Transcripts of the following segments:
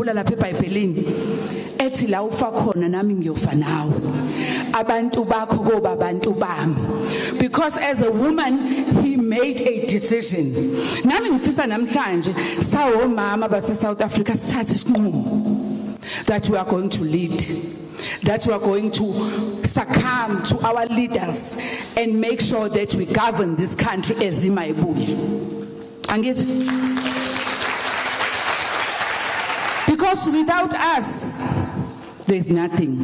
lapha eBhayibhelini ethi la ufa khona nami ngiyofa nawe abantu bakho kuba abantu bami because as a woman he made a decision nami ngifisa namhlanje sawo mama base South Africa sithathe isinqumo that we are going to lead, that we are going to succumb to our leaders and make sure that we govern this country as Mayibuye. Because without us, there's nothing.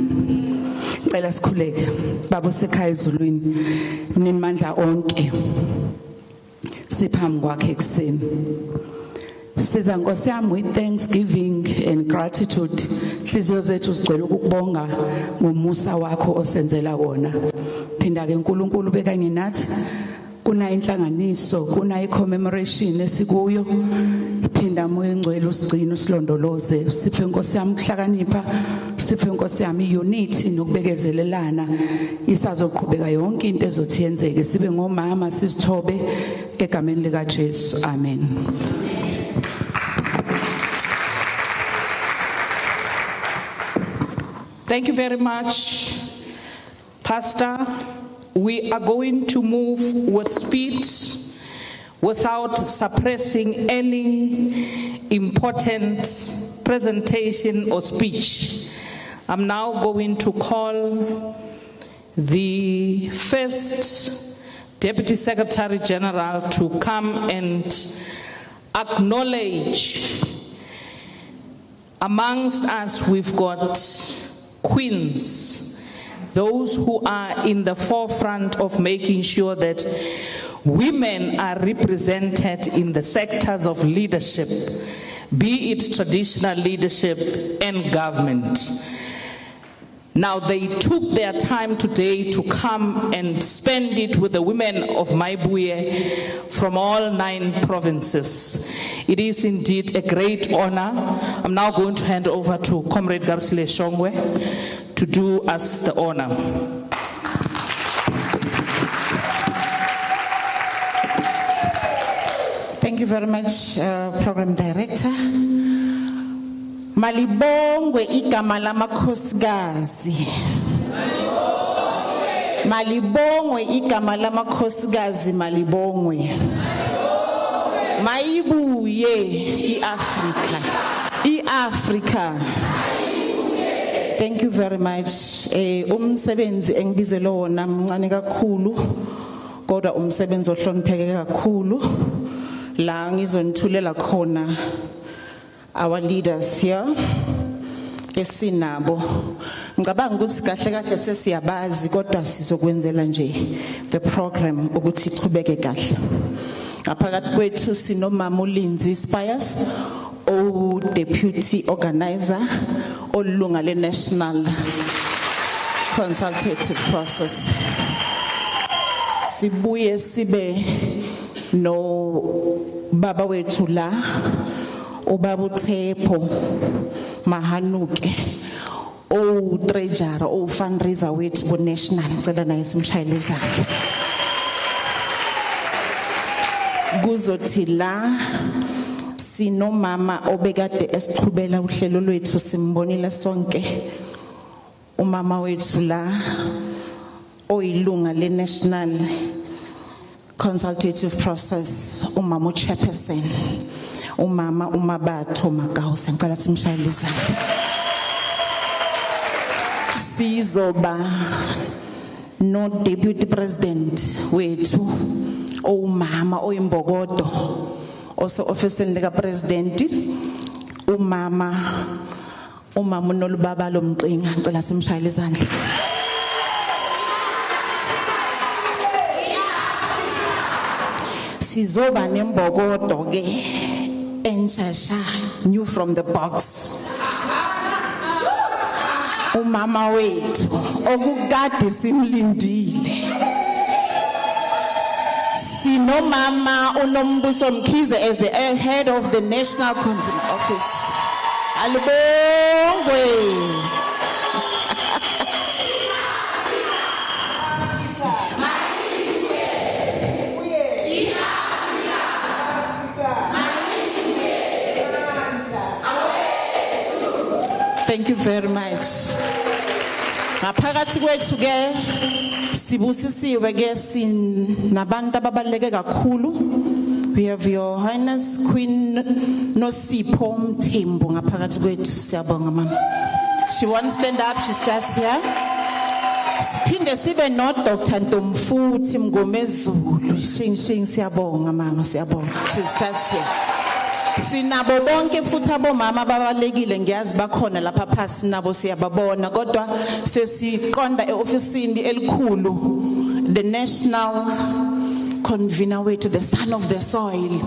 Cela sikhuleke babo sekhaya ezulwini nimandla onke siphambi kwakhe ekseni. Siza Nkosi yami with thanksgiving and gratitude hliziyo zethu sigcwele ukubonga ngomusa wakho osenzela wona. Phinda ke uNkulunkulu bekanye nathi kuna inhlanganiso kuna i-commemoration esikuyo. Phinda moya engcwele usigcina usilondoloze siphe Nkosi yami ukuhlakanipha siphe Nkosi yami i-unity nokubekezelelana isazoqhubeka yonke into ezothi yenzeke sibe ngomama sizithobe egameni lika Jesu. Amen. Thank you very much, Pastor. We are going to move with speed without suppressing any important presentation or speech. I'm now going to call the first Deputy Secretary General to come and acknowledge. Amongst us, we've got queens, those who are in the forefront of making sure that women are represented in the sectors of leadership, be it traditional leadership and government. Now, they took their time today to come and spend it with the women of Mayibuye from all 9 provinces. It is indeed a great honor. I'm now going to hand over to Comrade Gabsile Shongwe to do us the honor. Thank you very much, Program Director. Malibongwe igama lamakhosikazi. Malibongwe igama lamakhosikazi malibongwe. Mayibuye iAfrica. iAfrica. Thank you very much. Umsebenzi engibizele wona mncane kakhulu kodwa umsebenzi ohlonipheke kakhulu la ngizonithulela khona our leaders here esinabo ngicabanga ukuthi kahle kahle sesiyabazi kodwa sizokwenzela nje the program ukuthi iqhubeke kahle ngaphakathi kwethu sinomama uLinzi Spires o deputy organizer olunga le national consultative process sibuye sibe no baba wethu la ubaba uThepho Mahanuke o treasurer o fundraiser wethu ku national ngicela naye simshayele izandla kuzothi la sinomama obekade esiqhubela uhlelo lwethu simbonile sonke umama wethu la oyilunga le national consultative process umama uChairperson umama uMabatho Magausi ngicela simshayele izandla sizoba no deputy president wethu umama oyimbokodo also officeini lika president umama uNolubaba Lomqinga ngicela simshayele izandla sizoba nembokodo ke enshasha new from the box umama wethu okukade simlindile sinomama uNombuso Mkhize as the head of the National Conference Office alibongwe Thank you very much. Ngaphakathi kwethu ke sibusisiwe ke sinabantu ababaleke kakhulu. We have Your Highness Queen Nosipho Mthembu ngaphakathi kwethu. Siyabonga mama. She won't stand up, she's just here. Siphinde sibe no Dr. Ntomfuthi Mngomezulu. Shing siyabonga mama, siyabonga. She's just here. Sinabo bonke futhi abomama babalekile ngiyazi bakhona lapha phasi nabo siyababona kodwa sesiqonda eofisini elikhulu the national convener wethu the son of the soil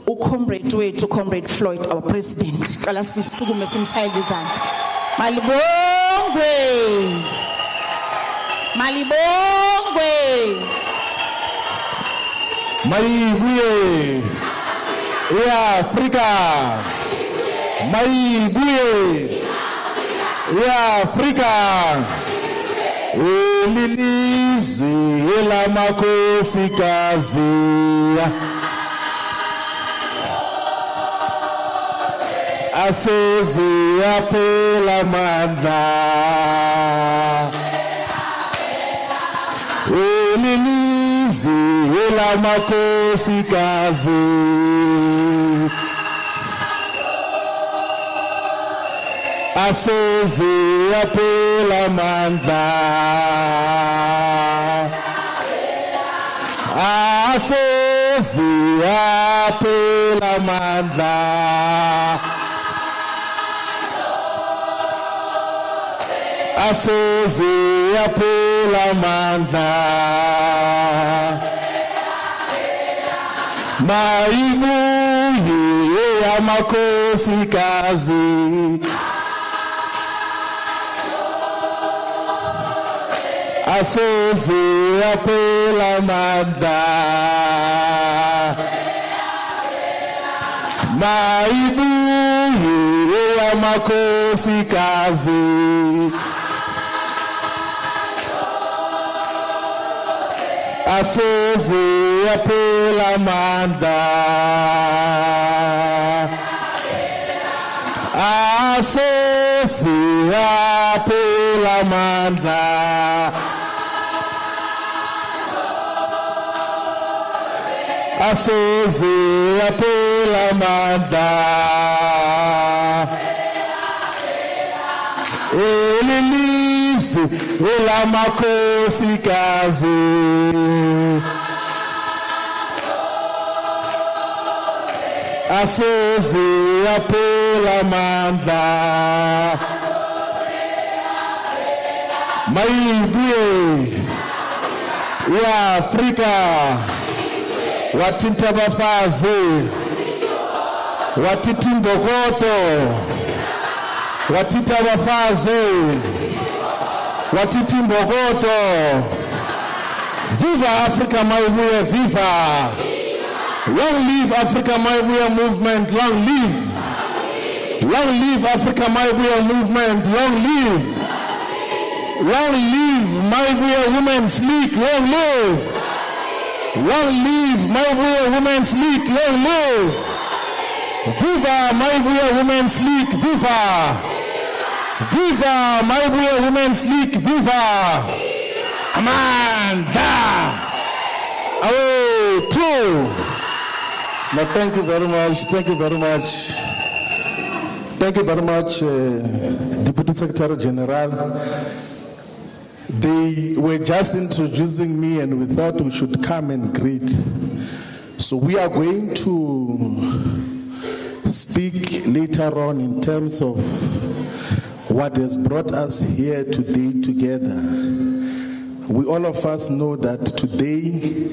ucomrade wethu Comrade Floyd our president qala sisukume simshayile izandla malibongwe Mayibuye Africa Mayibuye Africa Lilizwe lamakhosikazi aseze yaphela amandla Lilizwe lamakhosikazi aseze yaphela amandla aseze yaphela amandla aseze yaphela amandla Mayibuye amakhosikazi aseze yaphela amandla Mayibuye amakhosikazi aseze yaphela amandla aseze yaphela amandla aseze yaphela amandla Lilizwe lamakhosikazi aseze yaphela amandla Mayibuye Africa wathinta abafazi wathinta imbokodo wathinta abafazi wathinta imbokodo Viva Africa Mayibuye viva Long live Africa Mayibuye movement long live Africa Mayibuye movement long live Mayibuye Women's League long live Mayibuye Women's League long live Viva Mayibuye Women's League viva Mayibuye Women's League viva Amanda away true. No, thank you very much Deputy Secretary General. They were just introducing me and we thought we should come and greet. So we are going to speak later on in terms of what has brought us here today together. We all of us know that today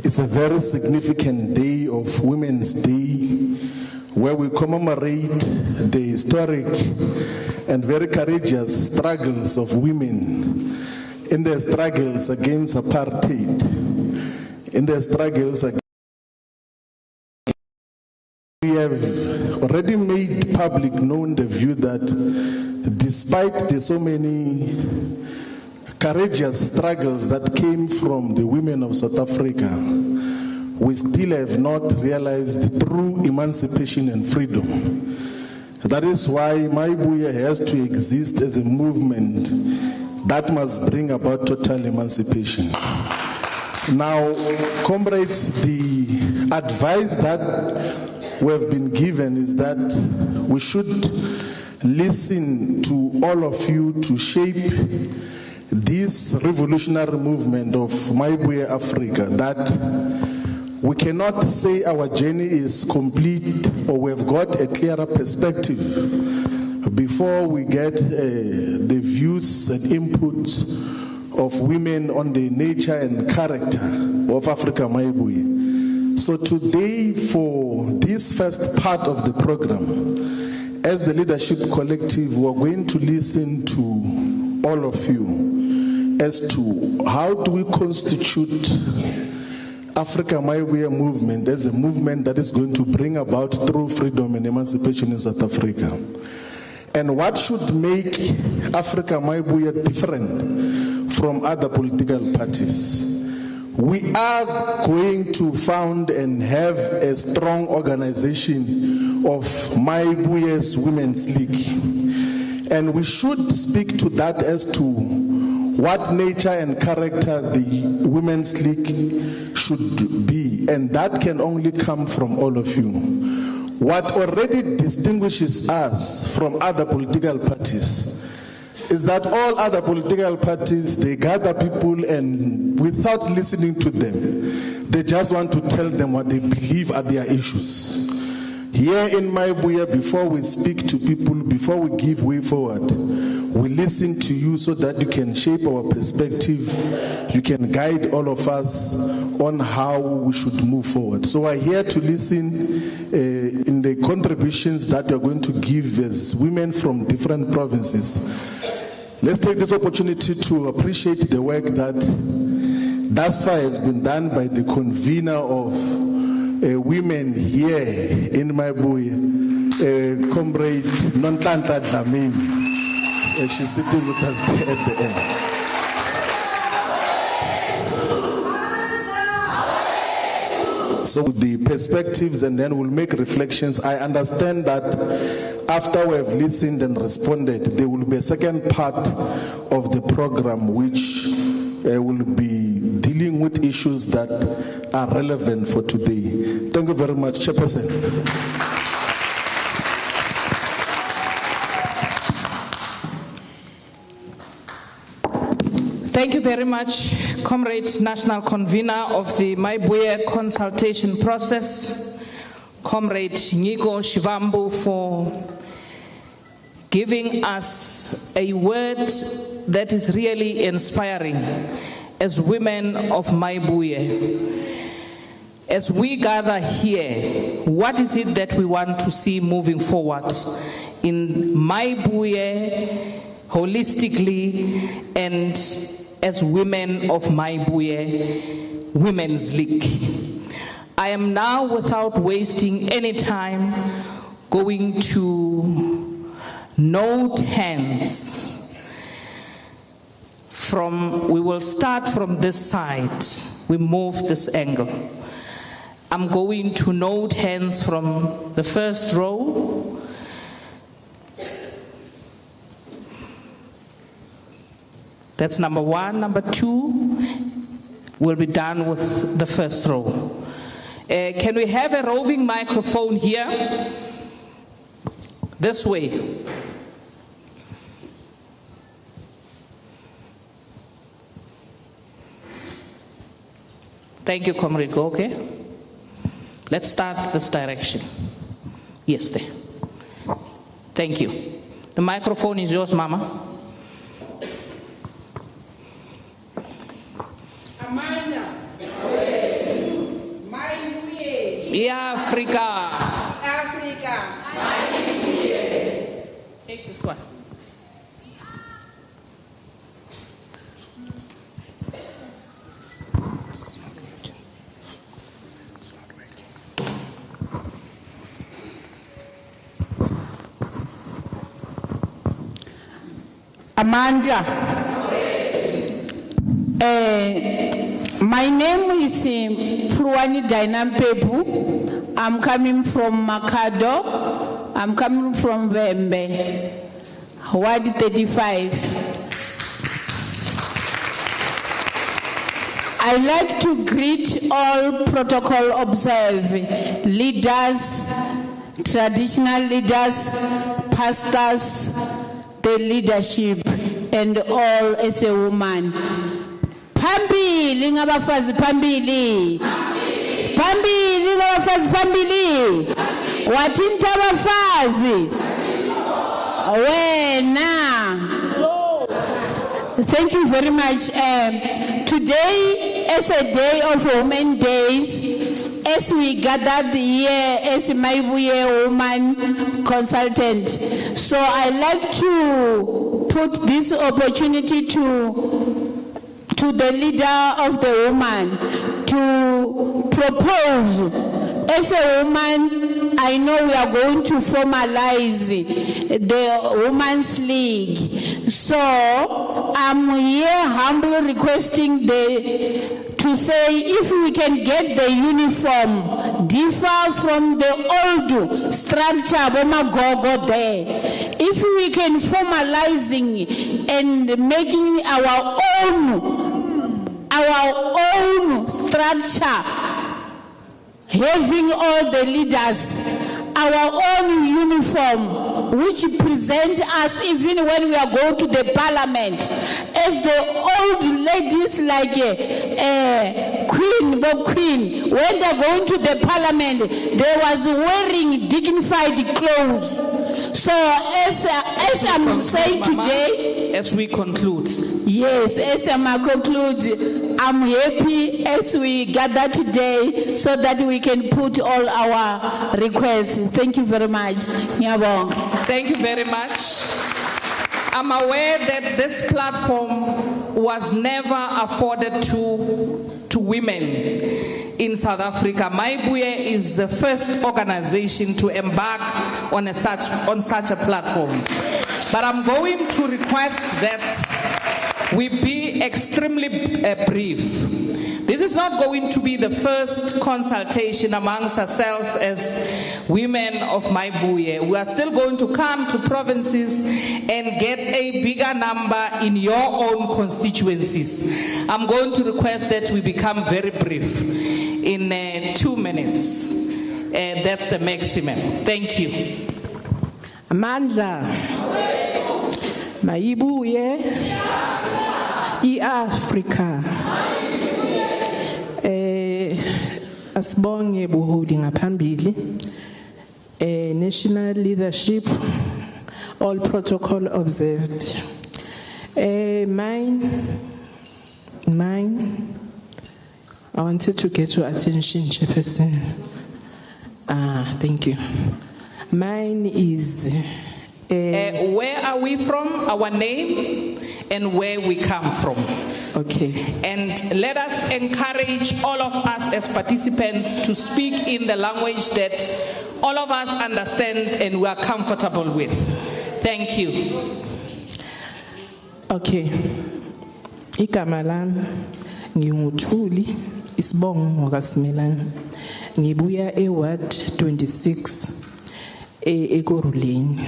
is a very significant day of Women's Day, where we commemorate the historic and very courageous struggles of women in their struggles against apartheid, in their struggles against. We have already made public known the view that despite the so many courageous struggles that came from the women of South Africa, we still have not realized the true emancipation and freedom That is why Mayibuye has to exist as a movement that must bring about total emancipation. Now, comrades, the advice that we have been given is that we should listen to all of you to shape this revolutionary movement of Mayibuye Africa, that we cannot say our journey is complete or we have got a clearer perspective before we get the views and inputs of women on the nature and character of Africa Mayibuye. So today, for this first part of the program, as the leadership collective, we're going to listen to all of you as to how do we constitute Africa Mayibuye movement as a movement that is going to bring about true freedom and emancipation in South Africa. And what should make Africa Mayibuye different from other political parties? We are going to found and have a strong organization of Mayibuye's Women's League. And we should speak to that as to what nature and character the Women's League should be, and that can only come from all of you. What already distinguishes us from other political parties is that all other political parties, they gather people and without listening to them, they just want to tell them what they believe are their issues. Here in Mayibuye, before we speak to people, before we give way forward, we listen to you so that you can shape our perspective, you can guide all of us on how we should move forward. So we're here to listen in the contributions that you're going to give as women from different provinces. Let's take this opportunity to appreciate the work that thus far has been done by the convener of women here in Mayibuye, Comrade Nonhlanhla Dlamini. She's sitting with us at the end. So the perspectives, and then we'll make reflections. I understand that after we have listened and responded, there will be a second part of the program which will be dealing with issues that are relevant for today. Thank you very much, Chairperson. Thank you very much, Comrade National Convener of the Mayibuye Consultation Process, Comrade Nyiko Shivambu, for giving us a word that is really inspiring as women of Mayibuye. As we gather here, what is it that we want to see moving forward in Mayibuye holistically and as women of Mayibuye Women's League? I am now, without wasting any time, going to note hands. We will start from this side. We move this angle. I'm going to note hands from the first row. That's number one. Number two will be done with the first row. Can we have a roving microphone here? This way. Thank you, Comrade Go, okay? Let's start this direction. Yes, there. Thank you. The microphone is yours, Mama. Amanda. Mayibuye. Africa. Africa. Mayibuye. Take this one. Amanda. My name is Fluani Dainampebu. I'm coming from Makado, I'm coming from Vembe, Ward 35. I'd like to greet all protocol observe leaders, traditional leaders, pastors, the leadership, and all as a woman. Phambili ngabafazi phambili. Phambili ngabafazi phambili. Wathinta abafazi. Wena. Thank you very much. Today is a day of Women Days. As we gathered here as Mayibuye Woman Consultant. So I like to put this opportunity to the leader of the woman to propose. As a woman, I know we are going to formalize the Women's League. So I'm here humbly requesting to say if we can get the uniform differ from the old structure Bomagogo there. If we can formalizing and making our own structure, having all the leaders, our own uniform, which present us even when we are going to the parliament, as the old ladies like Queen, when they're going to the parliament, they was wearing dignified clothes. So as I'm saying today, as we conclude. Yes, as I conclude, I'm happy as we gather today so that we can put all our requests. Thank you very much. Thank you very much. I'm aware that this platform was never afforded to women in South Africa. Mayibuye is the first organization to embark on such a platform. But I'm going to request that we be extremely brief. This is not going to be the first consultation amongst ourselves as women of Mayibuye. We are still going to come to provinces and get a bigger number in your own constituencies. I'm going to request that we become very brief in 2 minutes. That's the maximum. Thank you. Amandla Mayibuye Africa asibonge buholi ngaphambili national leadership, all protocol observed. Mine I wanted to get your attention, Chairperson. Thank you. Mine is where are we from, our name, and where we come from. Okay. And let us encourage all of us as participants to speak in the language that all of us understand and we are comfortable with. Thank you. Okay. Igama lami nginguthuli Isibongo wakasimelana. Ngibuya eWard 26 eKoruleni.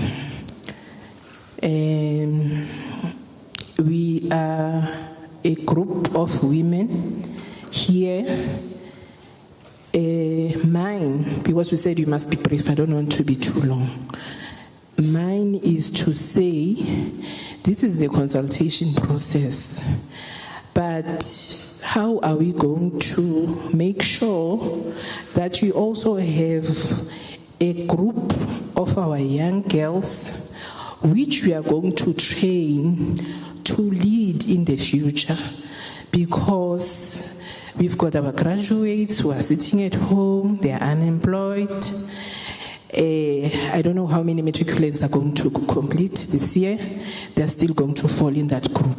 We are a group of women here. Mine, because we said you must be brief, I don't want to be too long. Mine is to say this is the consultation process, but how are we going to make sure that we also have a group of our young girls which we are going to train to lead in the future? Because we've got our graduates who are sitting at home, they are unemployed. I don't know how many matriculants are going to complete this year. They're still going to fall in that group.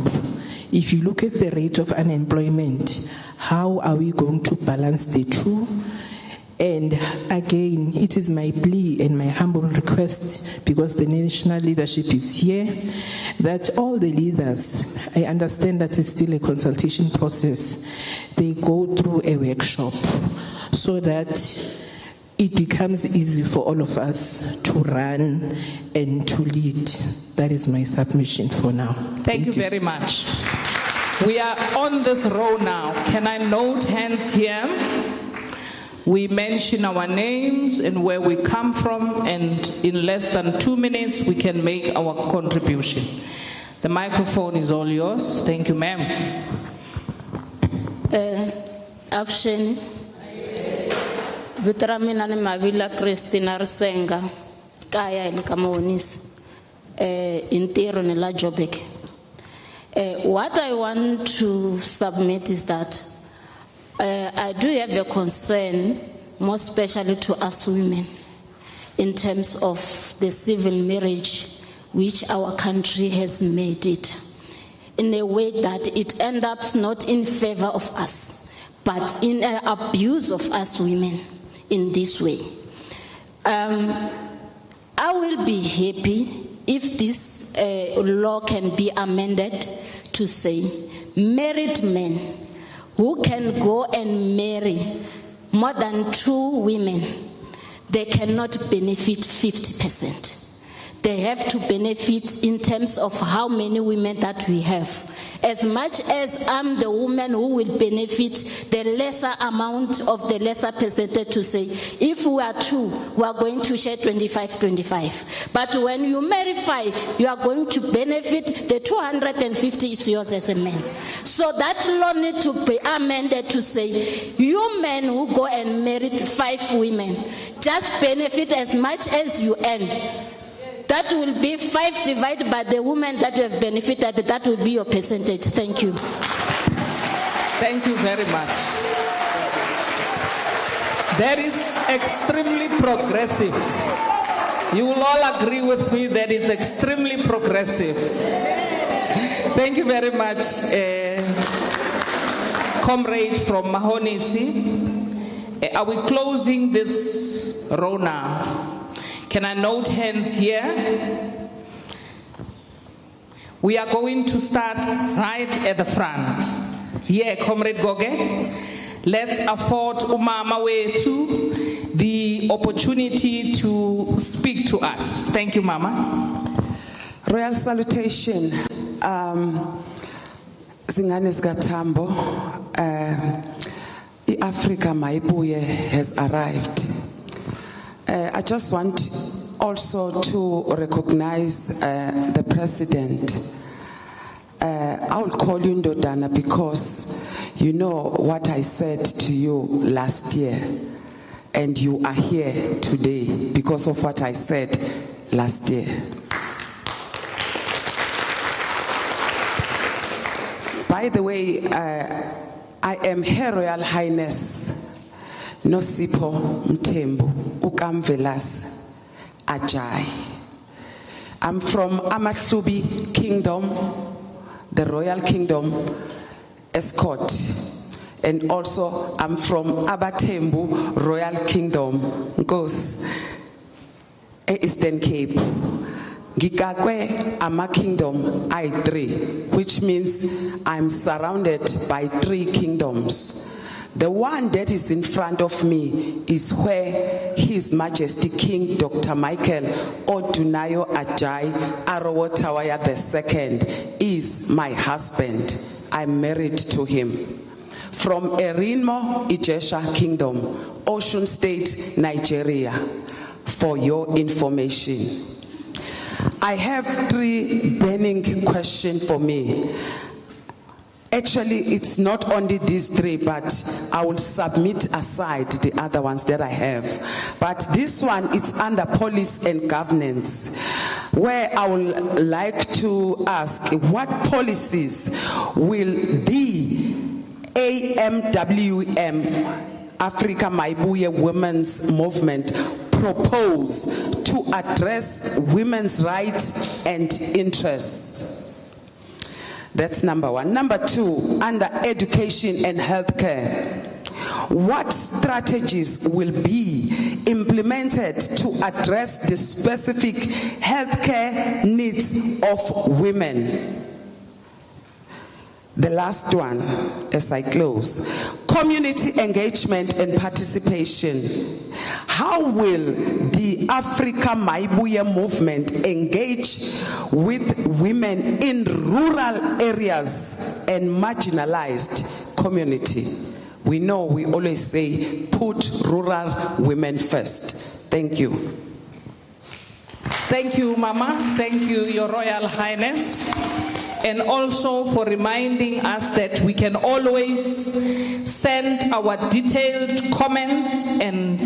If you look at the rate of unemployment, how are we going to balance the two? And again, it is my plea and my humble request, because the national leadership is here, that all the leaders, I understand that it's still a consultation process, they go through a workshop so that it becomes easy for all of us to run and to lead. That is my submission for now. Thank you very much. We are on this row now. Can I note hands here? We mention our names and where we come from, and in less than 2 minutes we can make our contribution. The microphone is all yours. Thank you, ma'am. Action. Vitramina ni Mavila Christina Rsenga kaya ilikamonis intero ni la Jobek. What I want to submit is that I do have a concern, more especially to us women, in terms of the civil marriage which our country has made it, in a way that it ends up not in favor of us, but in an abuse of us women in this way. I will be happy if this law can be amended to say married men who can go and marry more than 2 women, they cannot benefit 50%. They have to benefit in terms of how many women that we have. As much as I'm the woman who will benefit the lesser amount of the lesser percentage, to say, if we are 2, we are going to share 25-25. But when you marry 5, you are going to benefit the 250 is yours as a man. So that law needs to be amended to say, you men who go and marry 5 women, just benefit as much as you earn. That will be 5 divided by the women that you have benefited. That will be your percentage. Thank you. Thank you very much. That is extremely progressive. You will all agree with me that it's extremely progressive. Thank you very much, comrade from Mahonisi. Are we closing this row now? Can I note hands here? We are going to start right at the front. Here, Comrade Goge. Let's afford Umama Wetu the opportunity to speak to us. Thank you, Mama. Royal salutation. Zingane Zgatambo. Africa Mayibuye has arrived. I just want also to recognize the President. I will call you Ndodana because you know what I said to you last year, and you are here today because of what I said last year. By the way, I am Her Royal Highness Nosipho Mthembu Ukamvelas Ajay. I'm from Amahlubi Kingdom, the Royal Kingdom Escort, and also I'm from Abathembu Royal Kingdom, Nkos, Eastern Cape. Gikakwe Ama Kingdom I3, which means I'm surrounded by 3 kingdoms. The one that is in front of me is where His Majesty King Dr. Michael Odunayo Ajay Arowotawaya II is my husband. I'm married to him. From Erinmo Ijesha Kingdom, Osun State, Nigeria, for your information. I have 3 burning questions for me. Actually, it's not only these 3, but I will submit aside the other ones that I have. But this one is under policy and governance, where I would like to ask what policies will the AMWM, Africa Mayibuye Women's Movement, propose to address women's rights and interests? That's number 1. Number 2, under education and healthcare, what strategies will be implemented to address the specific healthcare needs of women? The last one, as I close, community engagement and participation. How will the Africa Mayibuye movement engage with women in rural areas and marginalized community? We know we always say, put rural women first. Thank you. Thank you, Mama. Thank you, Your Royal Highness. And also for reminding us that we can always send our detailed comments and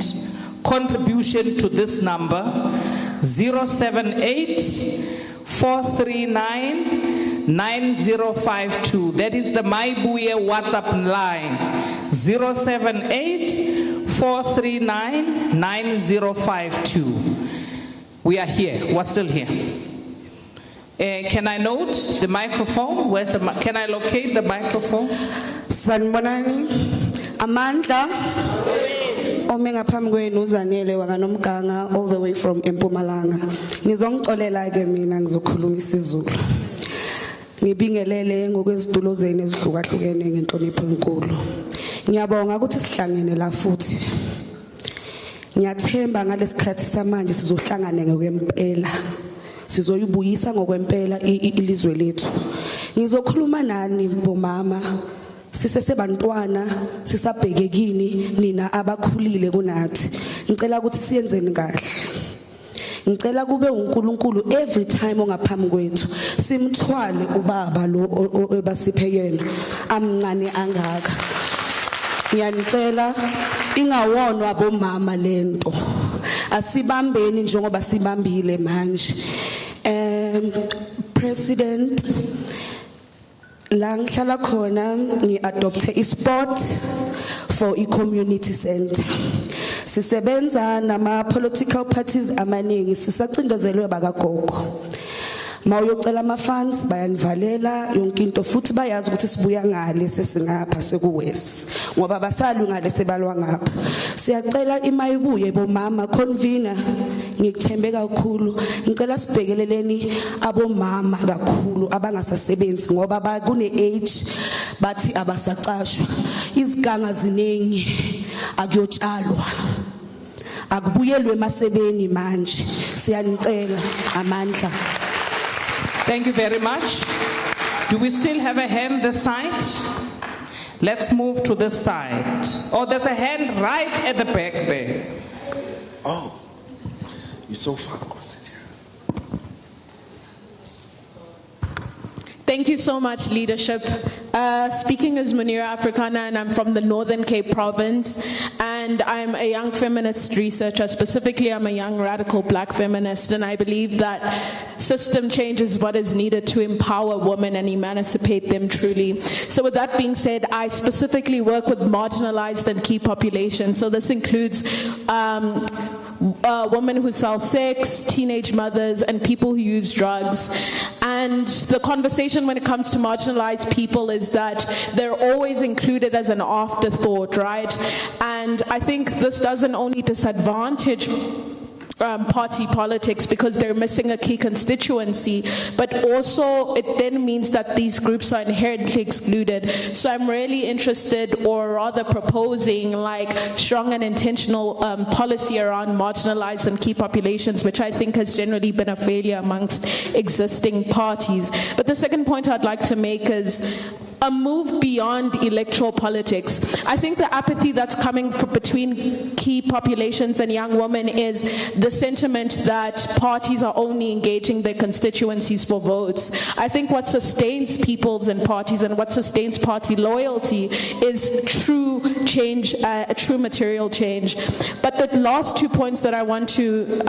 contribution to this number, 078-439-9052. That is the Mayibuye WhatsApp line, 078-439-9052. We are here, we're still here. Can I note the microphone? Can I locate the microphone? Sanibonani, Amandla, omenga phambi kwenu uZanele wakaNomganga all the way from Mpumalanga. Ngizongixolela ke mina ngizokhuluma isiZulu. Ngibingelele ngokwezitulo zenu ezihlukahlukene ngenhlonipho enkulu. Ngiyabonga ukuthi sihlangene la futhi. Ngiyathemba ngalesikhathi samanje sizohlangana ngokwempela. Sizoyibuyisa ngokwempela ilizwe lethu. Ngizokhuluma nani bomama sisesebantwana sisabhekekini nina abakhulile kunathi. Ngicela ukuthi siyenzeni kahle. Ngicela kube uNkulunkulu every time ongaphambi kwethu simthwale ubaba lo ebasiphe yena amncane angaka. Ngiyanicela ingawonwa bomama lento. Asibambeni njengoba sibambile manje. President, la ngihlala khona ngi-adopte ispot for i-community center. Sisebenza nama-political parties amaningi, sisacindezelwe bakagogo. Mawuyocela ama-funds bayanivalela yonke into futhi bayazi ukuthi sibuya ngale sesingapha sekuwest ngoba basalu ngale sebalwa ngapha. Siyacela iMayibuye bomama convener ngikuthembe kakhulu ngicela sibhekeleleni abomama kakhulu abangasasebenzi ngoba bakune age bathi abasaqashwa. Iziganga ziningi akuyotshalwa. Akubuyelwe emasebeni manje. Siyanicela amandla. Thank you very much. Do we still have a hand this side? Let's move to this side. Oh, there's a hand right at the back there. Oh, you're so far. Thank you so much, leadership. Speaking as Munira Africana, and I'm from the Northern Cape Province, and I'm a young feminist researcher. Specifically, I'm a young radical black feminist, and I believe that system change is what is needed to empower women and emancipate them truly. So with that being said, I specifically work with marginalized and key populations. So this includes women who sell sex, teenage mothers, and people who use drugs. And the conversation when it comes to marginalized people is that they're always included as an afterthought, right? And I think this doesn't only disadvantage party politics because they're missing a key constituency, but also it then means that these groups are inherently excluded. So I'm really interested, or rather proposing, like strong and intentional policy around marginalized and key populations, which I think has generally been a failure amongst existing parties. But the second point I'd like to make is a move beyond electoral politics. I think the apathy that's coming between key populations and young women is the sentiment that parties are only engaging their constituencies for votes. I think what sustains peoples and parties and what sustains party loyalty is true change, true material change. But the last 2 points that I want to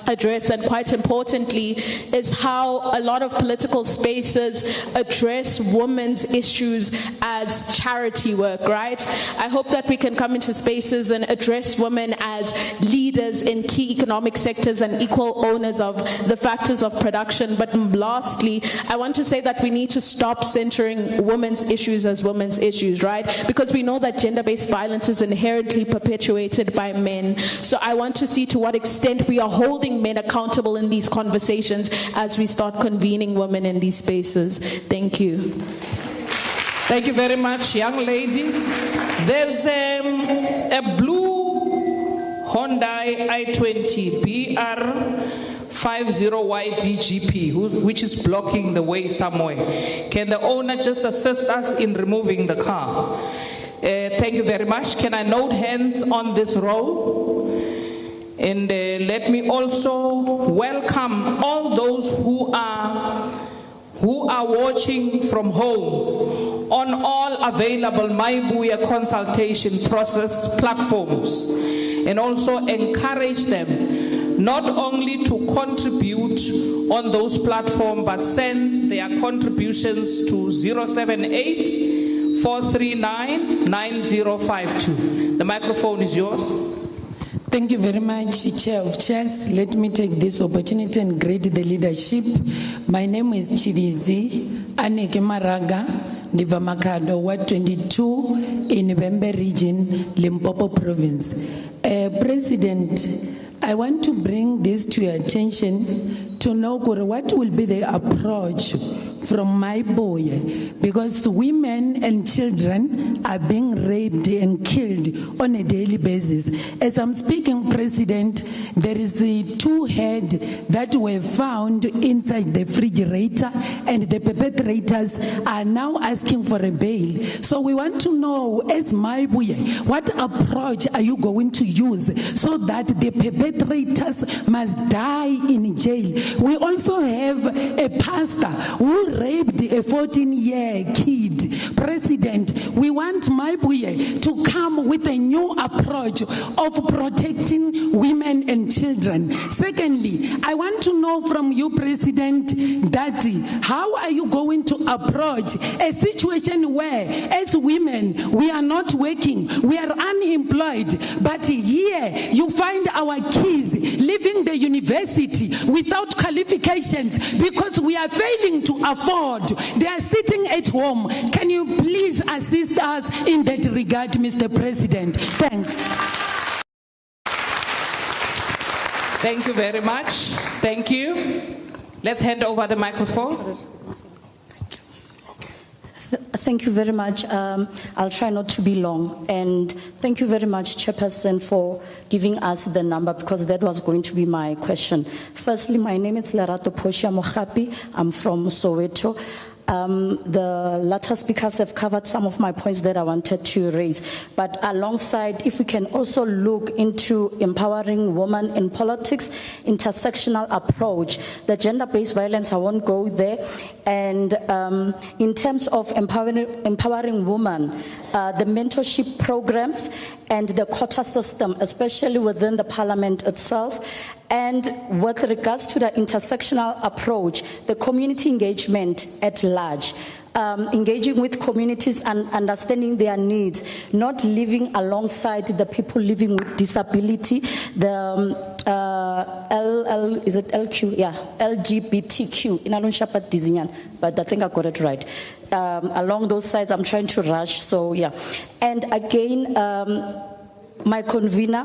address, and quite importantly, is how a lot of political spaces address women's issues as charity work, right? I hope that we can come into spaces and address women as leaders in key economic sectors and equal owners of the factors of production. But lastly, I want to say that we need to stop centering women's issues as women's issues, right? Because we know that gender-based violence is inherently perpetuated by men. So I want to see to what extent we are holding men accountable in these conversations as we start convening women in these spaces. Thank you. Thank you very much, young lady. There's a blue Hyundai i20 BR50YDGP, which is blocking the way somewhere. Can the owner just assist us in removing the car? Thank you very much. Can I note hands on this row? And let me also welcome all those who are watching from home on all available Mayibuye Consultation process platforms, and also encourage them not only to contribute on those platforms, but send their contributions to 078-439-9052. The microphone is yours. Thank you very much, Chair of Chairs. Let me take this opportunity and greet the leadership. My name is Chirizi Aneke Maraga, Nivamakado, Ward 22 in Vembe Region, Limpopo Province. President, I want to bring this to your attention to know what will be the approach from Mayibuye, because women and children are being raped and killed on a daily basis. As I'm speaking, President, there is 2 heads that were found inside the refrigerator, and the perpetrators are now asking for a bail. So we want to know, as Mayibuye, what approach are you going to use so that the perpetrators must die in jail? We also have a pastor who raped a 14-year kid. President, we want Mayibuye to come with a new approach of protecting women and children. Secondly, I want to know from you, President, that how are you going to approach a situation where, as women, we are not working, we are unemployed, but here you find our kids leaving the university without qualifications because we are failing to afford. They are sitting at home. Can you please assist us in that regard, Mr. President? Thanks. Thank you very much. Thank you. Let's hand over the microphone. Thank you very much. I'll try not to be long. And thank you very much, Chairperson, for giving us the number, because that was going to be my question. Firstly, my name is Lerato Poshia Mohapi. I'm from Soweto. The latter speakers have covered some of my points that I wanted to raise. But alongside, if we can also look into empowering women in politics, intersectional approach, the gender-based violence, I won't go there. And in terms of empowering women, the mentorship programs and the quota system, especially within the parliament itself. And with regards to the intersectional approach, the community engagement at large, engaging with communities and understanding their needs, not living alongside the people living with disability, the is it LQ? Yeah, LGBTQ. But I think I got it right. Along those sides, I'm trying to rush. So yeah, and again, my convener.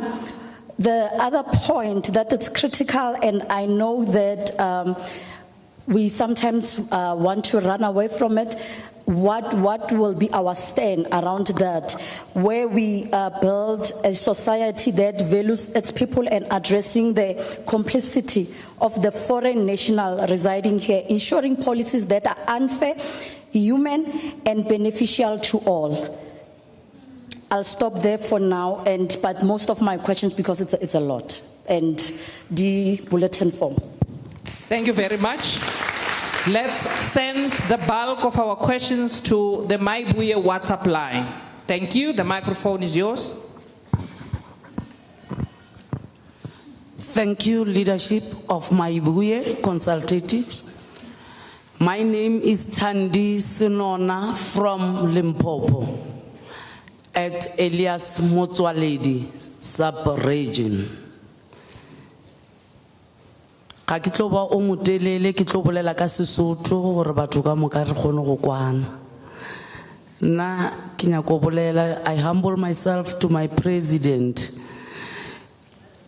The other point that it's critical, and I know that we sometimes want to run away from it, what will be our stand around that, where we build a society that values its people and addressing the complicity of the foreign national residing here, ensuring policies that are unfair, human, and beneficial to all. I'll stop there for now, but most of my questions, because it's a lot, and the bulletin form. Thank you very much. Let's send the bulk of our questions to the Mayibuye WhatsApp line. Thank you. The microphone is yours. Thank you, leadership of Mayibuye Consultation. My name is Tandi Sunona from Limpopo at Elias Motswaledi sub-region. Ga ke tlo ba o motelele ke tlo bolela ka Sesotho gore batho ka moka re kgone go kwana. Nna ke nyako bolela, I humble myself to my president.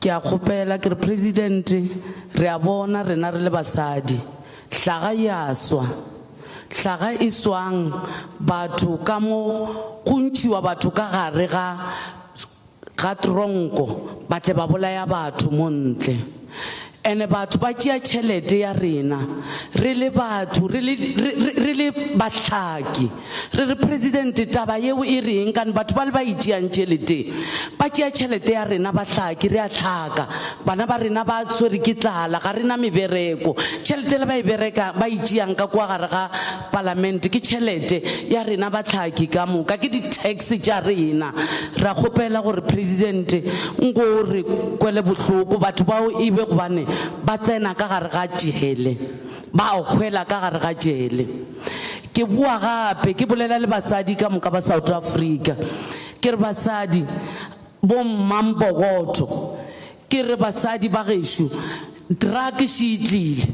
Ke a kgopela ke re president re a bona rena re le basadi hlaga ya swa hlaga iswang batho ka mo go ntshiwa batho ka gare ga tronko ba tle ba bolaya batho mo ntle. Ene batho ba tšea tšhelete ya rena re le batho re le bahlaki re re president taba yeo e reng kan batho ba le ba itšeang tšhelete ba tšea tšhelete ya rena bahlaki re a hlaka bana ba rena ba swere ke tlala ga rena mebereko tšhelete le ba e bereka ba itšeang ka kwa gare ga parliament ke tšhelete ya rena bahlaki ka moka ke di-tax tša rena ra kgopela gore president nko re kwele bohloko batho bao e be gobane ba tsena ka gare ga jele ba o khwela ka gare ga jele. Ke bua gape ke bolela le basadi ka moka ba South Africa ke re basadi bo Mambogoto ke re basadi ba gešo drug shitlile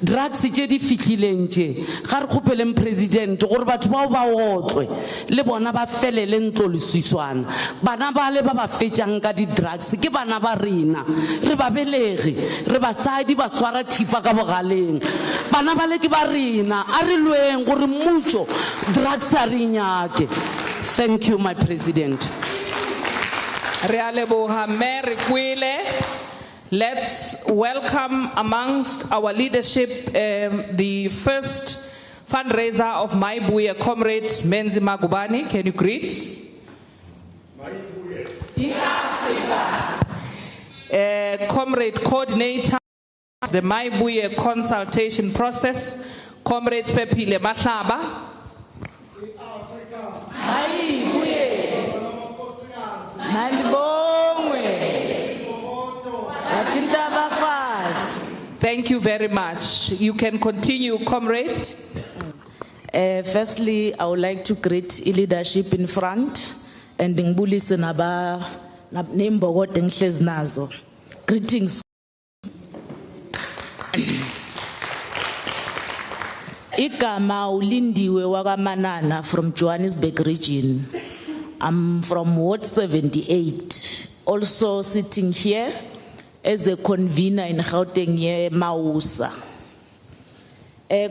drugs tše di fihlileng tše ga re kgopeleng president gore batho bao ba otlwe le bona ba felele ntloleswiswana bana ba le ba ba fetšang ka di-drugs ke bana ba rena re ba belege re basadi ba swara thipa ka bogaleng bana ba le ke ba rena a re lweng gore mmušo drugs a re nyake. Thank you, my president. Re a leboga Mary Kwile. Let's welcome amongst our leadership the first fundraiser of Mayibuye Comrades, Menzi Magubane. Can you greet? Mayibuye. Comrade coordinator of the Mayibuye consultation process, Comrade Pepile Mahlaba. Mayibuye. Thank you very much. You can continue, comrade. Firstly, I would like to greet the leadership in front and ngibulise naba nembokodo engihlezi nazo. Greetings. Igama ulindiwe wakaManana from Johannesburg region. I'm from Ward 78, also sitting here as the convener in Gauteng here, Mausa.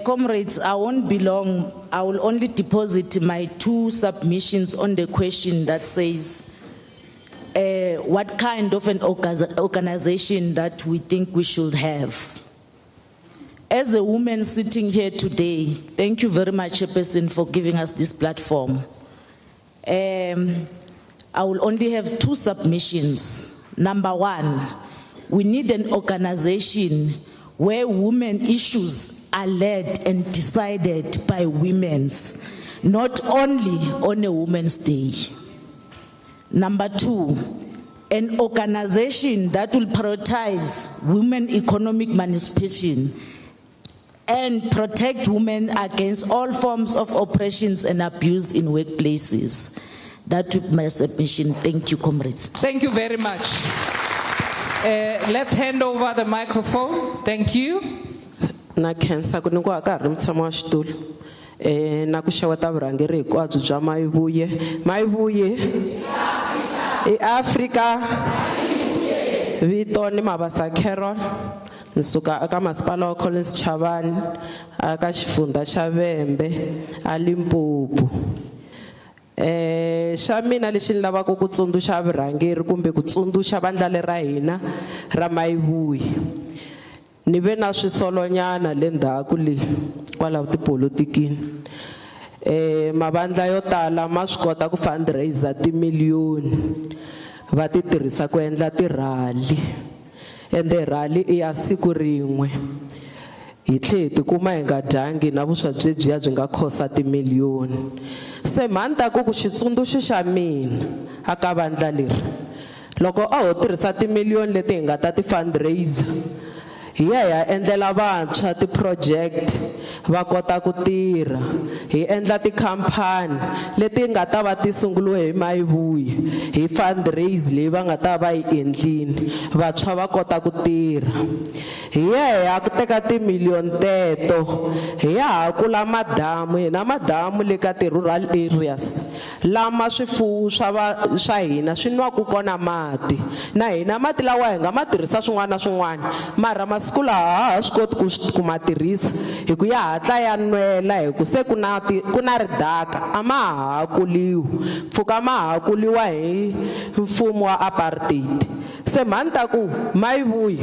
Comrades, I won't be long. I will only deposit my 2 submissions on the question that says what kind of an organization that we think we should have. As a woman sitting here today, thank you very much, Chairperson, for giving us this platform. I will only have 2 submissions. Number 1, we need an organization where women issues are led and decided by women, not only on a Women's Day. Number 2, an organization that will prioritize women economic emancipation and protect women against all forms of oppressions and abuse in workplaces. That would be my submission. Thank you, comrades. Thank you very much. Let's hand over the microphone. Thank you. Na khensa ku nyikiwa nkarhi mutshami wa xitulu na ku xeweta vurhangeri hinkwabyo bya Mayibuye eAfrika vito ni Mabasa Carol nsuka aka masipala wa Collins Chavani aka xifundza xa Vhembe a Limpopo. Xa mina lexi ni lavaka ku tsundzuxa vurhangeri kumbe ku tsundzuxa vandla lera hina ra Mayibuye ni ve na swisolonyana le ndzhaku le kwalaho tipolitikini. Mavandla yo tala ma swi kota ku fundraiser timiliyoni va ti tirhisa ku endla tirali ende rali i ya siku rin'we hi tlhe hi tikuma hi nga dyangi na vuswa byebyiya byi nga khosa timiliyoni. Se mhanta ku xitsundzuxo xa mina aka vandla leri loko a ho tirhisa timiliyoni leti hi nga ta ti fundraiser hi ya endlela vantshwa ti-project va kota ku tirha hi endla tikhampani leti nga ta va ti sunguliwe hi Mayibuye hi fundraise leyi va nga ta va yi endlini vantshwa va kota ku tirha. Hi ya ku teka timiliyoni teto hi ya kula madamu hi na madamu le ka ti-rural areas lama swifuwo swa hina swi nwaku kona mati na hina mati lawa hi nga ma tirhisa swin'wana na swin'wana mara masiku lawa ha swi koti ku ma tirhisa hi ku ya hatla ya nwela hi ku se ku na ridaka a ma ha kuliwi pfuka ma ha kuliwa hi mfumo wa apartheid se mhani ta ku Mayibuye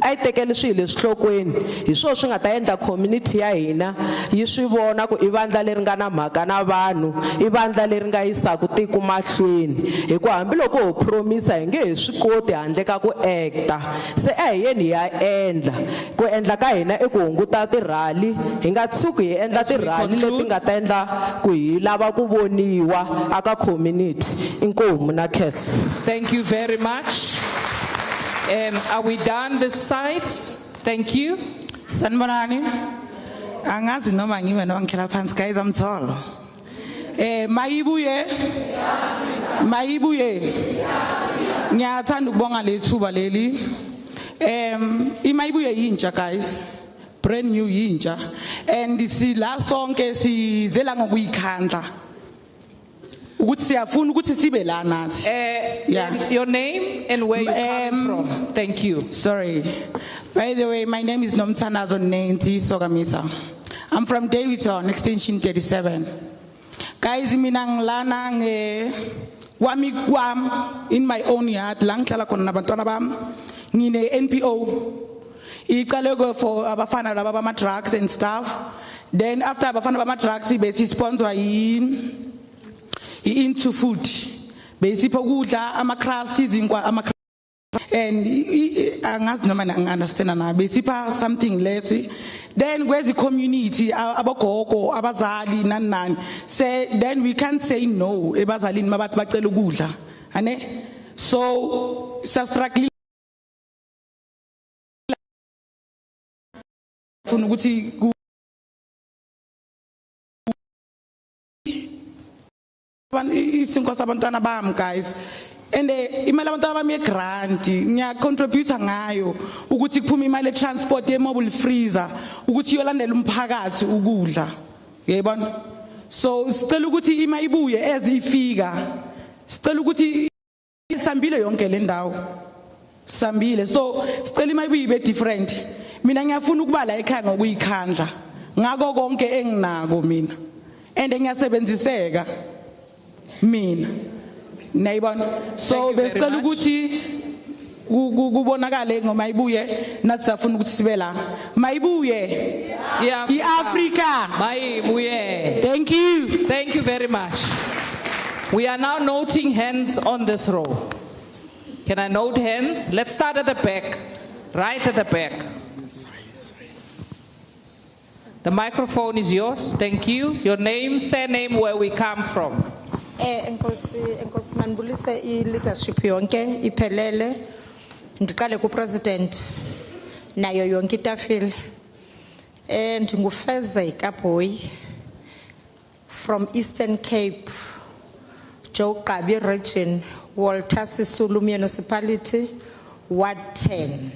a yi tekeli swilo leswi nhlokweni hi swona swi nga ta endla community ya hina yi swi vona ku i vandla leri nga na mhaka na vanhu i vandla leri nga yisaka tiko mahlweni hi ku hambiloko ho promisa hi nge he swi koti handle ka ku acta se a hi yeni hi ya endla ku endla ka hina i ku hunguta tirhali hi nga tshuki hi endla tirhali leti nga ta endla ku hi lava ku voniwa aka community inkomu na khes. Thank you very much. Are we done this side? Thank you. Sanibonani. Angazi noma ngiwe noma ngikhela phansi guys amtholo. Mayibuye. Ngiyathanda ukubonga lethuba leli. iMayibuye yintsha guys. Brand new yintsha. And sila sonke sizela ngokuyikhandla. Ukuthi siyafuna ukuthi sibe la nathi. Your name and where you come from. Thank you. Sorry. By the way, my name is Nomtsanazo Nenti Sogamisa. I'm from Davidson, extension 37. Guys, minang wami kwam in my own yard, lang hlala khona nabantwana bami. Ngine NPO. Iqale go for abafana laba bama drugs and stuff. Then after abafana bama drugs bese sponsor into food. Besipho kudla ama-crusts izinkwa ama and angazi noma understand na besipha something less. Then where's the community abogogo abazali nani say then we can't say no ebazalini mabathi bacela ukudla ane so struggling funa ukuthi isinkosi abantwana bami guys and imali abantwana bami yegrant ngiyacontribute ngayo ukuthi kuphume imali etransport ye-mobile freezer ukuthi iyolandela umphakathi ukudla yayibona so sicela ukuthi iMayibuye ezifika sicela ukuthi isambile yonke le ndawo sambile so sicela iMayibuye ibe different mina ngiyafuna ukuba la ekhaya ngokuyikhandla ngako konke enginako mina and ngiyasebenziseka mina nayibona so besicela ukuthi kubonakale ngoMayibuye nathi safuna ukuthi sibe la Mayibuye iAfrica Mayibuye. Thank you very much. We are now noting hands on this row. Can I note hands? Let's start at the back, right at the back. The microphone is yours. Thank you. Your name, surname, where we come from. Enkosi manibulise i-leadership yonke iphelele ndiqale ku-president nayo yonke itafile ndingufezeka boy from Eastern Cape Joe Qabi region Walter Sisulu municipality Ward 10.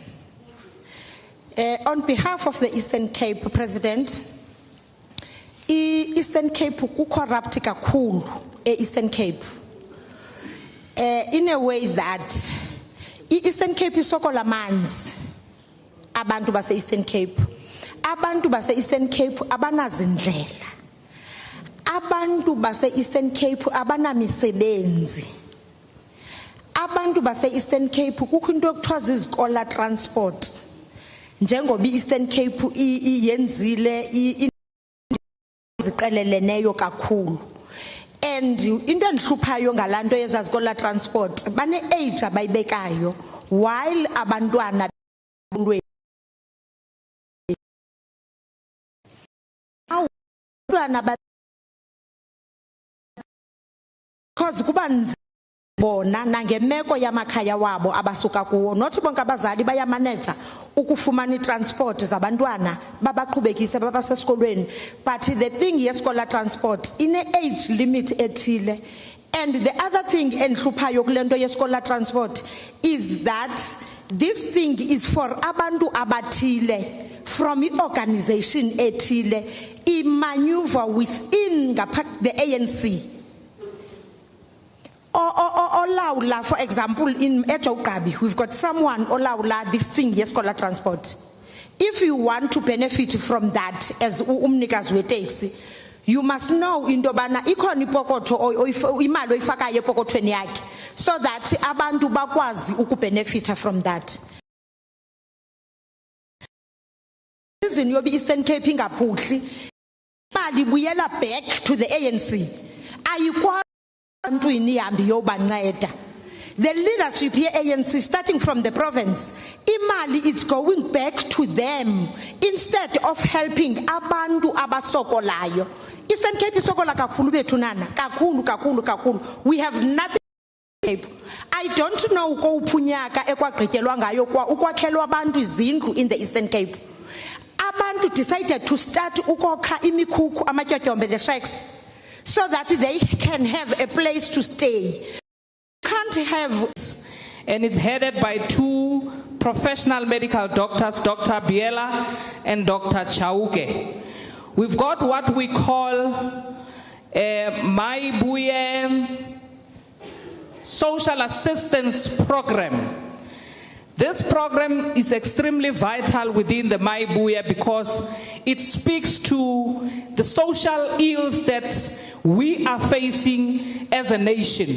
On behalf of the Eastern Cape President, Eastern Cape corrupt kakhulu Eastern Cape in a way that Eastern Cape isokola manzi abantu base Eastern Cape Eastern Cape abanazindlela abantu base Eastern Cape abanamisebenzi abantu base Eastern Cape kukho into ekuthiwa zizikola transport njengoba Eastern Cape iyenzile ziqeleleneyo kakhulu and into endihluphayo ngalanto yezazikola transport bane age abayibekayo while abantwana because kuba bona nangemeko yamakhaya wabo abasuka kuwo not bonke abazali bayamanager ukufumana itransport zabantwana babaqhubekise babasesikolweni but the thing yeskola transport in a age limit ethile and the other thing enhluphayo kulento yeskola transport is that this thing is for abantu abathile from the organization ethile I maneuver within the ANC for example in Ejo Qabi we've got someone olawula this thing yeskola transport If you want to benefit from that as umnikazi weteksi, you must know into bana ikhona ipokotho imali oyifakayo epokothweni yakhe, so that abantu bakwazi ukubenefita from that. Reason yobi Eastern Cape ingaphuhli, imali buyela back to the ANC. Ayikwazi abantu ihambe yobanceda. The leadership here, ANC, starting from the province, imali is going back to them instead of helping abantu abasokolayo. Eastern Cape isokola kakhulu bethu nana, kakhulu. We have nothing. I don't know ko uphunyaka ekwagqityelwa ngayo kwa ukwakhelwa abantu izindlu in the Eastern Cape. Abantu decided to start ukokha imikhukhu amatyotyombe, the shacks, so that they can have a place to stay. Can't have. And it's headed by two professional medical doctors, Dr. Biela and Dr. Chauke. We've got what we call a Mayibuye Social Assistance Program. This program is extremely vital within the Mayibuye because it speaks to the social ills that we are facing as a nation.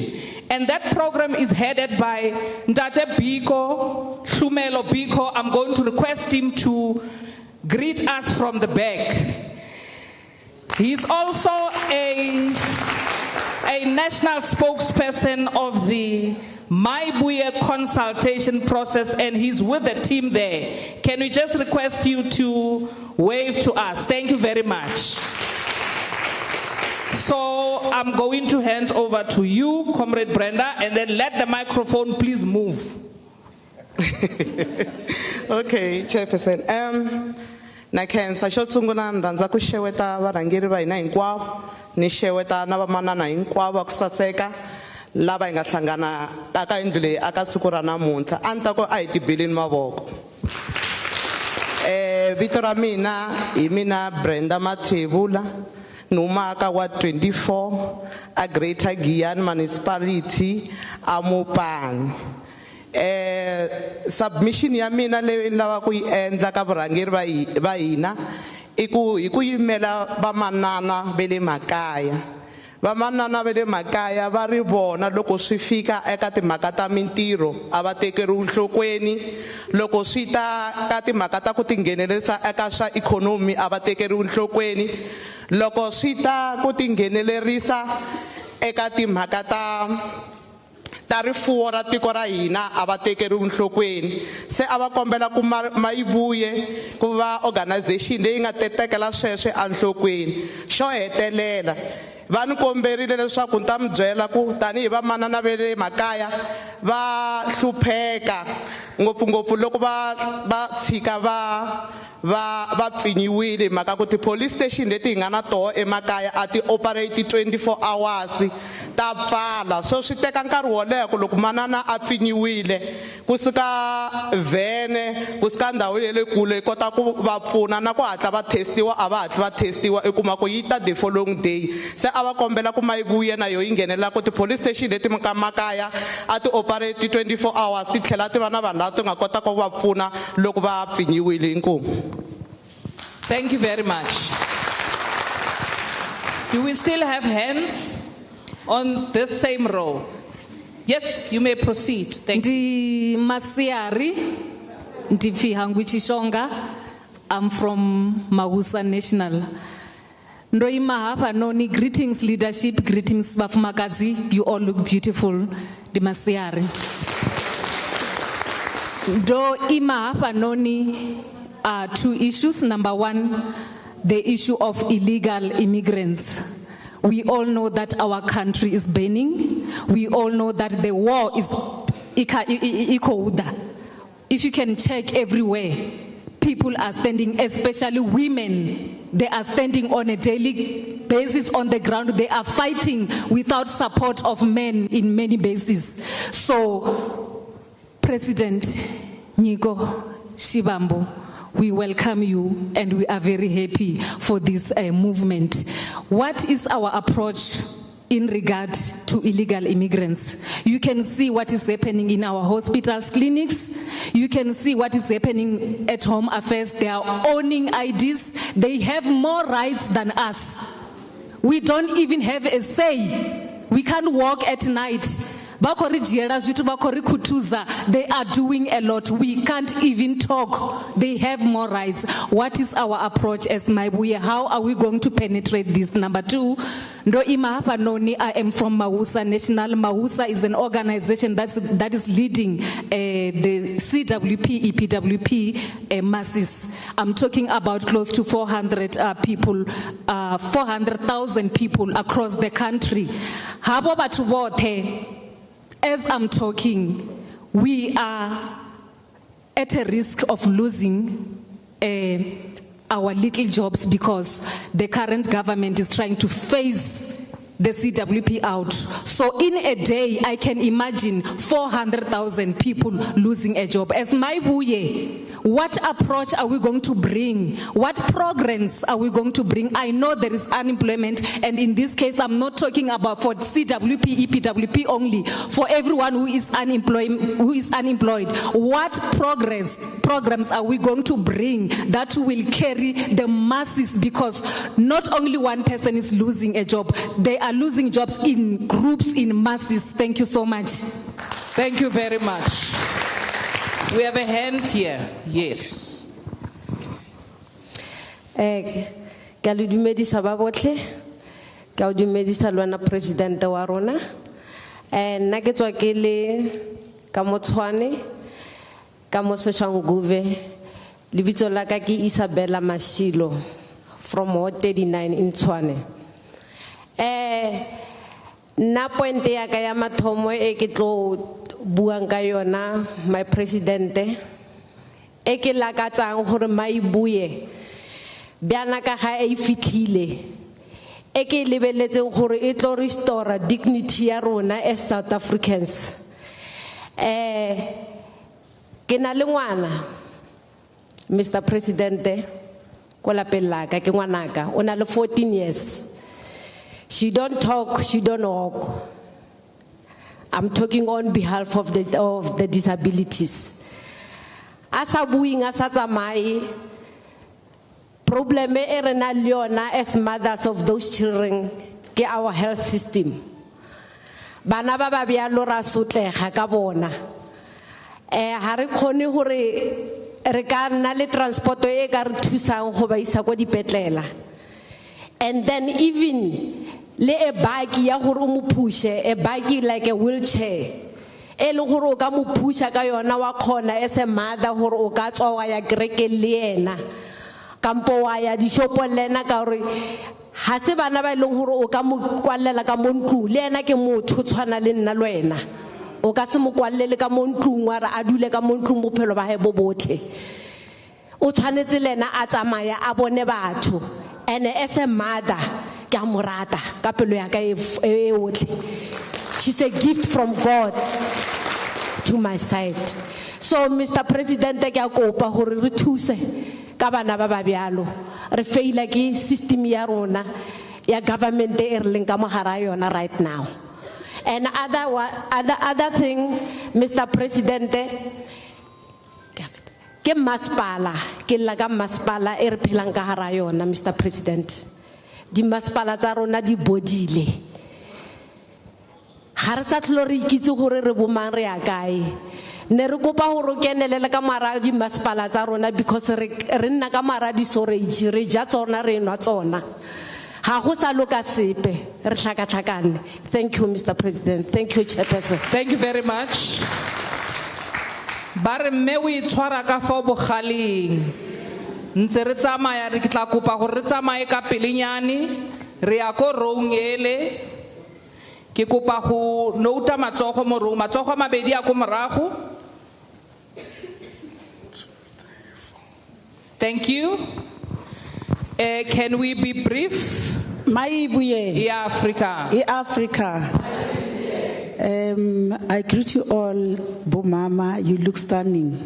And that program is headed by Ndate Biko, Shumelo Biko. I'm going to request him to greet us from the back. He's also a national spokesperson of the Mayibuye Consultation process, and he's with the team there. Can we just request you to wave to us? Thank you very much. So I'm going to hand over to you, Comrade Brenda, and then let the microphone please move. Okay, Chairperson. Na kensa xo sungula ni rhandza ku xeweta varhangeri va hina hinkwavo, ni xeweta na vamanana hinkwavo va ku saseka lava hi nga hlangana aka yindlu leyi aka siku ra namuntlha. A ni ta ku a hi tibeleni mavoko. Vito ra mina hi mina Brenda Mathebula, ni humaka wa 24 a Greater Giyani Municipality a Mopani. Submission ya mina leyi lava ku yi endla ka vurhangeri va hina i ku hi ku yimela vamanana ve le makaya. Vamanana ve le makaya va ri vona loko swi fika eka timhaka ta mintirho a va tekeriwi enhlokweni, loko swi ta ka timhaka ta ku tinghenelerisa eka swa ikhonomi a va tekeriwi enhlokweni, loko swi ta ku tinghenelerisa eka timhaka ta rifuwo ra tiko ra hina a va tekeriwi enhlokweni. Se a va kombela ku Mayibuye ku va organization leyi nga tekela sweswe enhlokweni. Xo hetelela va ni komberile leswaku ni ta mi byela ku tanihi vamanana ve le makaya va hlupheka ngopfungopfu loko va tshika va pfinyiwile hi mhaka ku ti-police station leti hi nga na toho emakaya a ti operate 24 hours, ta pfala. So swi teka nkarhi wo leha ku loko manana a pfinyiwile kusuka vhene kusuka ndhawu ya le kule yi kota ku va pfuna na ku hatla va testiwa a va hatli va testiwa i kuma ku yi ta the following day. Se a va kombela ku Mayibuye na yo yi nghenelela ku ti-police station leti ka makaya a ti operate 24 hours ti tlhela ti va na vanhu lava ti nga kota ku va pfuna loko va pfinyiwile. Inkomu. Thank you very much. Do we still have hands on this same row? Yes, you may proceed. Thank you. Masiari, Ndifi Hangwichishonga. I'm from Mausa National. Ndoi mahapa noni, greetings leadership, greetings Bafumakazi. You all look beautiful. Di Masiari. Do imahapa noni. Two issues. Number one, the issue of illegal immigrants. We all know that our country is burning. We all know that the war is ikouda. If you can check everywhere, people are standing, especially women. They are standing on a daily basis on the ground. They are fighting without support of men in many bases. So, President Nico Shibambo, we welcome you and we are very happy for this movement. What is our approach in regard to illegal immigrants? You can see what is happening in our hospitals, clinics. You can see what is happening at Home Affairs. They are owning IDs. They have more rights than us. We don't even have a say. We can't walk at night. They are doing a lot. We can't even talk. They have more rights. What is our approach as Mayibuye? How are we going to penetrate this? Number two, I am from Mahusa National. Mahusa is an organization that is leading the CWP, EPWP masses. I'm talking about close to 400 people, 400,000 people across the country. As I'm talking, we are at a risk of losing our little jobs because the current government is trying to phase the CWP out. So in a day, I can imagine 400,000 people losing a job. As Mayibuye, what approach are we going to bring? What programs are we going to bring? I know there is unemployment, and in this case, I'm not talking about for CWP, EPWP only, for everyone who is unemployed. What programs are we going to bring that will carry the masses? Because not only one person is losing a job, they are losing jobs in groups, in masses. Thank you so much. Thank you very much. We have a hand here. Yes. Ke a le dumedisa ba botlhe, ke a o dumedisa lwana president wa rona. Nna ke tswa ke le ka mo Tshwane, ka mo Soshanguve. Lebitso la ka ke Isabella Mashilo from Ward 39 in Tshwane. Na point ya ka ya mathomo e ke tlo buang ka yona, my presidente, e ke lakatsang gore Mayibuye bjana ka ga e fitlhile, e ke lebeletseng gore e tlo restore dignity ya rona as South Africans. Ke na le ngwana, Mr. Presidente, ko lapeng la ka ke ngwanaka, o na le 14 years. She don't talk, she don't walk. I'm talking on behalf of the disabilities. Asa buing asa tsamai, problem e re na le yona as mothers of those children ke our health system. Bana ba ba bjalo ra sotlega ka bona. Ha re khone hore re ka nna le transport e ka re thusang go ba isa go dipetlela. And then even le e bagi ya gore o mo pushe, a bagi like a wheelchair, e le gore o ka mo pusha ka yona wa khona as a mother gore o ka tswa wa ya kereke le ena kampo wa ya dishopo lena ka gore ha se bana ba ile gore o ka mo kwallela ka mo ntlu le ena ke motho tshwana le nna le wena, o ka se mo kwallele ka mo ntlung wa re a dule ka mo ntlung bophelo ba he bo botlhe. O tshwanetse lena a tsamaya a bone batho, and as a mother ke a morata ka pelo ya ka e otlhe. She's a gift from God to my side. So Mr. President, ke a kopa gore re thuse ka bana ba ba bjalo, re faila ke system ya rona ya government e re leng ka mogara yona right now. And other thing, Mr. President, ke masipala, ke la ka masipala e re phelang ka hara yona, Mr. President. Di masipala tsa rona di bodile. Ha re sa tlhole re ikitse gore re bomang re ya kae. Ne re kopa gore kenelele ka mara di masipala tsa rona because re nna ka mara di storage, re ja tsona re nwa tsona. Ha go sa loka sepe, re tlhakatlhakane. Thank you, Mr. President. Thank you, Chairperson. Thank you very much. Bare mme o itshwara ka fa bogaleng. Ntse re tsamaya re tla kopa gore re tsamaye ka pelenyane, re ya ko roung ele. Ke kopa go nouta matsogo mo roung, matsogo mabedi ya ko morago. Thank you. Can we be brief? Mayibuye. Africa. Africa. I greet you all, Bomama, you look stunning.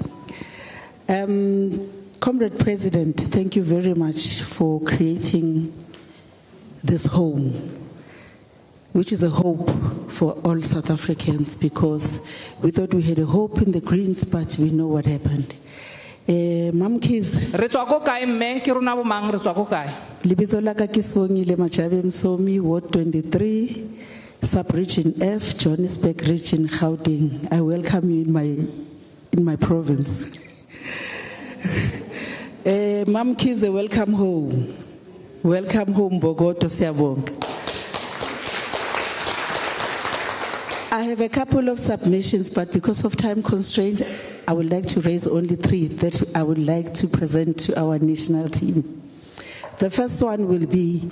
Comrade President, thank you very much for creating this home. which is a hope for all South Africans, because we thought we had a hope in the Greens, but we know what happened. Mam Keys, Re tswa ko kae mme ke rona bo mang re tswa ko kae? Libizo la ka ke Sibongile Majabe Msomi, Ward 23, Sub-Region F, Johannesburg Region, Gauteng. I welcome you in my province. Mam Keys, welcome home. Welcome home, Bogoto Siyabonga. I have a couple of submissions, but because of time constraints, I would like to raise only 3 that I would like to present to our national team. The first one will be,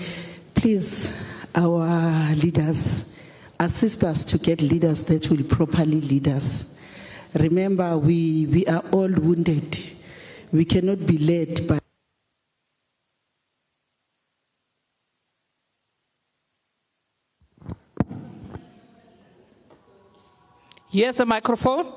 please, our leaders, assist us to get leaders that will properly lead us. Remember, we are all wounded. We cannot be led by Here's the microphone.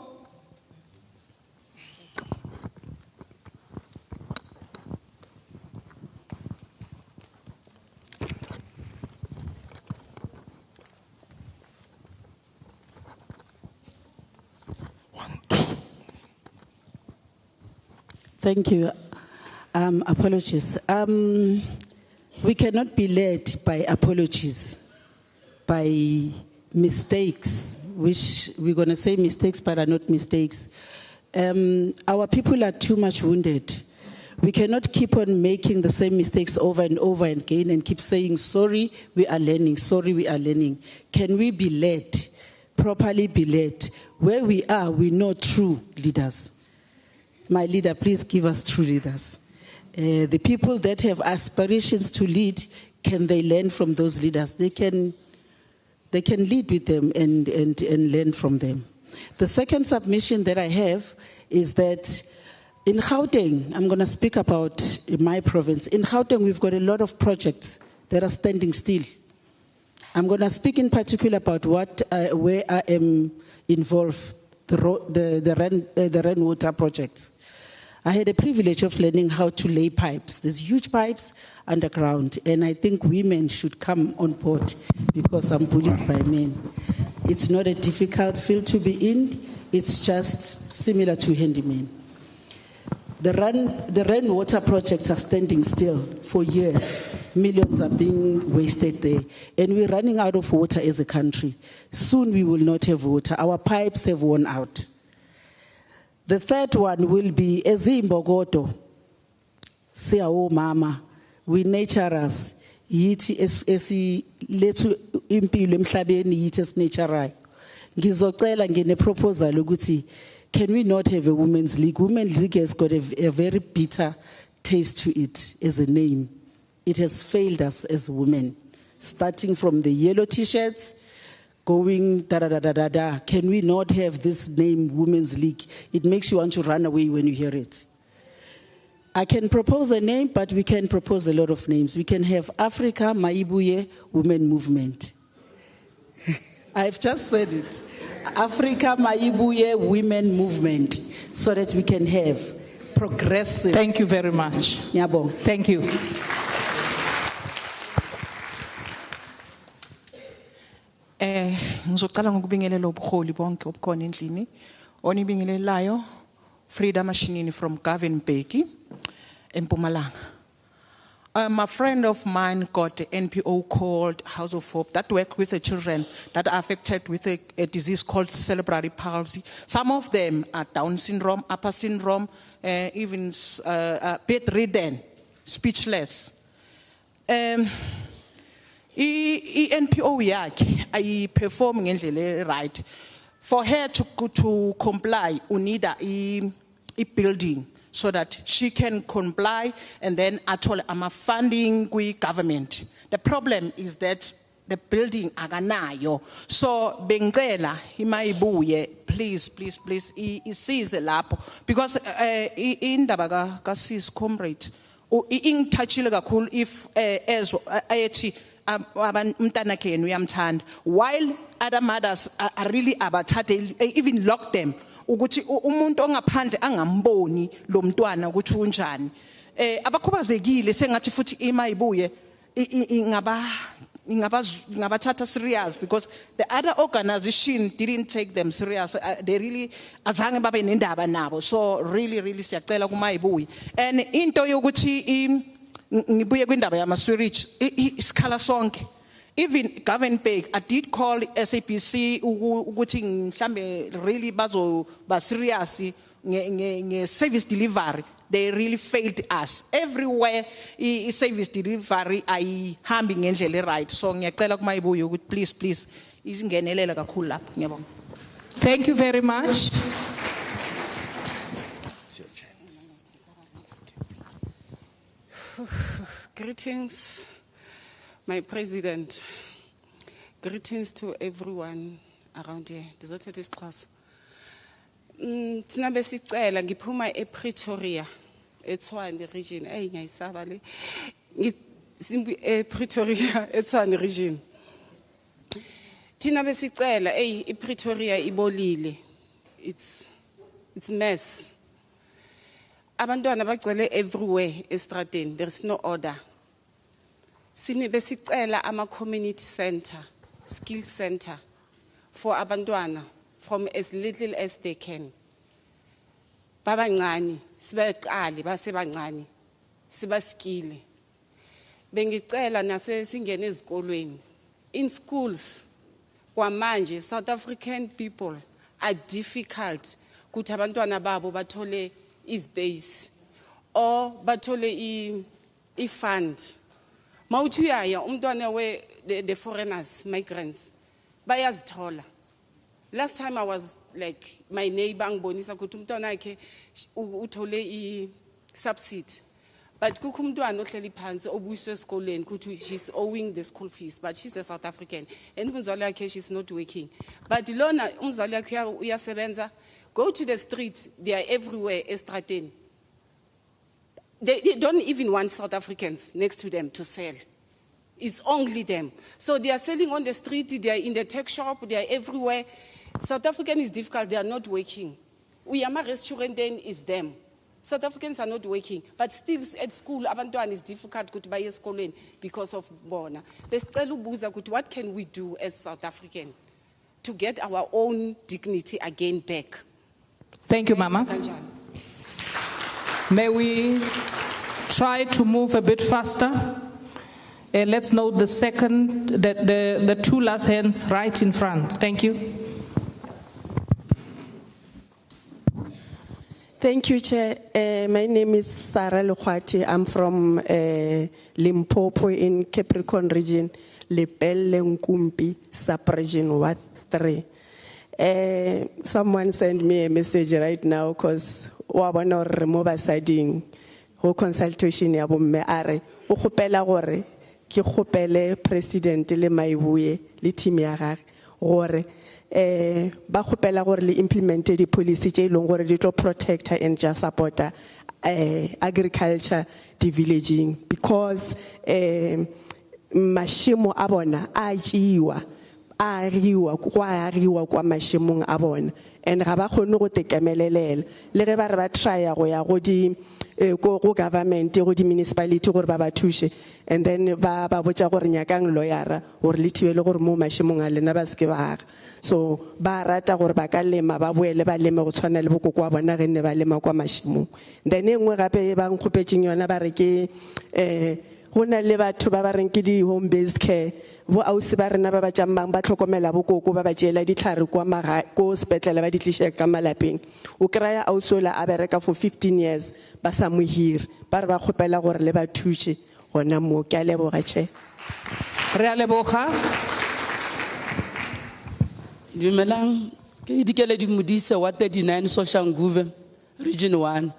Thank you. Apologies. We cannot be led by apologies, by mistakes, which we're going to say mistakes but are not mistakes. Our people are too much wounded. We cannot keep on making the same mistakes over and over again and keep saying, sorry, we are learning, sorry, we are learning. Can we be led, properly be led? Where we are, we know true leaders. My leader, please give us true leaders. The people that have aspirations to lead, can they learn from those leaders? They can lead with them and learn from them. The second submission that I have is that in Gauteng, I'm going to speak about my province. In Gauteng, we've got a lot of projects that are standing still. I'm going to speak in particular about where I am involved, the rainwater projects. I had a privilege of learning how to lay pipes. There's huge pipes underground, and I think women should come on board because I'm bullied by men. It's not a difficult field to be in. It's just similar to handyman. The rainwater projects are standing still for years. Millions are being wasted there. And we're running out of water as a country. Soon we will not have water. Our pipes have worn out. The third one will be Ezimbogoto. Siyawo mama. We naturers. Yithi lethu impilo emhlabeni yithi esinatural. Ngizocela ngine proposal ukuthi, can we not have a women's league? Women's league has got a very bitter taste to it as a name. It has failed us as women, starting from the yellow t-shirts, going da-da-da-da-da-da. Can we not have this name, Women's League? It makes you want to run away when you hear it. I can propose a name, but we can propose a lot of names. We can have Africa Mayibuye Women Movement. I've just said it. Africa Mayibuye Women Movement, so that we can have progressive. Thank you very much. Nyabo. Thank you. Ngizocala ngokubingelela ubuholi bonke obukhona endlini. Onibingelelayo Frida Mashinini from Gavin Beki in Mpumalanga. A friend of mine got an NPO called House of Hope that work with the children that are affected with a disease called cerebral palsy. Some of them are Down syndrome, upper syndrome, even bedridden, speechless. NPO yakhe I performing ngendlela right. For her to comply, we need a building so that she can comply, and then atol ama funding with government. The problem is that the building aganayo. So bengcela imayibuye, please isize lapho, because indaba ka sis comrade ingitouchile kakhulu if ezwe ayethi umntana ke uyamthanda, while other mothers are really abathathe, even lock them ukuthi umuntu ongaphandle angamboni lo mntwana ukuthi unjani. Abakhubazekile sengathi futhi imayibuye ingaba ngabathatha serious because the other organization didn't take them serious. They really azange babe nendaba nabo. So really siyacela kuMayibuye. And into yokuthi ngibuye kwindaba yama-sewage isikhala sonke. Even Government, I did call SAPC ukuthi mhlambe really bazoba serious nge-service delivery. They really failed us. Everywhere service delivery ayihambi ngendlela right. So ngiyacela kuMayibuye ukuthi please izingenelela kakhulu lapho. Ngiyabonga. Thank you very much. Greetings, my president. Greetings to everyone around here. Ndizothetha isiXhosa. Thina besicela ngiphuma ePretoria, eTshwane region. Ngiyayisaba le. ePretoria, eTshwane region. Thina besicela iPretoria ibolile. It's mess. Abantwana bagcwele everywhere estradeni. There is no order. Sine besicela ama community center, skill center for abantwana from as little as they can. Babancane, sibeqali basebancane, sibaskile. Bengicela nase singene ezikolweni. In schools, kwamanje South African people are difficult ukuthi abantwana babo bathole ispace or bathole fund. Mawuthi uyaya umntwana the foreigners, migrants bayazithola. Last time I was like my neighbor ngibonisa ukuthi umntwana wakhe uthole subsidy. But kukho umntwana ohleli phansi obuyiswe esikoleni ukuthi she's owing the school fees, but she's a South African and umzali wakhe she's not working. But lona umzali wakhe uyasebenza. Go to the street, they are everywhere estradeni. They don't even want South Africans next to them to sell. It's only them. So they are selling on the street, they are in the tech shop, they are everywhere. South African is difficult, they are not working. Uyama restaurant then is them. South Africans are not working, but still at school, abantwana is difficult to buy esikoleni because of bona. Besicela ubuza ukuthi what can we do as South African to get our own dignity again back? Thank you, Mama. May we try to move a bit faster? Let's note the two last hands right in front. Thank you. Thank you, Chair. My name is Sarah Lukhwati. I'm from Limpopo in Capricorn region, Lepelle Nkumpi, sub-region Ward 3. Someone sent me a message right now because wabona re mo basading ho consultation ya bomme are o khopela gore ke khopele president le Mayibuye le team ya gagwe gore ba khopela gore le implement di policy tse ileng gore di tlo protect and just support agriculture di villaging because mashimo a bona a tšiwa a riwa kwa mashimong a bona and ga ba kgone go tekemelelela le ge ba re ba try go ya go di go government go di municipality gore ba ba thushe and then ba botša gore nyakang lawyera gore le thibele gore mo mashimong a lena ba seke ba aga so ba rata gore ba ka lema ba boele ba leme go tshwana le bokoko wa bona ge ne ba lema kwa mashimong then engwe gape ba nkgopetseng yona ba re ke go na le batho ba ba reng ke di home based care bo ausi ba rena ba ba tšammang ba tlhokomela bokoko ba ba tšeela ditlhare ko sepetlele ba di tliše ka malapeng o kry-a ausola a bereka for 15 years ba sa mo hire ba re ba kgopela gore le ba thuše gona moo ke a leboga Chair. Re a leboga. Dumelang ke Dikeledi Modise wa 39 Social Nguve Region 1.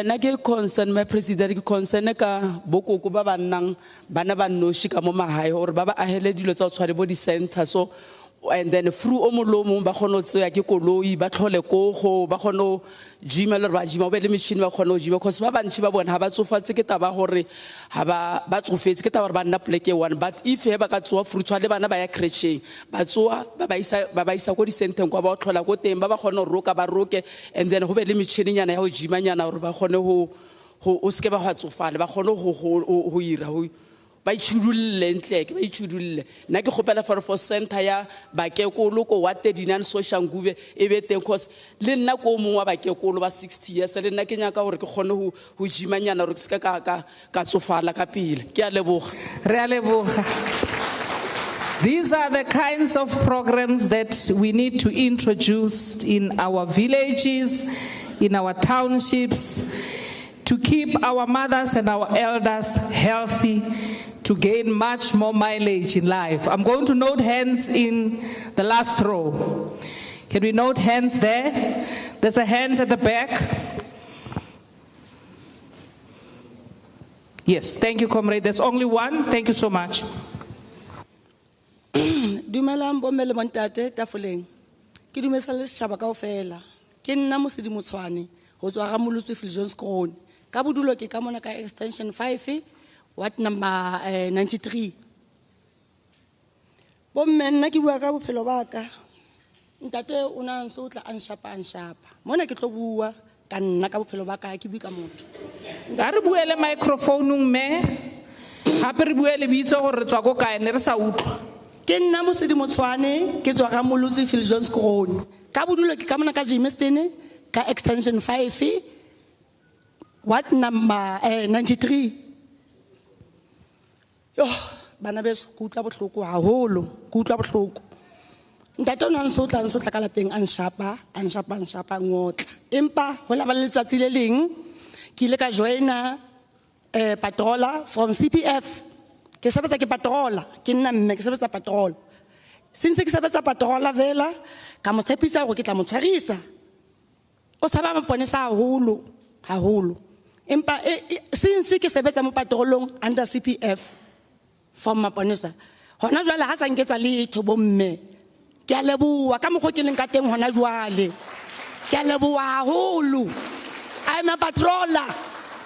Na ke concern my president ke concern ka bokoko ba ba nnang bana ba noši ka mo mahae gore ba ba ahele dilo tsa tshware bo di center so and then through o molomo ba kgone tseya ke koloi ba tlhole kogo ba kgone jima le ba jima ba le machine ba kgone jima because ba bantši ba bona ha ba tsofatse ke taba gore ha ba tsofetse ke taba ba nna pleke one but if ba ka tsoa fruitswa le bana ba ya crashing ba tsoa ba ba isa go di center kwa ba tlhola go teng ba ba kgone roka ba roke and then go be le machine nyana ya go jima nyana gore ba kgone ho ske ba tsofala ba kgone ho ira ba itšhudulle ntleke ba itšhudulle nna ke kgopela for center ya bakekolo ko wa 39 Soshanguve e be teng cause le nna ko mongwe wa bakekolo ba 60 years le nna ke nyaka gore ke kgone ho jimanyana gore ke se ka tsofala ka pele ke a leboga Re a leboga. These are the kinds of programs that we need to introduce in our villages, in our townships, to keep our mothers and our elders healthy, to gain much more mileage in life. I'm going to note hands in the last row. Can we note hands there? There's a hand at the back. Yes, thank you, comrade. There's only one. Thank you so much. Dumelang bomme le bontate tafoleng. Ke dumedisa le setjhaba kaofela. Ke nna Mosidi Motshwane ho tswa ga Molotsi Philjohns Kroon. Ka bodulo ke ka mona ka extension 5 ward number 93. Bomme nna ke bua ka bophelo ba ka. Ntate o na ntse o tla anshapa. Mona ke tlo bua ka nna ka bophelo ba ka ke bua ka motho. Ga re buele microphone me. Hape re buele bitso gore re tswa go kae ne re sa utlwa. Ke nna Mosidi Motshwane ke tswa ga Molotsi Philjohns Kroon. Ka bodulo ke ka mona ka Jimestene ka extension 5 ward number 93. Yo bana beso ke utlwa bohloko haholo ke utlwa bohloko. Ntate o na ntse ka lapeng anshapa ngotla. Empa ho la ba letsatsi le leng ke ile ka joina patroller from CPF. Ke sebetsa ke patroller ke nna mme ke sebetsa patrol. Since ke sebetsa patroller vela ka mo tshepisa gore ke tla mo tshwarisa. O tshaba maponesa haholo. Empa since ke sebetsa mo patrolong under CPF from maponesa. Hona jwale ha sa nketsa letho bomme. Ke a leboha ka mokgo ke leng ka teng hona jwale. Ke a leboha haholo. I'm a patroller.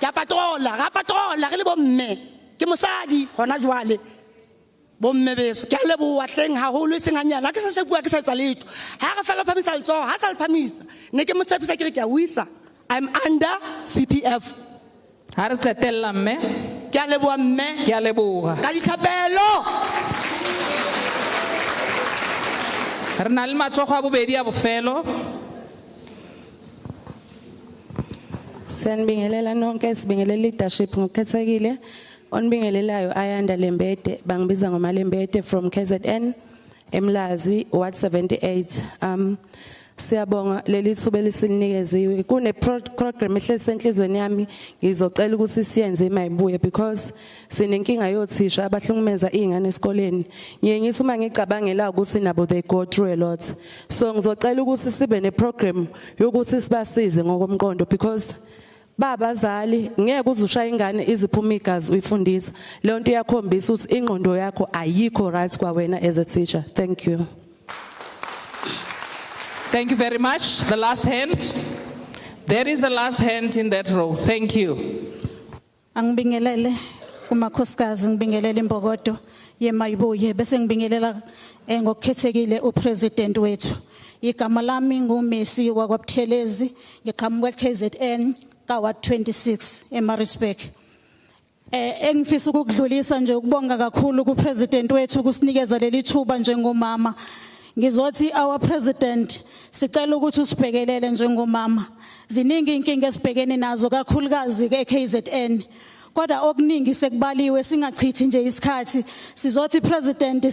Ke a patroller, re le bomme. Ke mosadi hona jwale bomme beso ke a leboha teng haholo e seng hanyana ke sa bua ke sa etsa letho ha re fela phamisa letso ha sa le phamisa ne ke mo tshepisa ke re ke a wisa I'm under CPF ha re tsetella mme ke a leboha mme ke a leboga ka dithapelo re na le matsogo a bobedi a bofelo. Sanibingelela nonke sibingelela leadership ngokukhethekile onibingelelayo Ayanda Lembede bangibiza ngoma Lembede from KZN Emlazi Ward 78. Siyabonga leli thuba elisinikeziwe kune program ehlezi enhlizweni yami ngizocela ukuthi siyenze eMayibuye because sinenkinga yothisha abahlungumeza izingane esikoleni ngiyengithi uma ngicabangela ukuthi nabo they go through a lot so ngizocela ukuthi sibe ne program yokuthi sibasize ngokomqondo because babazali ngeke uzushaya ingane iziphuma igazi uyifundisa leyo nto iyakhombisa ukuthi ingqondo yakho ayikho right kwa wena as a teacher. Thank you. Thank you very much. The last hand. There is a last hand in that row. Thank you. Angibingelele kumakhosikazi ngibingelele imbokodo yeMayibuye bese ngibingelela ngokukhethekile upresident wethu. Igama lami nguMessi wakwaButhelezi ngiqhamuka KZN ka Ward 26 eMaritzburg. Engifisa ukudlulisa nje ukubonga kakhulu kupresident wethu kusinikeza leli thuba njengomama. Ngizothi our president sicela ukuthi usibhekelele njengomama. Ziningi inkinga esibhekene nazo kakhulukazi eKZN. Kodwa okuningi sekubaliwe singachithi nje isikhathi sizothi president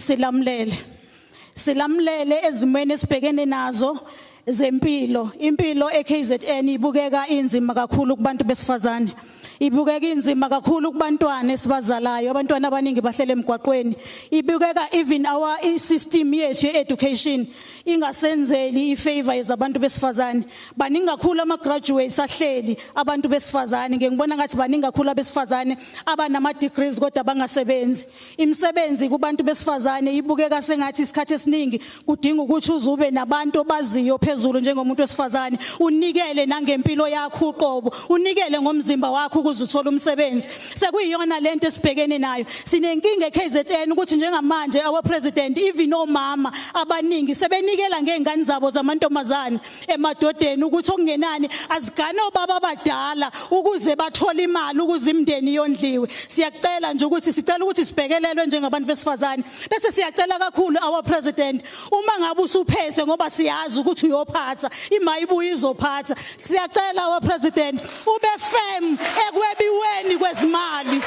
silamlele ezimweni esibhekene nazo zempilo. Impilo eKZN ibukeka inzima kakhulu kubantu besifazane. Ibukeka inzima kakhulu kubantwana esibazalayo abantwana abaningi bahlele emgwaqweni. Ibukeka even our system yethu education ingasenzeli ifavor ezabantu besifazane. Baningi kakhulu ama graduates ahleli abantu besifazane ngibona ngathi baningi kakhulu abesifazane abanama degrees kodwa bangasebenzi. Imisebenzi kubantu besifazane ibukeka sengathi isikhathi esiningi kudinga ukuthi uzube nabantu baziyo phezulu njengomuntu wesifazane unikele nangempilo yakho uqobo unikele ngomzimba wakho ukuze uthole umsebenzi sekuyiyona lento esibhekene nayo sinenkinga eKZN ukuthi njengamanje our president even omama abaningi sebenikela ngezingane zabo zamantombazane emadodeni ukuthi okungenani azigane obaba abadala ukuze bathole imali ukuze imndeni yondliwe siyacela nje ukuthi sicela ukuthi sibhekelelwe njengabantu besifazane bese siyacela kakhulu our president uma ngabe usuphese ngoba siyazi ukuthi uyophatha iMayibuye izophatha siyacela our president ube firm ekwebiweni kwezimali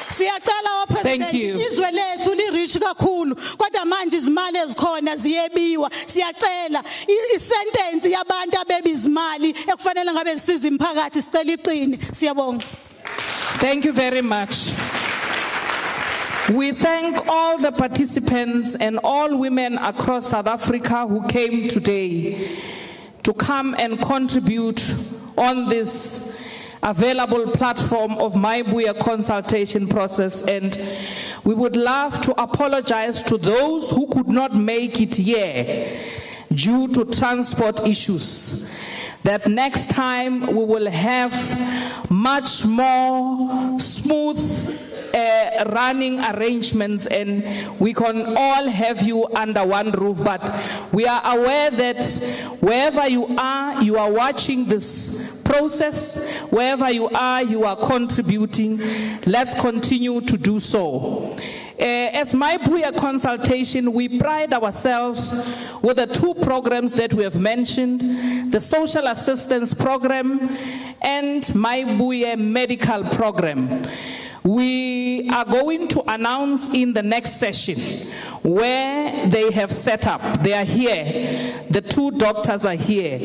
siyacela our president izwe lethu li rich kakhulu kodwa manje izimali ezikhona ziyebiwa siyacela isentence yabantu abebizimali ekufanele ngabe zisiza imphakathi sicela iqini siyabonga. Thank you very much. We thank all the participants and all women across South Africa who came today to come and contribute on this available platform of Mayibuye consultation process, and we would love to apologize to those who could not make it here due to transport issues. That next time we will have much more smooth running arrangements and we can all have you under one roof. But we are aware that wherever you are watching this process, wherever you are contributing. Let's continue to do so. As Mayibuye Consultation, we pride ourselves with the two programs that we have mentioned, the Social Assistance Program and Mayibuye Medical Program. We are going to announce in the next session where they have set up. They are here. The two doctors are here.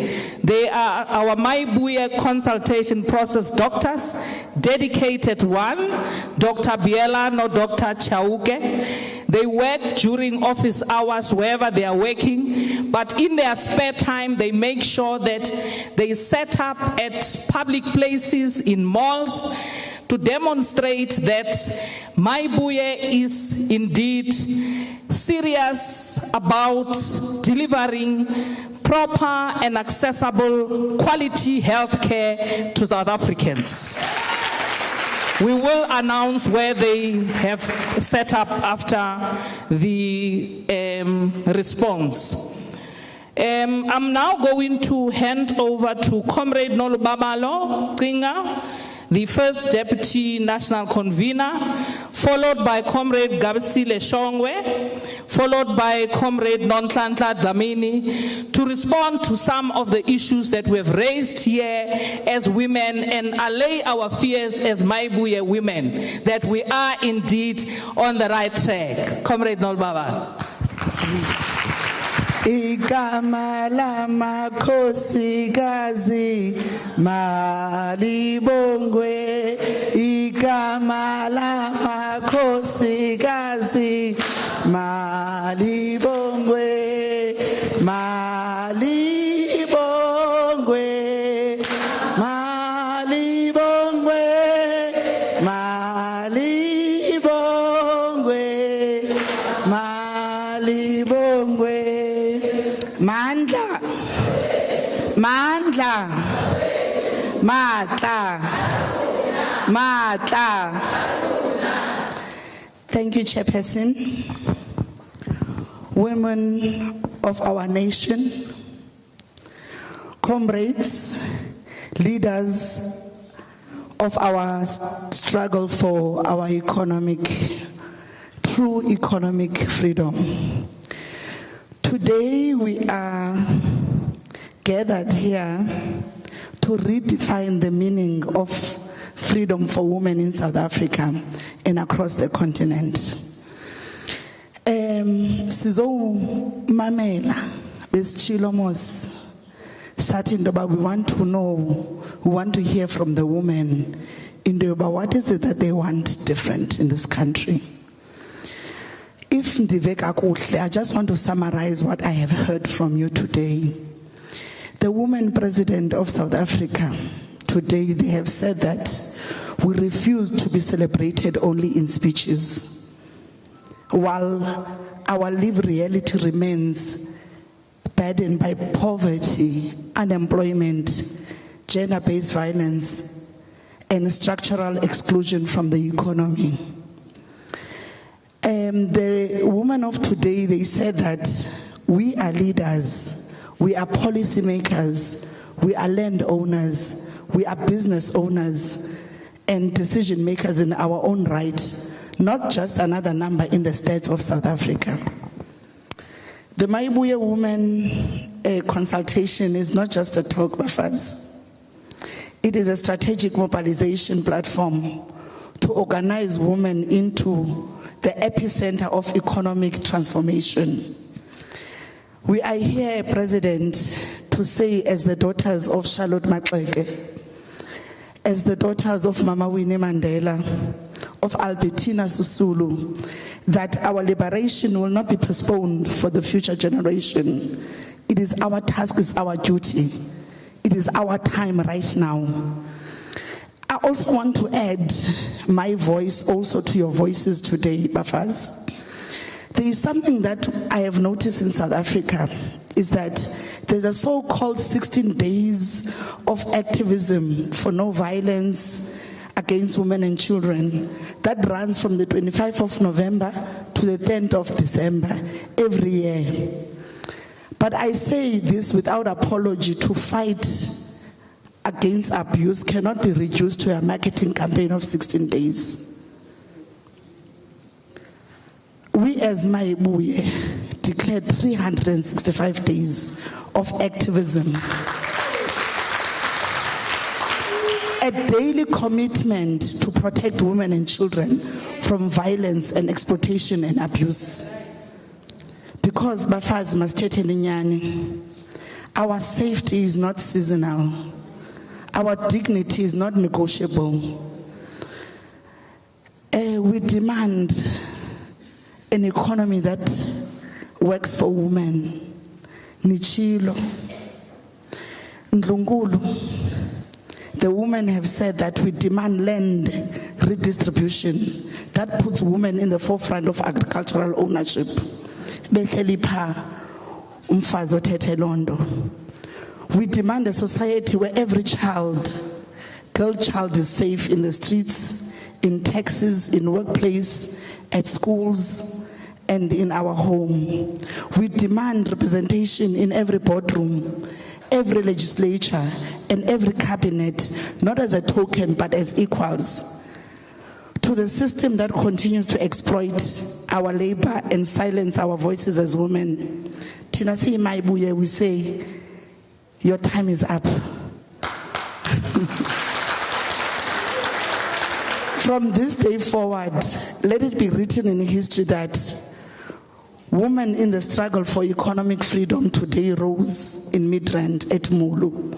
They are our Mayibuye consultation process doctors, dedicated one, Dr. Biela, no Dr. Chauke. They work during office hours wherever they are working, but in their spare time, they make sure that they set up at public places, in malls, to demonstrate that Mayibuye is indeed serious about delivering proper and accessible quality health care to South Africans. We will announce where they have set up after the response. I'm now going to hand over to Comrade Nolubabalo Kinga, the first Deputy National Convener, followed by Comrade Gabsile Shongwe, followed by Comrade Nontlantla Dlamini, to respond to some of the issues that we have raised here as women and allay our fears as Mayibuye women, that we are indeed on the right track. Comrade Nolbaba. Igama lamakhosikazi malibongwe, igama lamakhosikazi malibongwe, malibongwe, malibongwe, malibongwe, malibongwe. Mandla, Mandla, Matla, Matla. Thank you, Chairperson. Women of our nation, comrades, leaders of our struggle for our true economic freedom. Today we are gathered here to redefine the meaning of freedom for women in South Africa and across the continent. Sizo mamela beschilomos satindoba, we want to know, we want to hear from the women in Doba, what is it that they want different in this country? If Ndiveka Kuhle, I just want to summarize what I have heard from you today. The women president of South Africa, today they have said that we refuse to be celebrated only in speeches, while our lived reality remains burdened by poverty, unemployment, gender-based violence, and structural exclusion from the economy. The women of today, they said that we are leaders, we are policymakers, we are landowners, we are business owners and decision makers in our own right, not just another number in the stats of South Africa. The Mayibuye Women Consultation is not just a talk, Bafaz. It is a strategic mobilization platform to organize women into the epicenter of economic transformation. We are here, President, to say, as the daughters of Charlotte Maxeke, as the daughters of Mama Winnie Mandela, of Albertina Susulu, that our liberation will not be postponed for the future generation. It is our task, it's our duty. It is our time right now. I also want to add my voice also to your voices today, Bafaz. There is something that I have noticed in South Africa, is that there's a so-called 16 days of activism for no violence against women and children that runs from the 25th of November to the 10th of December every year. But I say this without apology: to fight against abuse cannot be reduced to a marketing campaign of 16 days. We as Mayibuye declared 365 days of activism. A daily commitment to protect women and children from violence and exploitation and abuse. Because Bafaz Mastete Ninyani, our safety is not seasonal. Our dignity is not negotiable. We demand an economy that works for women. Nichilo, Ndlungulu, the women have said that we demand land redistribution that puts women in the forefront of agricultural ownership. Behlelipha umfazi othethe londo. We demand a society where every girl child is safe in the streets, in taxis, in workplace, at schools, and in our home. We demand representation in every boardroom, every legislature, and every cabinet, not as a token, but as equals. To the system that continues to exploit our labor and silence our voices as women, Tinasi Mayibuye, we say, your time is up. From this day forward, let it be written in history that women in the struggle for economic freedom today rose in Midrand at Mulu.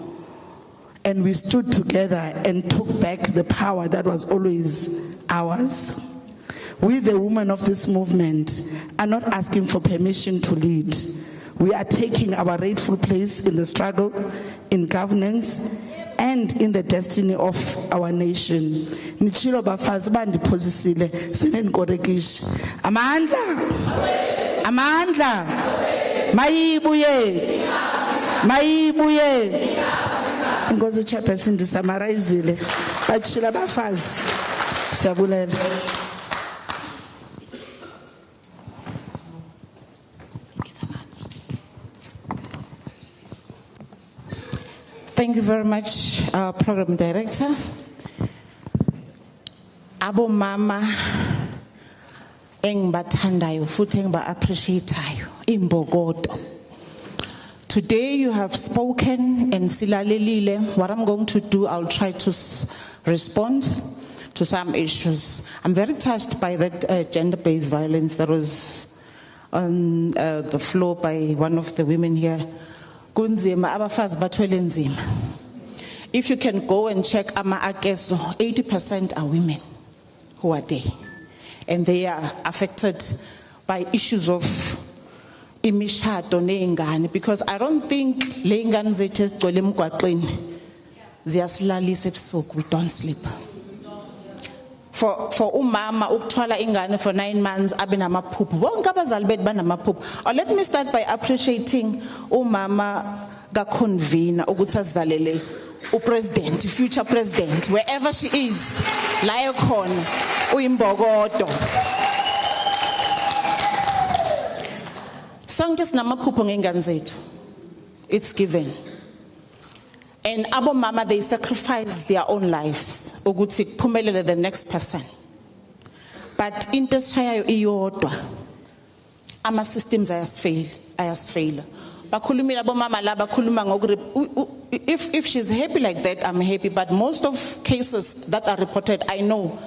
And we stood together and took back the power that was always ours. We, the women of this movement, are not asking for permission to lead. We are taking our rightful place in the struggle, in governance, and in the destiny of our nation. Nichilo Bafazi bandipozisile sinenkorekish. Amandla! Amandla! Mayibuye! Mayibuye! Ngozi chairperson ndisamarizile. Bachila Bafazi. Siyabulela. Thank you very much, Program Director. Abo mama engibathandayo futhi engiba-appreciatayo imbokodo. Today you have spoken and silalelile. What I'm going to do, I'll try to respond to some issues. I'm very touched by that gender-based violence that was on the floor by one of the women here. Kunzima abafazi bathwele nzima. If you can go and check ama-akeso, 80% are women who are there. And they are affected by issues of imishado neingane, because I don't think le ingane zethu ezigcwele emgwaqeni ziyasilalisa ebusuku, we don't sleep. For umama ukuthwala ingane for 9 months abe namaphupho. Bonke abazali bethu banamaphupho. Let me start by appreciating umama kaConvener ukuthi asizalele President, future president, wherever she is, la ekhona uyimbokodo. Sonke sinamaphupho ngengane zethu. It's given. And abo mama, they sacrifice their own lives ukuthi kuphumelele the next person. But into eshayayo iyodwa. Ama systems ayasfail. Bakhulumile abo mama la bakhuluma ngokuthi if she's happy like that, I'm happy, but most of cases that are reported, I know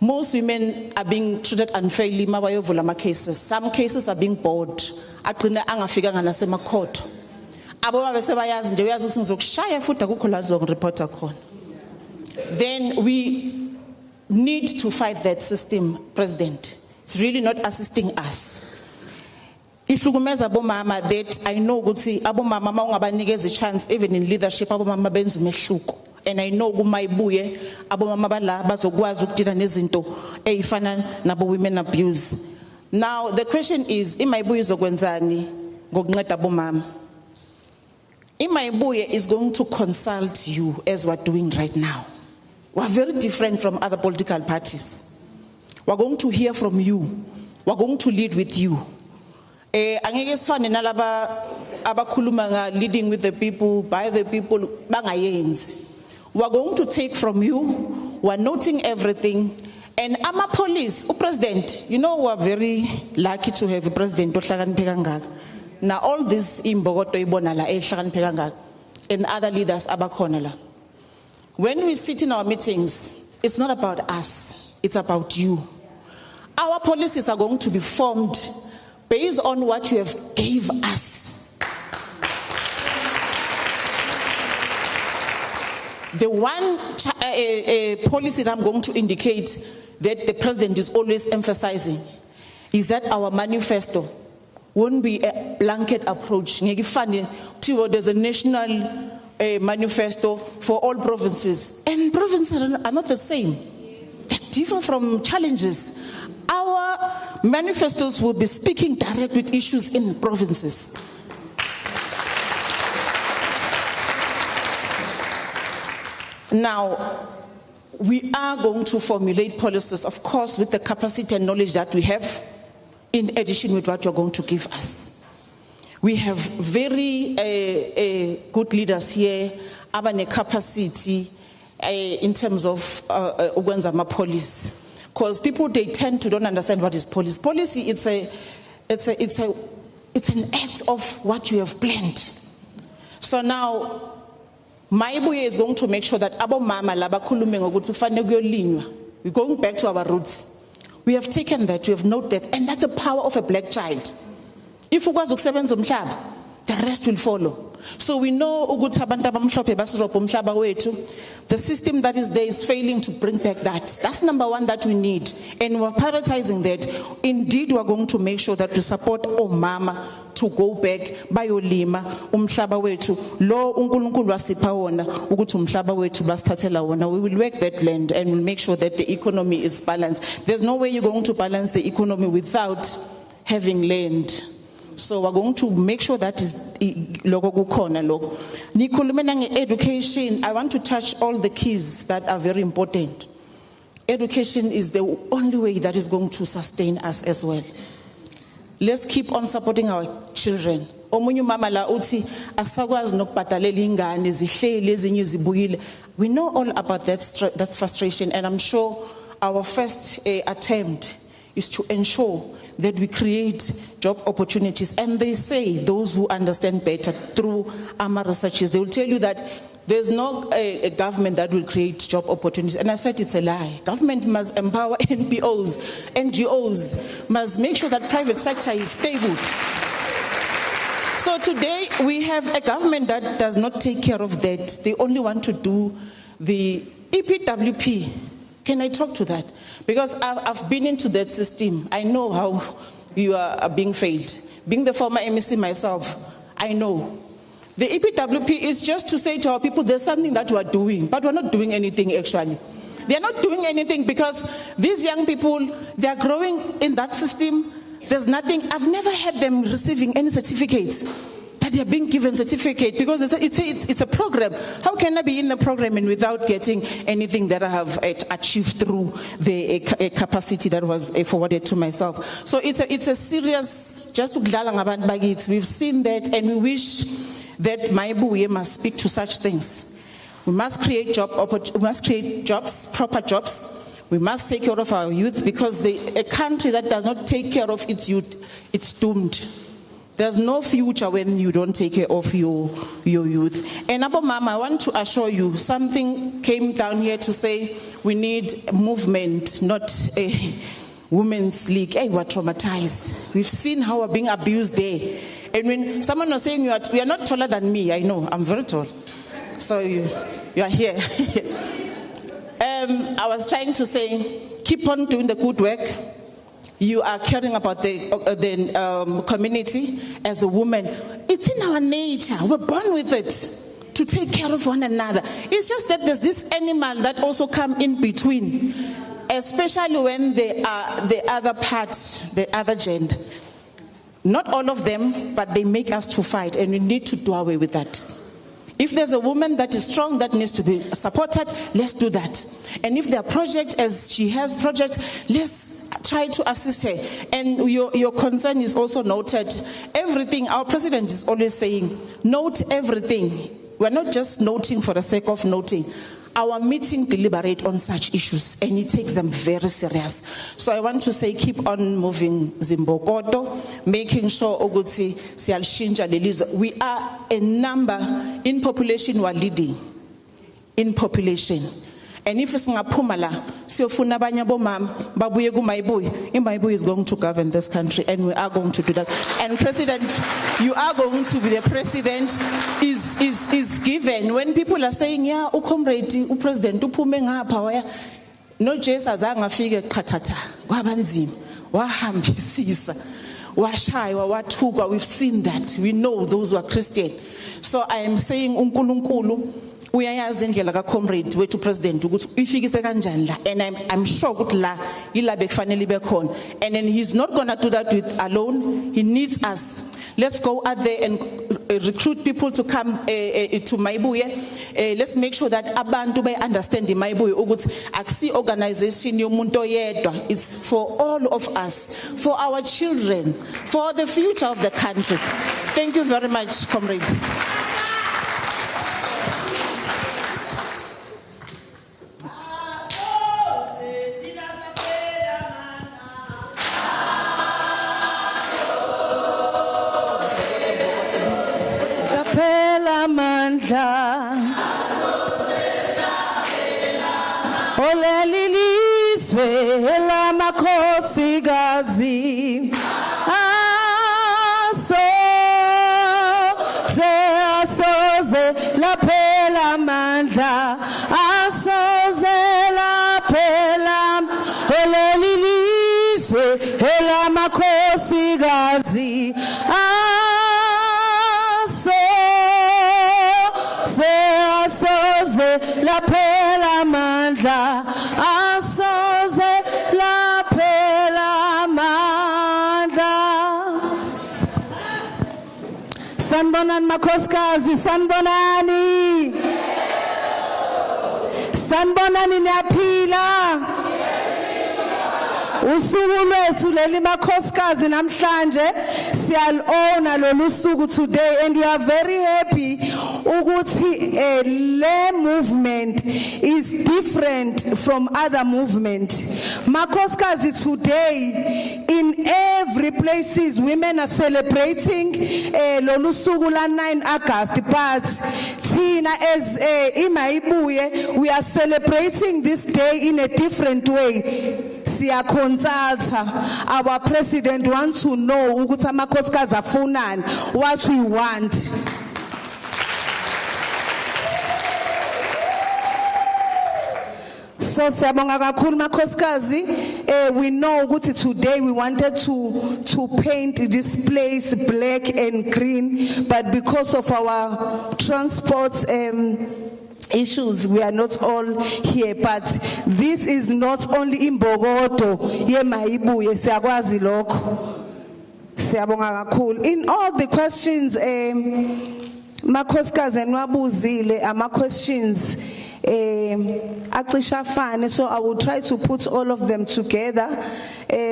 most women are being treated unfairly mabayovula ama cases. Some cases are being bored. Agcina angafikanga nasemakhotho. Abo baba sebayazi nje uyazi ukuthi ngizokushaya futhi akukho la zokureporta khona. Then we need to fight that system, President. It's really not assisting us. Ihlukumeza abo mama that I know ukuthi abo mama mawungabanikeza a chance even in leadership abo mama benza umehluko. And I know kumayibuye abo mama bala bazokwazi ukudila nezinto ezifana nabo women abuse. Now the question is imayibuye izokwenzani ngokunceda abo mama? Mayibuye is going to consult you as we're doing right now. We're very different from other political parties. We're going to hear from you. We're going to lead with you. Angeke sifane nalaba abakhuluma leading with the people, by the people bangayenzi. We're going to take from you. We're noting everything. And ama police, president, you know we're very lucky to have a president ohlakaniphe kangaka. Now all this imbokoto ibona la ehlakaniphe kangaka and other leaders abakhona la. When we sit in our meetings, it's not about us, it's about you. Our policies are going to be formed based on what you have gave us. The one policy that I'm going to indicate that the president is always emphasizing is that our manifesto won't be a blanket approach. There's a national manifesto for all provinces, and provinces are not the same. They differ from challenges. Our manifestos will be speaking direct with issues in the provinces. Now, we are going to formulate policies, of course, with the capacity and knowledge that we have, in addition with what you're going to give us. We have very good leaders here, having a capacity in terms of police. Because people, they tend to don't understand what is policy. Policy, it's an act of what you have planned. So now, Mayibuye is going to make sure that abo mama laba khulume ngokuthi kufanele kuyolinywa. We're going back to our roots. We have taken that, we have noted that, and that's the power of a black child. If ukwazi ukusebenza umhlaba, the rest will follow. So we know ukuthi abantu abamhlophe basirobha umhlaba wethu. The system that is there is failing to bring back that. That's number one that we need. And we're prioritizing that. Indeed, we're going to make sure that we support Mama to go back bayolima umhlaba wethu lo uNkulunkulu wasipha wona ukuthi umhlaba wethu basithathela wona. We will work that land and we'll make sure that the economy is balanced. There's no way you're going to balance the economy without having land. So we're going to make sure that is logo kukhona logo. Nikhulumela nge-education. I want to touch all the keys that are very important. Education is the only way that is going to sustain us as well. Let's keep on supporting our children. Omunye mama la uthi asakwazi nokubhadalela ingane zihleli ezinye zibuyile. We know all about that frustration, and I'm sure our first attempt is to ensure that we create job opportunities. And they say, those who understand better through AMA researches, they will tell you that there's no a government that will create job opportunities. And I said it's a lie. Government must empower NPOs, NGOs, must make sure that private sector is stable. So today we have a government that does not take care of that. They only want to do the EPWP. Can I talk to that? Because I've been into that system. I know how you are being failed. Being the former MEC myself, I know. The EPWP is just to say to our people, there's something that we are doing, but we're not doing anything actually. They're not doing anything because these young people, they're growing in that system. There's nothing. I've never had them receiving any certificates. that they are being given certificate because it's a program. How can I be in the program and without getting anything that I have achieved through the capacity that was forwarded to myself? So it's a serious, just we've seen that, and we wish that Mayibuye must speak to such things. We must create jobs, proper jobs. We must take care of our youth because a country that does not take care of its youth, it's doomed. There's no future when you don't take care of your youth. And Abo Mama, I want to assure you, something came down here to say we need a movement, not a women's league. Hey, we're traumatized. We've seen how we're being abused there. And when someone was saying you are not taller than me, I know, I'm very tall. So you are here. I was trying to say, keep on doing the good work. You are caring about the community as a woman. It's in our nature. We're born with it to take care of one another. It's just that there's this animal that also come in between, especially when they are the other part, the other gender. Not all of them, but they make us to fight, and we need to do away with that. If there's a woman that is strong that needs to be supported, let's do that. And if there are projects, as she has projects, let's try to assist her. And your concern is also noted. Everything, our president is always saying, note everything. We're not just noting for the sake of noting. Our meeting deliberate on such issues, and it takes them very serious. So I want to say, keep on moving Zimbokodo, making sure Ogutsi Sialshinja Lelizo. We are a number in population, we are leading in population. And if it's Ngapumala, Siofuna Banyabo Mam, Babuye Mayibuye, Mayibuye is going to govern this country, and we are going to do that. And President, you are going to be the president is given. When people are saying, yeah, comrade, president, no just as angafike katata, wabanzim, wahambisisa, washaiwa, watuga. We've seen that. We know those who are Christian. So I am saying, unkulunkulu, uyayazi indlela ka comrade wethu president ukuthi uyifikise kanjani la, and I'm sure ukuthi la ilabe kufanele ibe khona, and then he's not going to do that alone. He needs us. Let's go out there and recruit people to come to Mayibuye. Let's make sure that abantu be understand Mayibuye ukuthi akusi organization yomuntu oyedwa. It's for all of us, for our children, for the future of the country. Thank you very much, comrades. Olelilizwe la makosi gazi asoze la pela mandla asoze la pela olelilizwe la makosi gazi la pela mandla asoze la pela mandla. Sanbonani makhosikazi, sanbonani, sanbonani niyaphila. Usuku lwethu leli makhosikazi namhlanje siyalona lolu suku today, and we are very happy ukuthi le movement is different from other movement. Makhosikazi, today in every places women are celebrating lolu suku la 9 August, but Tina as Mayibuye, we are celebrating this day in a different way. Siya consulta, our president wants to know ukuthi amakhosikazi afunani, what we want. So siyabonga kakhulu makhosikazi. We know ukuthi today we wanted to paint this place black and green, but because of our transport issues, we are not all here. But this is not only in Bogoto, ye Mayibuye, siyakwazi lokho. Siyabonga kakhulu. In all the questions, makhosikazi enwabuzile, ama questions, acisha fane, so I will try to put all of them together.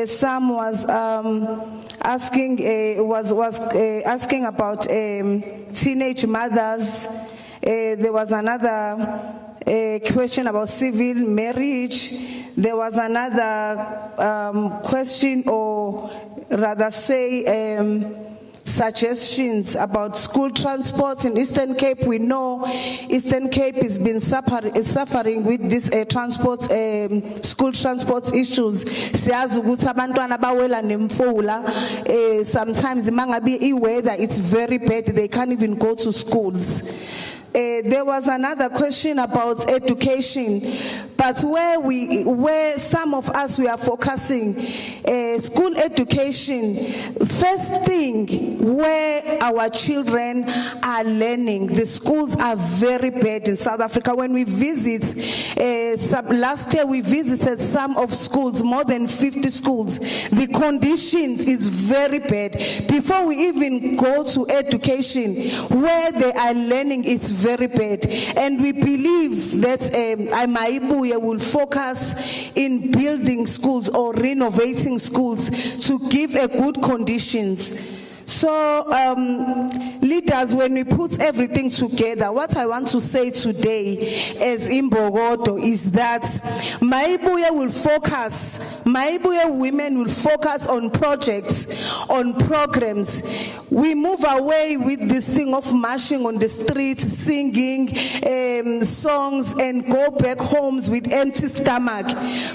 Some was asking asking about teenage mothers. There was another question about civil marriage. There was another question, or rather say suggestions about school transport in Eastern Cape. We know Eastern Cape has been suffering with this school transport issues. Siyazi ukuthi abantwana bawela nemfula. Sometimes mangabe weather it's very bad, they can't even go to schools. There was another question about education, but where some of us we are focusing school education. First thing, where our children are learning, the schools are very bad in South Africa. When we visit, last year we visited some of schools, more than 50 schools. The conditions is very bad. Before we even go to education, where they are learning, it's very bad. And we believe that Mayibuye will focus in building schools or renovating schools to give a good conditions. So, leaders, when we put everything together, what I want to say today as Imbogodo is that Mayibuye women will focus on projects, on programs. We move away with this thing of marching on the streets, singing songs, and go back homes with empty stomach.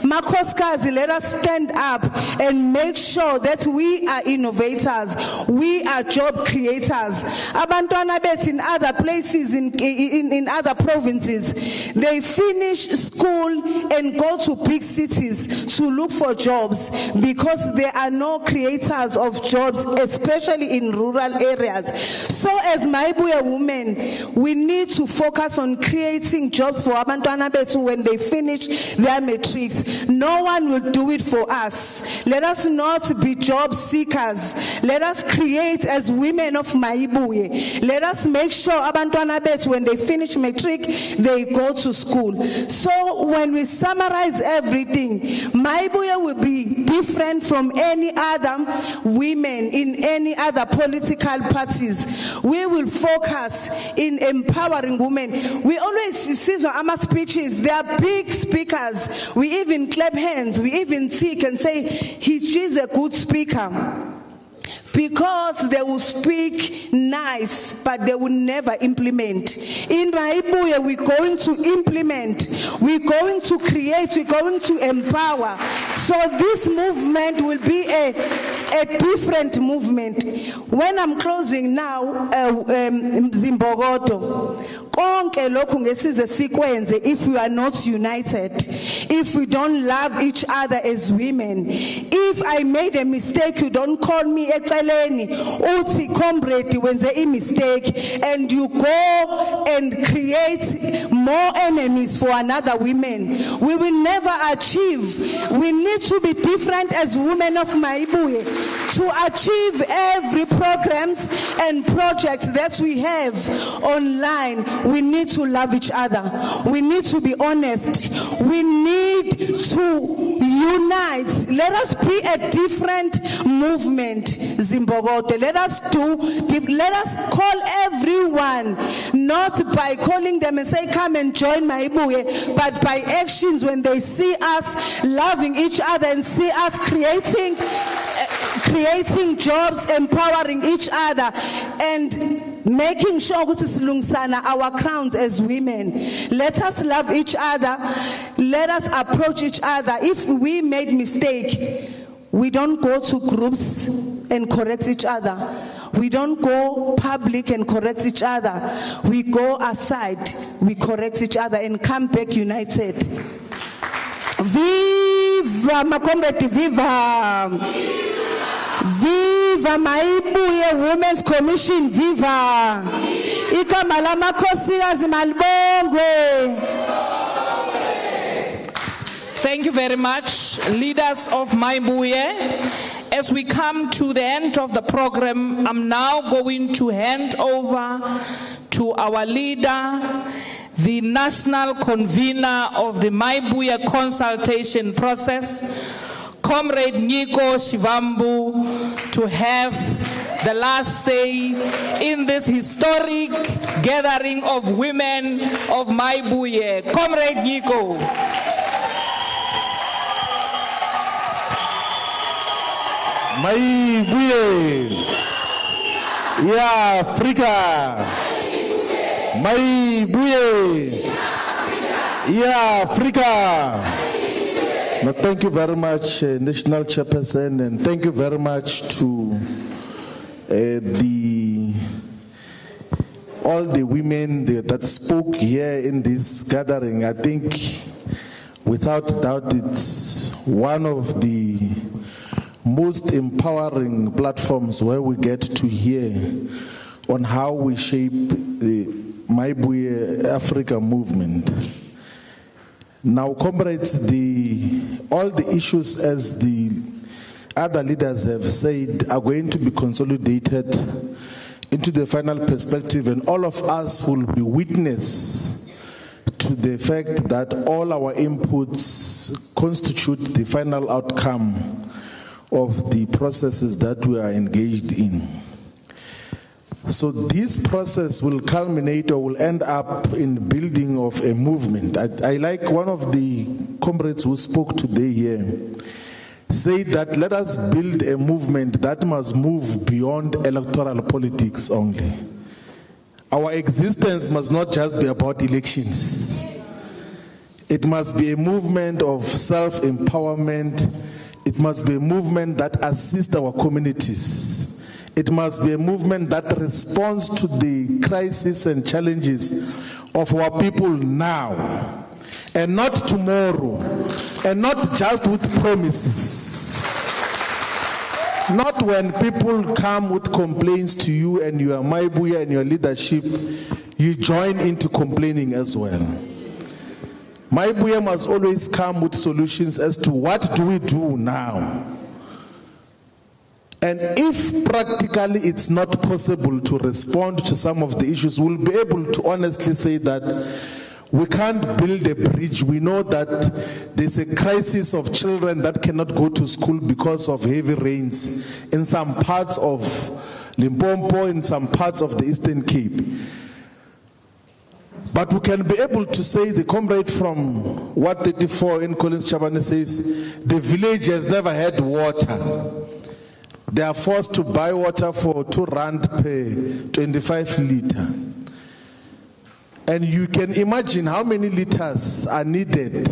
Makoskazi, let us stand up and make sure that we are innovators. We are job creators. Abantwana bet in other places, in other provinces, they finish school and go to big cities to look for jobs because there are no creators of jobs, especially in rural areas. So as Mayibuye women, we need to focus on creating jobs for abantwana betu when they finish their matrics. No one will do it for us. Let us not be job seekers. Let us create as women of Mayibuye. Let us make sure abantwana betu when they finish matric, they go to school. So when we summarize everything, Mayibuye will be different from any other women in any other political parties. We will focus in empowering women. We always see our speeches, they are big speakers. We even clap hands, we even tick and say, she's a good speaker. Because they will speak nice, but they will never implement. In Mayibuye, we're going to implement, we're going to create, we're going to empower. So this movement will be a different movement. When I'm closing now, Zimbogodo, konke lokhu ngesize sikwenze if we are not united, if we don't love each other as women. If I made a mistake, you don't call me eceleni uthi comrade wenze a mistake, and you go and create more enemies for another woman. We will never achieve. We need to be different as women of Mayibuye to achieve every programs and projects that we have online. We need to love each other. We need to be honest. We need to unite. Let us be a different movement, Zimbogote. Let us call everyone, not by calling them and say, come and join Mayibuye, but by actions when they see us loving each other and see us creating jobs, empowering each other, and making sure that it's lungsana our crowns as women. Let us love each other. Let us approach each other. If we made mistake, we don't go to groups and correct each other. We don't go public and correct each other. We go aside, we correct each other and come back united. Viva Makombeti, viva! Viva Mayibuye Women's Commission, viva! Igama lamakhosi malibongwe. Thank you very much, leaders of Mayibuye. as we come to the end of the program, I'm now going to hand over to our leader, the national convener of the Mayibuye Consultation process, Comrade Nico Shivambu, to have the last say in this historic gathering of women of Mayibuye. Comrade Nico. Mayibuye, ya Afrika. Mayibuye, ya Afrika. Now, thank you very much, National Chairperson, and thank you very much to all the women that spoke here in this gathering. I think, without doubt, it's one of the most empowering platforms where we get to hear on how we shape the Mayibuye Africa movement. Now, comrades, all the issues, as the other leaders have said, are going to be consolidated into the final perspective, and all of us will be witness to the fact that all our inputs constitute the final outcome of the processes that we are engaged in. So this process will culminate or will end up in building of a movement. I like one of the comrades who spoke today here, said that let us build a movement that must move beyond electoral politics only. Our existence must not just be about elections. It must be a movement of self-empowerment. It must be a movement that assists our communities. It must be a movement that responds to the crises and challenges of our people now, and not tomorrow, and not just with promises. Not when people come with complaints to you and you are Mayibuye and your leadership, you join into complaining as well. Mayibuye must always come with solutions as to what do we do now. And if practically it's not possible to respond to some of the issues, we'll be able to honestly say that we can't build a bridge. We know that there's a crisis of children that cannot go to school because of heavy rains in some parts of Limpopo, in some parts of the Eastern Cape. But we can be able to say, the comrade from Ward 34 in Collins Chabane says, the village has never had water. They are forced to buy water for R2 per 25 liter. And you can imagine how many liters are needed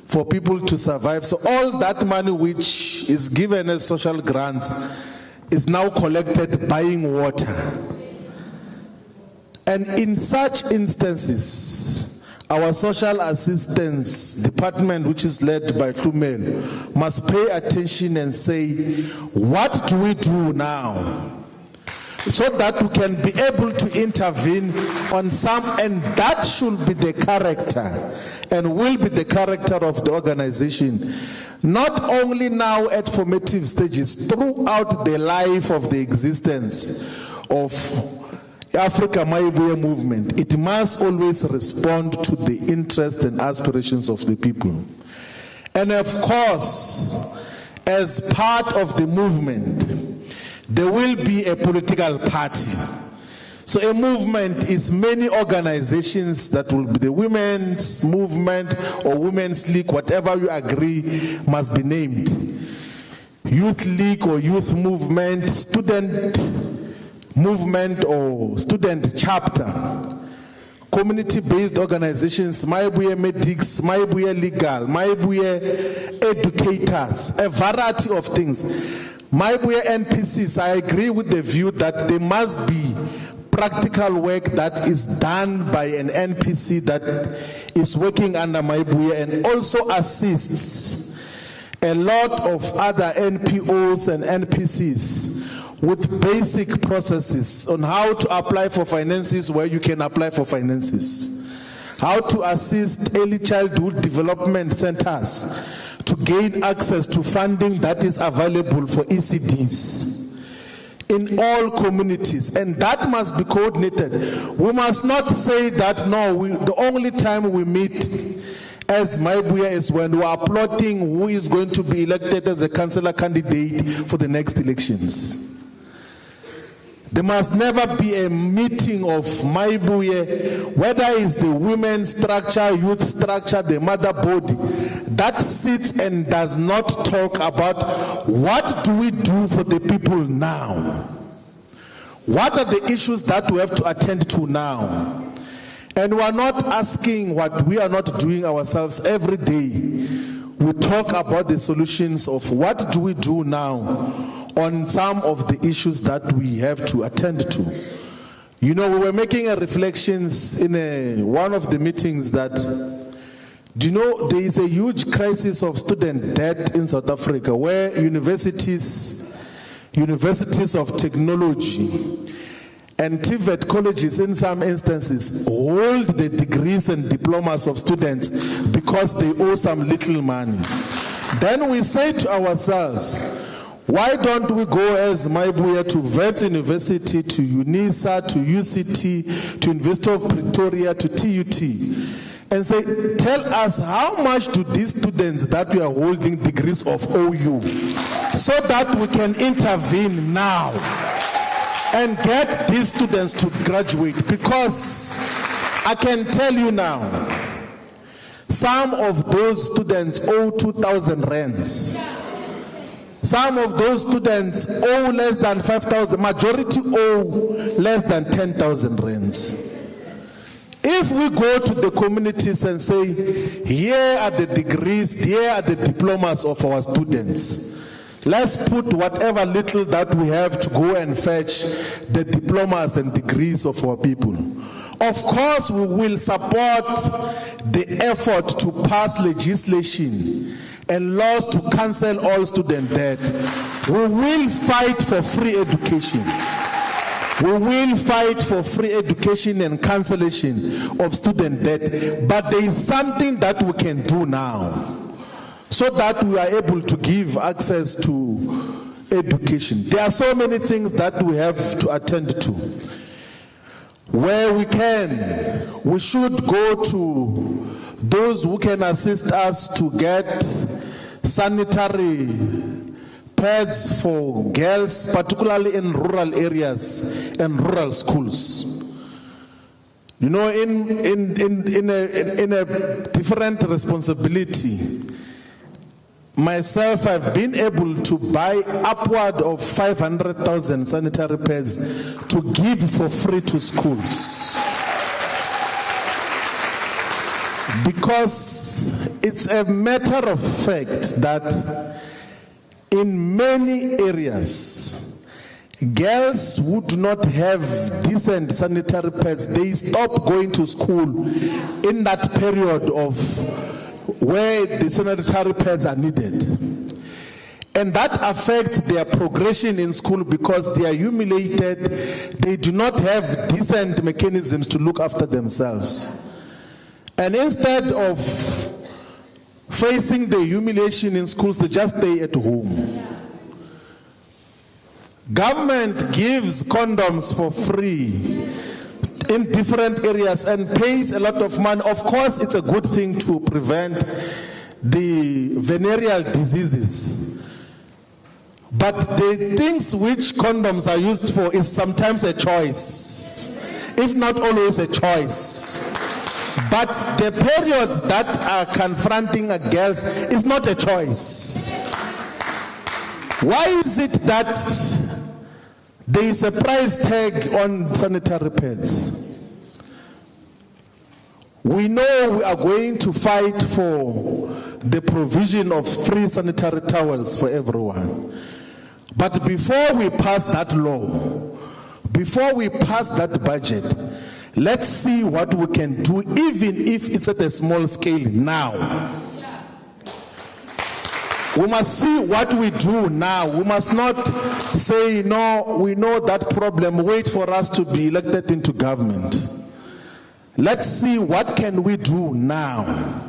for people to survive. So all that money which is given as social grants is now collected buying water. And in such instances, our social assistance department, which is led by Hlumelo, must pay attention and say, what do we do now? So that we can be able to intervene on some, and that should be the character and will be the character of the organization. Not only now at formative stages, throughout the life of the existence of Africa Mayibuye movement, it must always respond to the interests and aspirations of the people. And of course, as part of the movement, there will be a political party. So a movement is many organizations that will be the women's movement or women's league, whatever you agree must be named. Youth league or youth movement, student movement or student chapter, community-based organizations, Mayibuye Medics, Mayibuye Legal, Mayibuye Educators, a variety of things. Mayibuye NPCs, I agree with the view that there must be practical work that is done by an NPC that is working under Mayibuye and also assists a lot of other NPOs and NPCs with basic processes on how to apply for finances where you can apply for finances, how to assist early childhood development centers to gain access to funding that is available for ECDs in all communities, and that must be coordinated. We must not say that the only time we meet as Mayibuye is when we are plotting who is going to be elected as a councillor candidate for the next elections. There must never be a meeting of Mayibuye, whether it's the women's structure, youth structure, the mother body, that sits and does not talk about what do we do for the people now. What are the issues that we have to attend to now? And we are not asking what we are not doing ourselves every day. We talk about the solutions of what do we do now on some of the issues that we have to attend to. You know, we were making a reflections in one of the meetings that, do you know, there is a huge crisis of student debt in South Africa where universities of technology and TVET colleges in some instances hold the degrees and diplomas of students because they owe some little money. Then we say to ourselves, why don't we go as Mayibuye to Wits University, to UNISA, to UCT, to University of Pretoria, to TUT, and say, tell us how much do these students that we are holding degrees of owe you, so that we can intervene now and get these students to graduate. Because I can tell you now, some of those students owe 2,000 rands. Some of those students owe less than 5,000, majority owe less than 10,000 rands. If we go to the communities and say, here are the degrees, here are the diplomas of our students, let's put whatever little that we have to go and fetch the diplomas and degrees of our people. Of course, we will support the effort to pass legislation and laws to cancel all student debt. We will fight for free education. We will fight for free education and cancellation of student debt. But there is something that we can do now so that we are able to give access to education. There are so many things that we have to attend to. Where we can, we should go to those who can assist us to get sanitary pads for girls, particularly in rural areas and rural schools. You know, in a different responsibility, myself, I've been able to buy upward of 500,000 sanitary pads to give for free to schools. Because it's a matter of fact that in many areas, girls who do not have decent sanitary pads, they stop going to school in that period of where the sanitary pads are needed. And that affects their progression in school because they are humiliated. They do not have decent mechanisms to look after themselves. And instead of facing the humiliation in schools, they just stay at home. Government gives condoms for free in different areas and pays a lot of money. Of course, it's a good thing to prevent the venereal diseases. But the things which condoms are used for is sometimes a choice, if not always a choice. But the periods that are confronting a girl is not a choice. Why is it that there is a price tag on sanitary pads? We know we are going to fight for the provision of free sanitary towels for everyone. But before we pass that law, before we pass that budget, let's see what we can do, even if it's at a small scale now. We must see what we do now. We must not say, no, we know that problem, wait for us to be elected into government. Let's see what can we do now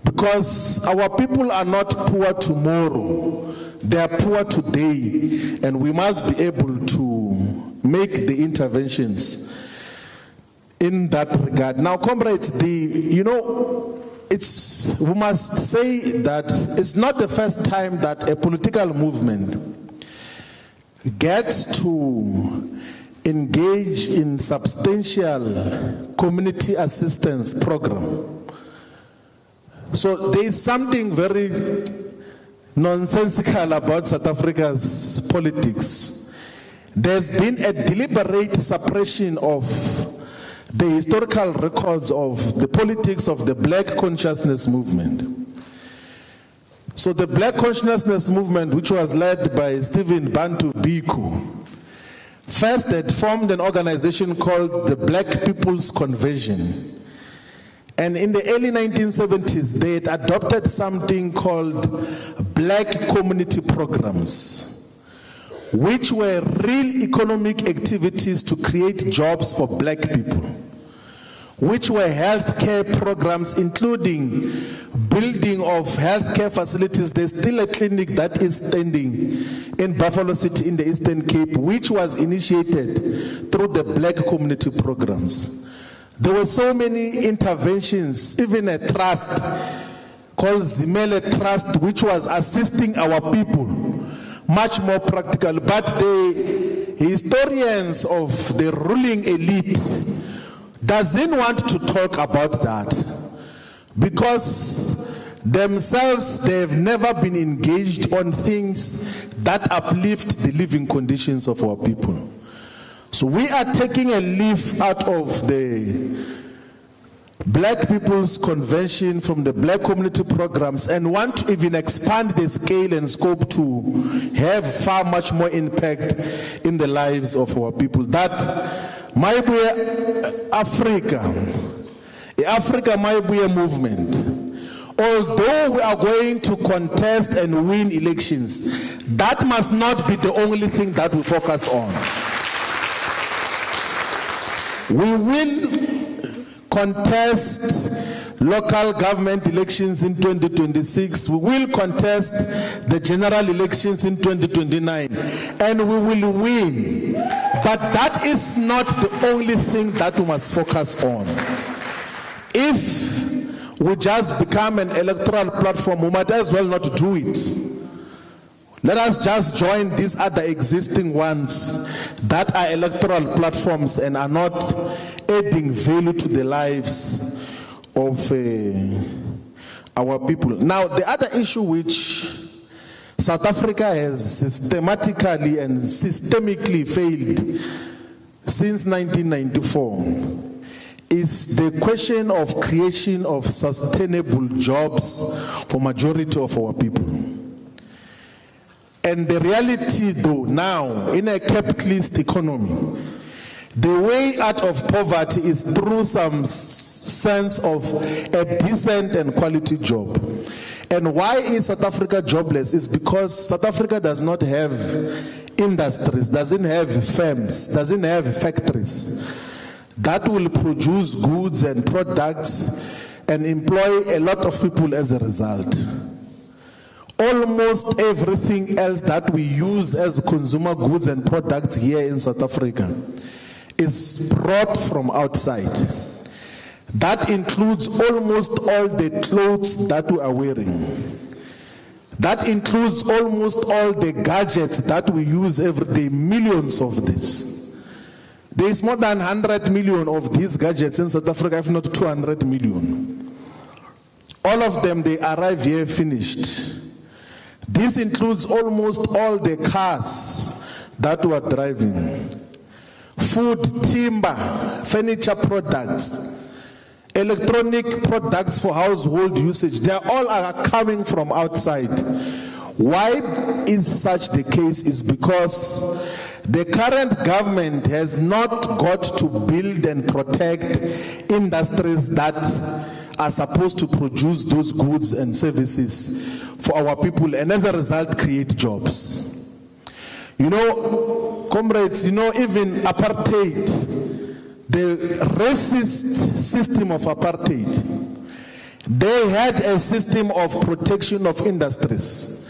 Because our people are not poor tomorrow, they are poor today, and we must be able to make the interventions in that regard. Now, comrades, we must say that it's not the first time that a political movement gets to engage in substantial community assistance program. So there is something very nonsensical about South Africa's politics. There's been a deliberate suppression of the historical records of the politics of the Black Consciousness Movement. So the Black Consciousness Movement, which was led by Stephen Bantu Biko, first had formed an organization called the Black People's Convention. And in the early 1970s, they had adopted something called Black Community Programs, which were real economic activities to create jobs for Black people, which were healthcare programs, including building of healthcare facilities. There's still a clinic that is standing in Buffalo City in the Eastern Cape, which was initiated through the Black community programs. There were so many interventions, even a trust called Zimele Trust, which was assisting our people, much more practical. But the historians of the ruling elite doesn't want to talk about that, because themselves, they've never been engaged on things that uplift the living conditions of our people. So we are taking a leaf out of the Black People's Convention from the Black community programs and want to even expand the scale and scope to have far much more impact in the lives of our people. That Mayibuye Africa Mayibuye movement, although we are going to contest and win elections, that must not be the only thing that we focus on. We will contest local government elections in 2026. We will contest the general elections in 2029, and we will win. But that is not the only thing that we must focus on. If we just become an electoral platform, we might as well not do it. Let us just join these other existing ones that are electoral platforms and are not adding value to the lives of our people. Now, the other issue which South Africa has systematically and systemically failed since 1994 is the question of creation of sustainable jobs for majority of our people. And the reality, though, now, in a capitalist economy, the way out of poverty is through some sense of a decent and quality job. And why is South Africa jobless? Is because South Africa does not have industries, doesn't have firms, doesn't have factories that will produce goods and products and employ a lot of people as a result. Almost everything else that we use as consumer goods and products here in South Africa is brought from outside. That includes almost all the clothes that we are wearing. That includes almost all the gadgets that we use every day, millions of this. There is more than 100 million of these gadgets in South Africa, if not 200 million. All of them, they arrive here finished. This includes almost all the cars that we are driving. Food, timber, furniture products, electronic products for household usage, they all are coming from outside. Why is such the case? Is because the current government has not got to build and protect industries that are supposed to produce those goods and services for our people, and as a result create jobs. You know, comrades, you know, even apartheid, the racist system of apartheid they had a system of protection of industries.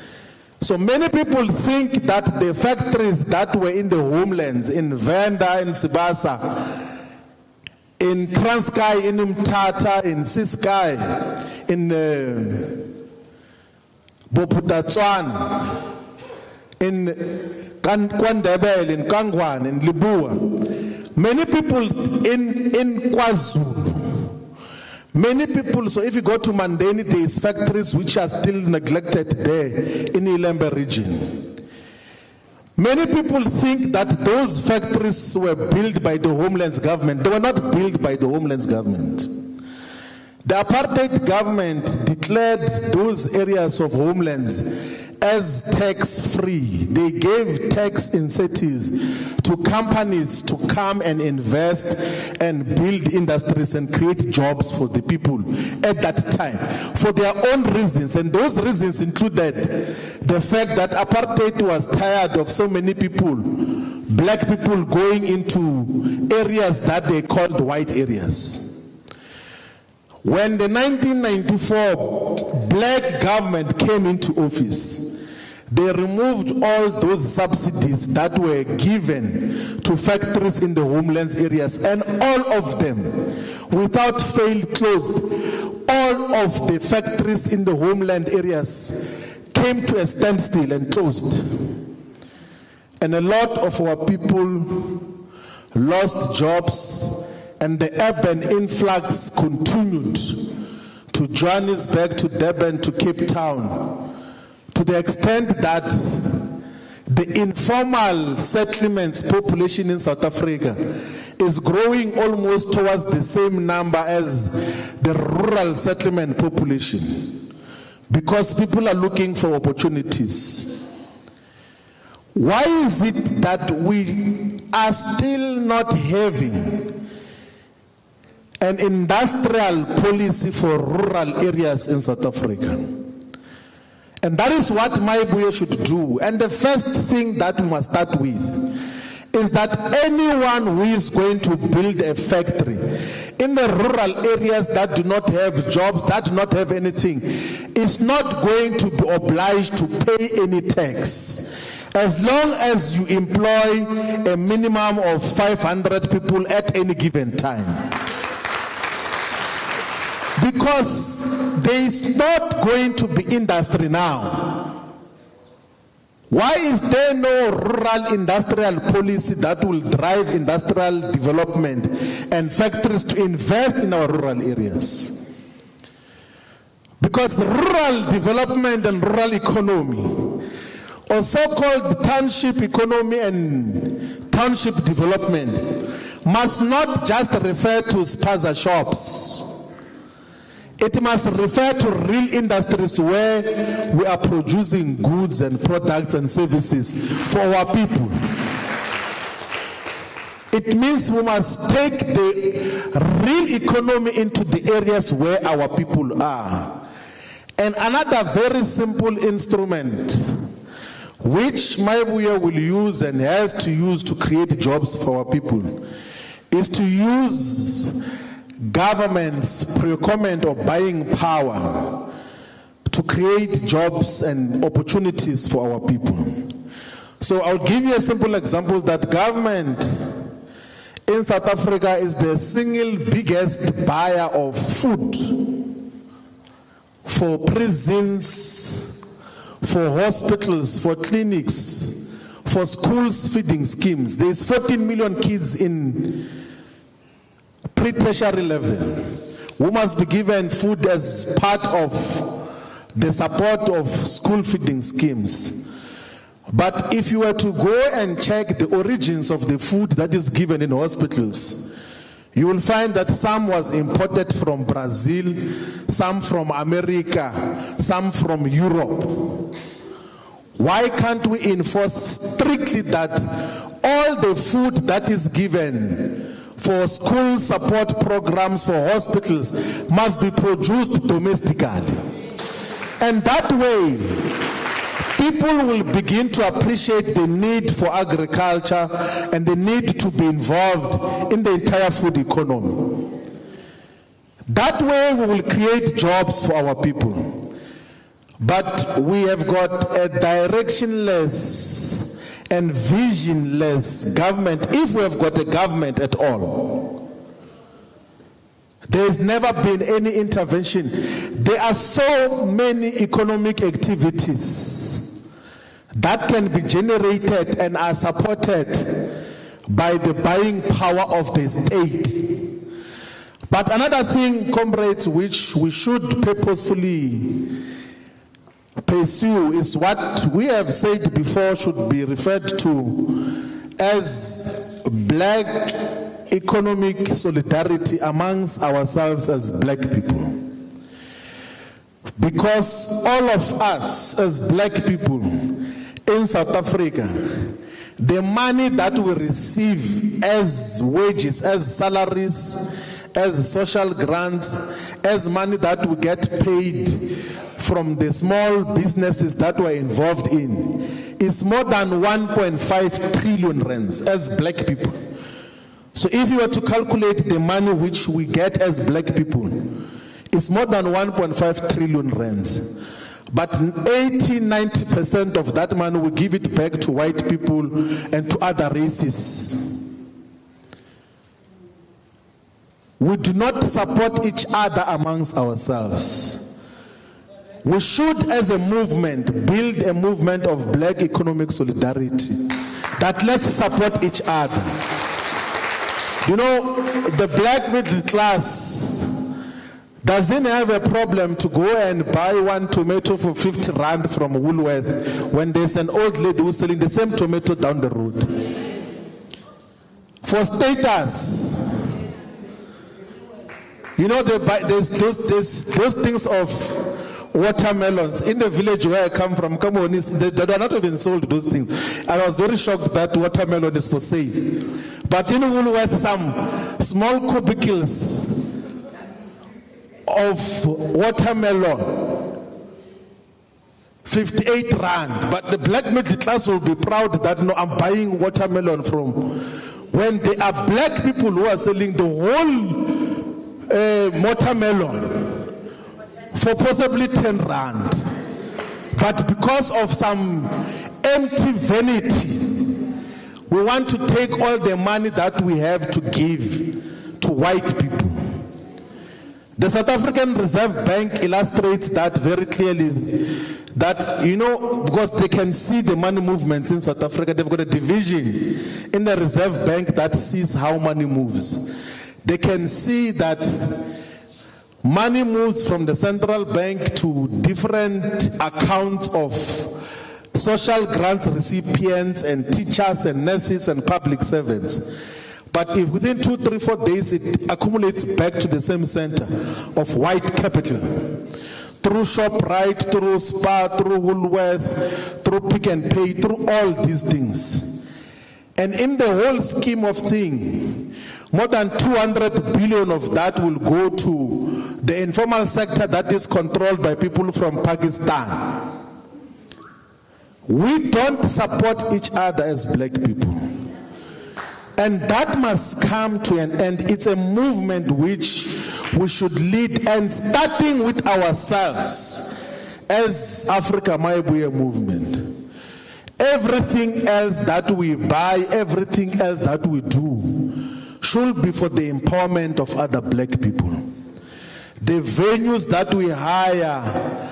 So many people think that the factories that were in the homelands, in Venda, in Sibasa, in Transkei, in Umtata, in Siskai, in Bophuthatswana, in Kwandebele, in Kangwane, in Libua, many people in KwaZulu, many people, so if you go to Mandeni, there is factories which are still neglected there in Ilembe region. Many people think that those factories were built by the Homelands government. They were not built by the Homelands government. The apartheid government declared those areas of homelands as tax-free. They gave tax incentives to companies to come and invest and build industries and create jobs for the people at that time for their own reasons. And those reasons included the fact that apartheid was tired of so many people, black people, going into areas that they called white areas. When the 1994 black government came into office, they removed all those subsidies that were given to factories in the homelands areas, and all of them, without fail, closed. All of the factories in the homeland areas came to a standstill and closed. And a lot of our people lost jobs, and the urban influx continued to Johannesburg, to Durban, to Cape Town, to the extent that the informal settlements population in South Africa is growing almost towards the same number as the rural settlement population, because people are looking for opportunities. Why is it that we are still not having an industrial policy for rural areas in South Africa? And that is what Mayibuye should do. And the first thing that we must start with is that anyone who is going to build a factory in the rural areas that do not have jobs, that do not have anything, is not going to be obliged to pay any tax, as long as you employ a minimum of 500 people at any given time. Because there is not going to be industry now. Why is there no rural industrial policy that will drive industrial development and factories to invest in our rural areas? Because rural development and rural economy, or so-called township economy and township development, must not just refer to spaza shops. It must refer to real industries where we are producing goods and products and services for our people. It means we must take the real economy into the areas where our people are. And another very simple instrument which Mayibuye will use and has to use to create jobs for our people is to use government's procurement or buying power to create jobs and opportunities for our people. So I'll give you a simple example that government in South Africa is the single biggest buyer of food for prisons, for hospitals, for clinics, for schools feeding schemes. There's 14 million kids in pre-tertiary level who must be given food as part of the support of school feeding schemes. But if you were to go and check the origins of the food that is given in hospitals, you will find that some was imported from Brazil, some from America, some from Europe. Why can't we enforce strictly that all the food that is given for school support programs for hospitals must be produced domestically? And that way, people will begin to appreciate the need for agriculture and the need to be involved in the entire food economy. That way we will create jobs for our people. But we have got a directionless and visionless government, if we have got a government at all. There has never been any intervention. There are so many economic activities that can be generated and are supported by the buying power of the state. But another thing, comrades, which we should purposefully pursue is what we have said before should be referred to as black economic solidarity amongst ourselves as black people. Because all of us as black people in South Africa, the money that we receive as wages, as salaries, as social grants, as money that we get paid from the small businesses that we're involved in, is more than 1.5 trillion rands as black people. So if you were to calculate the money which we get as black people, it's more than 1.5 trillion rands. But 80-90% of that money we give it back to white people and to other races. We do not support each other amongst ourselves. We should, as a movement, build a movement of black economic solidarity, that let's support each other. You know, the black middle class doesn't have a problem to go and buy one tomato for 50 rand from Woolworth when there's an old lady who's selling the same tomato down the road. For status, you know, there's those things of watermelons. In the village where I come from, they are not even sold those things. And I was very shocked that watermelon is for sale. But in Woolworth, some small cubicles of watermelon, 58 rand. But the black middle class will be proud that, no, I'm buying watermelon from, when there are black people who are selling the whole watermelon for possibly 10 rand. But because of some empty vanity, we want to take all the money that we have to give to white people. The South African Reserve Bank illustrates that very clearly, that, you know, because they can see the money movements in South Africa. They've got a division in the Reserve Bank that sees how money moves. They can see that money moves from the central bank to different accounts of social grants recipients and teachers and nurses and public servants. But if within 2, 3, 4 days it accumulates back to the same center of white capital, through ShopRite, through Spar, through Woolworth, through Pick and Pay, through all these things. And in the whole scheme of things, more than 200 billion of that will go to the informal sector that is controlled by people from Pakistan. We don't support each other as black people. And that must come to an end. It's a movement which we should lead, and starting with ourselves as Africa Mayibuye movement. Everything else that we buy, everything else that we do should be for the empowerment of other black people. The venues that we hire,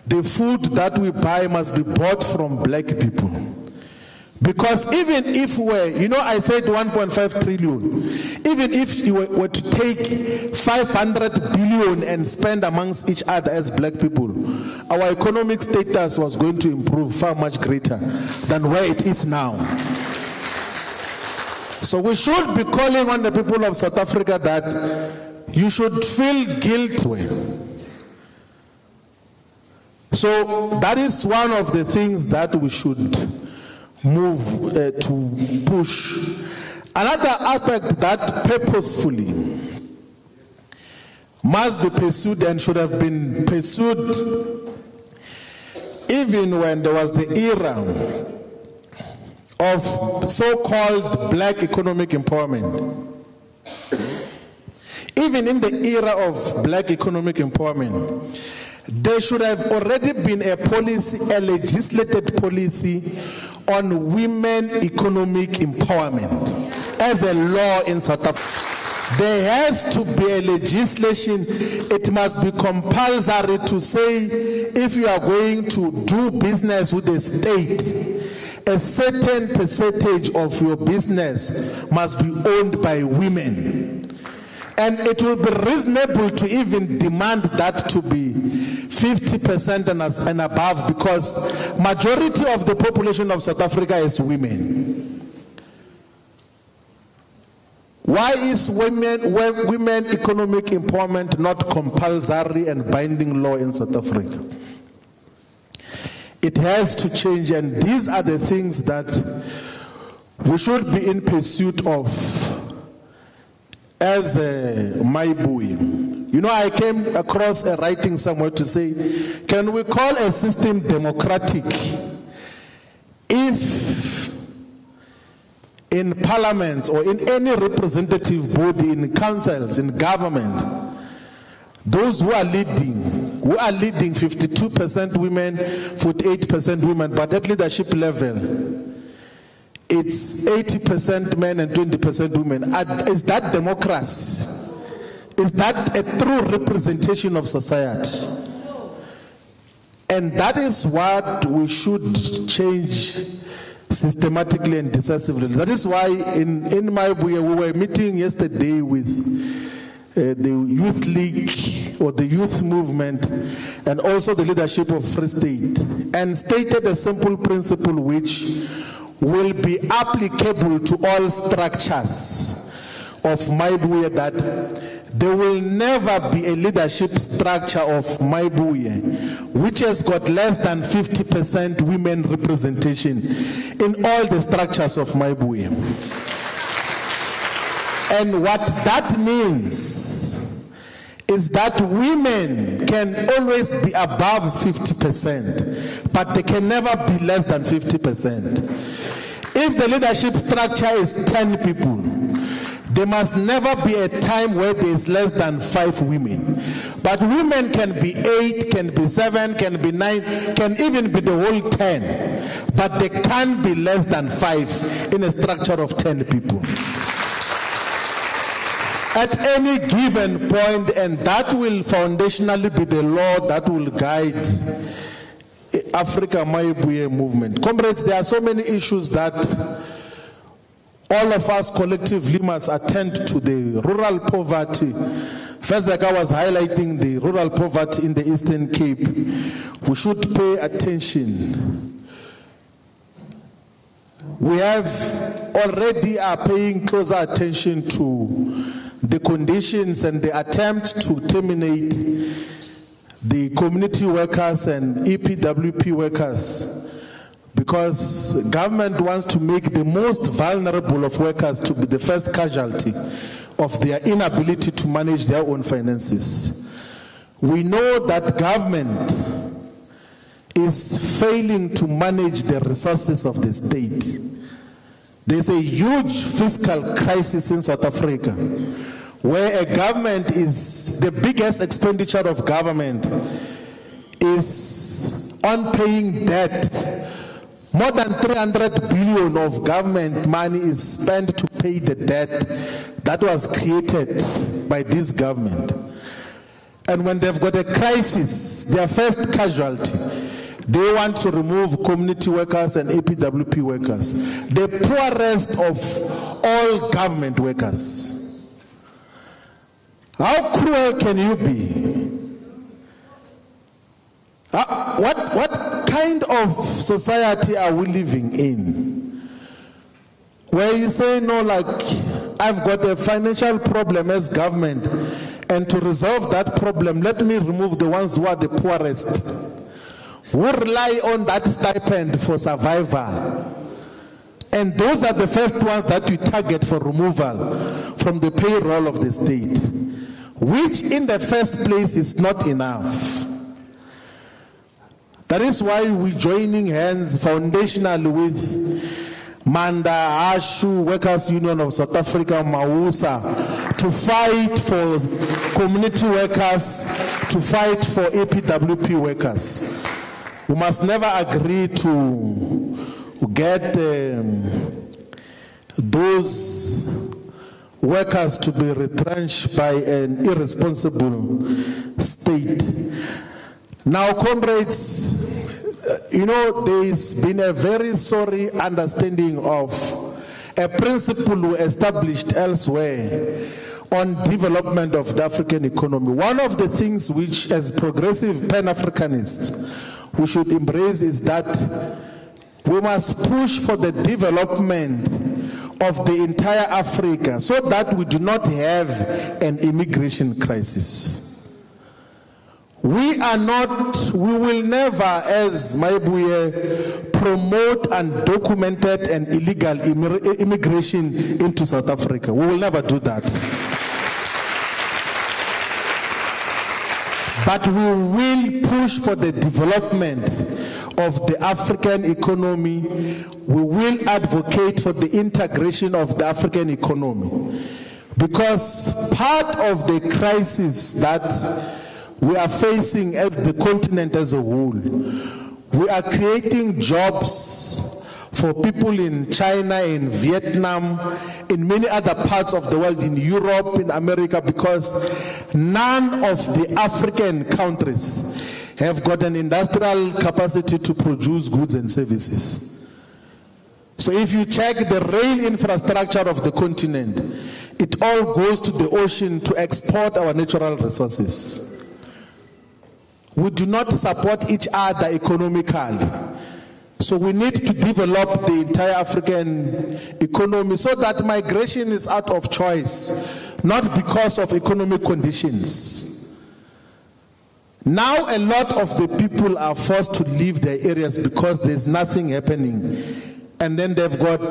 the food that we buy must be bought from black people. Because even if we're, you know, I said 1.5 trillion, even if you were to take 500 billion and spend amongst each other as black people, our economic status was going to improve far much greater than where it is now. So we should be calling on the people of South Africa that you should feel guilty. So that is one of the things that we should move to push. Another aspect that purposefully must be pursued and should have been pursued even when there was the era of so-called black economic empowerment. Even even in the era of black economic empowerment, there should have already been a policy, a legislated policy on women economic empowerment as a law in South Africa. There has to be a legislation. It must be compulsory to say if you are going to do business with the state, a certain percentage of your business must be owned by women. And it will be reasonable to even demand that to be 50% and above, because majority of the population of South Africa is women. Why is women economic empowerment not compulsory and binding law in South Africa? It has to change, and these are the things that we should be in pursuit of as Mayibuye. You know, I came across a writing somewhere to say, can we call a system democratic if in parliaments or in any representative body, in councils, in government, those who are leading 52% women, 48% women, but at leadership level, it's 80% men and 20% women. Is that democracy? Is that a true representation of society? And that is what we should change systematically and decisively. That is why in Mayibuye we were meeting yesterday with the Youth League or the youth movement and also the leadership of Free State, and stated a simple principle which will be applicable to all structures of Mayibuye, that there will never be a leadership structure of Mayibuye which has got less than 50% women representation in all the structures of Mayibuye. And what that means is that women can always be above 50%, but they can never be less than 50%. If the leadership structure is 10 people, there must never be a time where there is less than 5 women. But women can be 8, can be 7, can be 9, can even be the whole 10. But they can't be less than 5 in a structure of 10 people. At any given point, and that will foundationally be the law that will guide Africa Mayibuye movement. Comrades, there are so many issues that all of us collectively must attend to. The rural poverty. First, like I was highlighting the rural poverty in the Eastern Cape. We should pay attention. We have already are paying closer attention to the conditions and the attempt to terminate the community workers and EPWP workers, because government wants to make the most vulnerable of workers to be the first casualty of their inability to manage their own finances. We know that government is failing to manage the resources of the state. There's a huge fiscal crisis in South Africa, where a government is, the biggest expenditure of government is on paying debt. More than 300 billion of government money is spent to pay the debt that was created by this government. And when they've got a crisis, their first casualty, they want to remove community workers and APWP workers, the poorest of all government workers. How cruel can you be? What kind of society are we living in? Where you say, no, like, I've got a financial problem as government, and to resolve that problem, let me remove the ones who are the poorest, who rely on that stipend for survival. And those are the first ones that we target for removal from the payroll of the state, which in the first place is not enough. That is why we're joining hands foundationally with Manda, ASHU, Workers' Union of South Africa, MAUSA, to fight for community workers, to fight for APWP workers. We must never agree to get those workers to be retrenched by an irresponsible state. Now, comrades, there's been a very sorry understanding of a principle established elsewhere on development of the African economy. One of the things which, as progressive Pan-Africanists, we should embrace is that we must push for the development of the entire Africa so that we do not have an immigration crisis. We will never, as Mayibuye, promote undocumented and illegal immigration into South Africa. We will never do that. But we will push for the development of the African economy. We will advocate for the integration of the African economy. Because part of the crisis that we are facing as the continent as a whole, we are creating jobs for people in China, in Vietnam, in many other parts of the world, in Europe, in America, because none of the African countries have got an industrial capacity to produce goods and services. So if you check the rail infrastructure of the continent, it all goes to the ocean to export our natural resources. We do not support each other economically. So we need to develop the entire African economy so that migration is out of choice, not because of economic conditions. Now a lot of the people are forced to leave their areas because there's nothing happening. And then they've got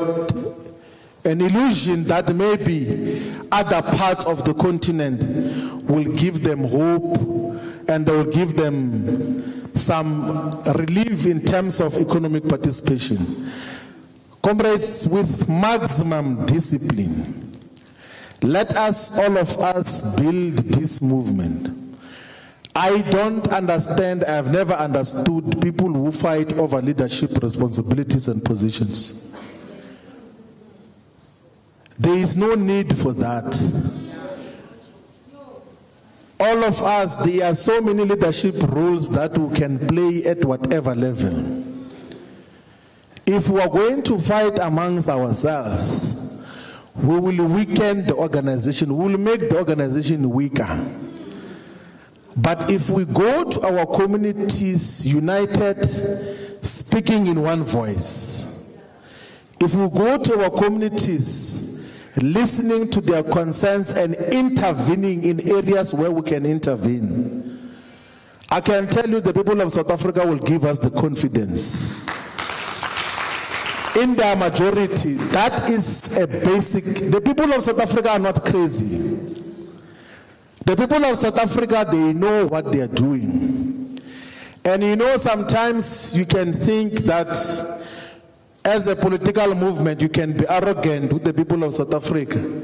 an illusion that maybe other parts of the continent will give them hope and they will give them some relief in terms of economic participation. Comrades, with maximum discipline, let us, all of us, build this movement. I don't understand, I have never understood people who fight over leadership responsibilities and positions. There is no need for that. All of us, there are so many leadership roles that we can play at whatever level. If we are going to fight amongst ourselves, we will weaken the organization, we will make the organization weaker. But if we go to our communities united, speaking in one voice, if we go to our communities listening to their concerns and intervening in areas where we can intervene, I can tell you the people of South Africa will give us the confidence. In their majority, that is a basic. The people of South Africa are not crazy. The people of South Africa, they know what they are doing. And sometimes you can think that as a political movement, you can be arrogant with the people of South Africa.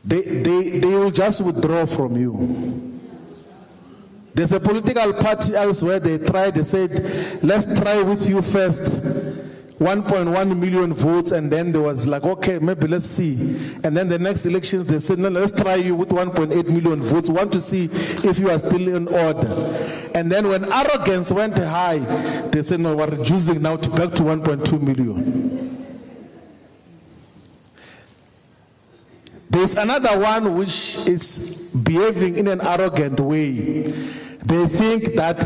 They will just withdraw from you. There's a political party elsewhere, they said, let's try with you first. 1.1 million votes, and then there was like, okay, maybe let's see. And then the next elections, they said, no, let's try you with 1.8 million votes. We want to see if you are still in order. And then when arrogance went high, they said, no, we're reducing now to back to 1.2 million. There's another one which is behaving in an arrogant way. They think that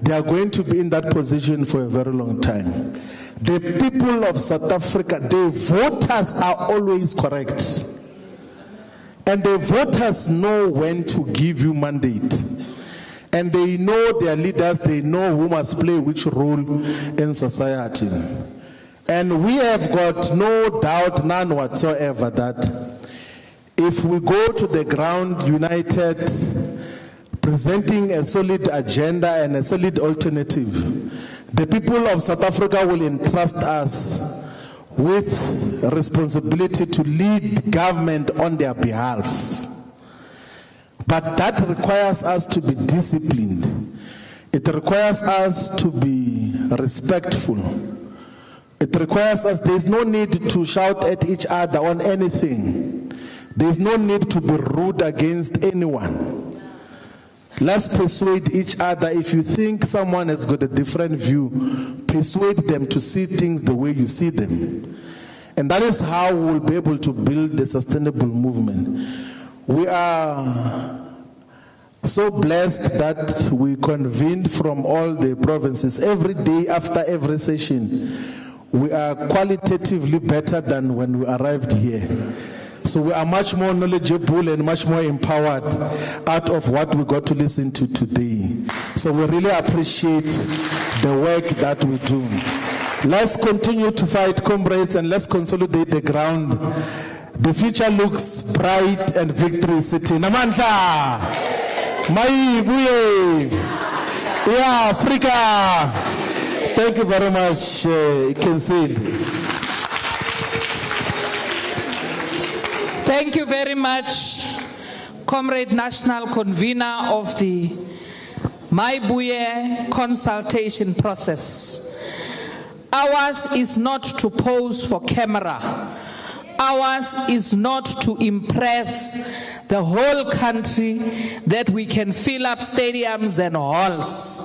they are going to be in that position for a very long time. The people of South Africa, the voters are always correct. And the voters know when to give you mandate. And they know their leaders, they know who must play which role in society. And we have got no doubt, none whatsoever, that if we go to the ground united, presenting a solid agenda and a solid alternative, the people of South Africa will entrust us with responsibility to lead government on their behalf. But that requires us to be disciplined. It requires us to be respectful. It requires us, there's no need to shout at each other on anything. There's no need to be rude against anyone. Let's persuade each other. If you think someone has got a different view, persuade them to see things the way you see them. And that is how we'll be able to build a sustainable movement. We are so blessed that we convened from all the provinces. Every day after every session, we are qualitatively better than when we arrived here. So we are much more knowledgeable and much more empowered out of what we got to listen to today. So we really appreciate the work that we do. Let's continue to fight, comrades, and let's consolidate the ground. The future looks bright and victory is sitting. Namandla, Mayibuye, yeah, Africa. Thank you very much, Kensil. Thank you very much, Comrade National Convener of the Mayibuye Consultation process. Ours is not to pose for camera. Ours is not to impress the whole country that we can fill up stadiums and halls.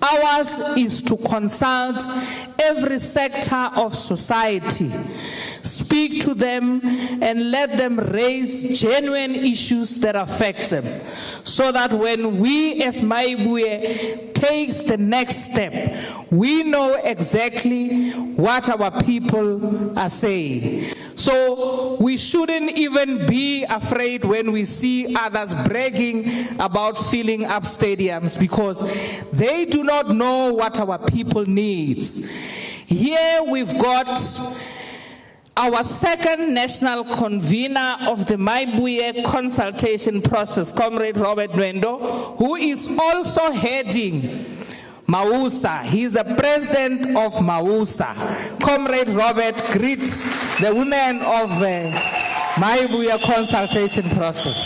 Ours is to consult every sector of society, speak to them and let them raise genuine issues that affect them, so that when we as Mayibuye takes the next step, we know exactly what our people are saying. So we shouldn't even be afraid when we see others bragging about filling up stadiums, because they do not know what our people needs. Here we've got our second national convener of the Mayibuye consultation process, Comrade Robert Nwendo, who is also heading Mausa. He's the president of Mausa. Comrade Robert greets the women of the Mayibuye consultation process.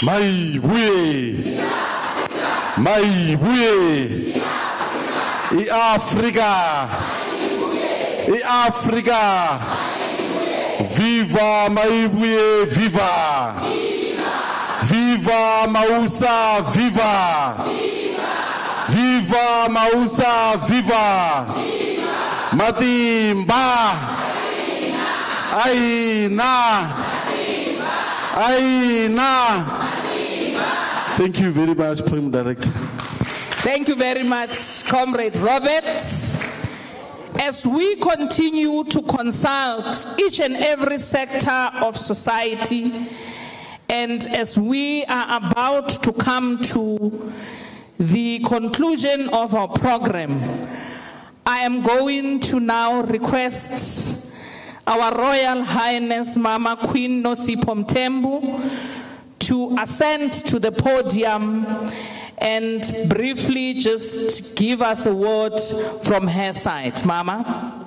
Mayibuye, Mayibuye, Africa. Africa, viva Mayibuye, viva! Viva Mausa, viva! Viva Mausa, viva! Matimba, Aina, Aina. Thank you very much, Prime Director. Thank you very much, Comrade Robert. As we continue to consult each and every sector of society, and as we are about to come to the conclusion of our program, I am going to now request our Royal Highness Mama Queen Nosipho Mthembu to ascend to the podium and briefly just give us a word from her side. Mama.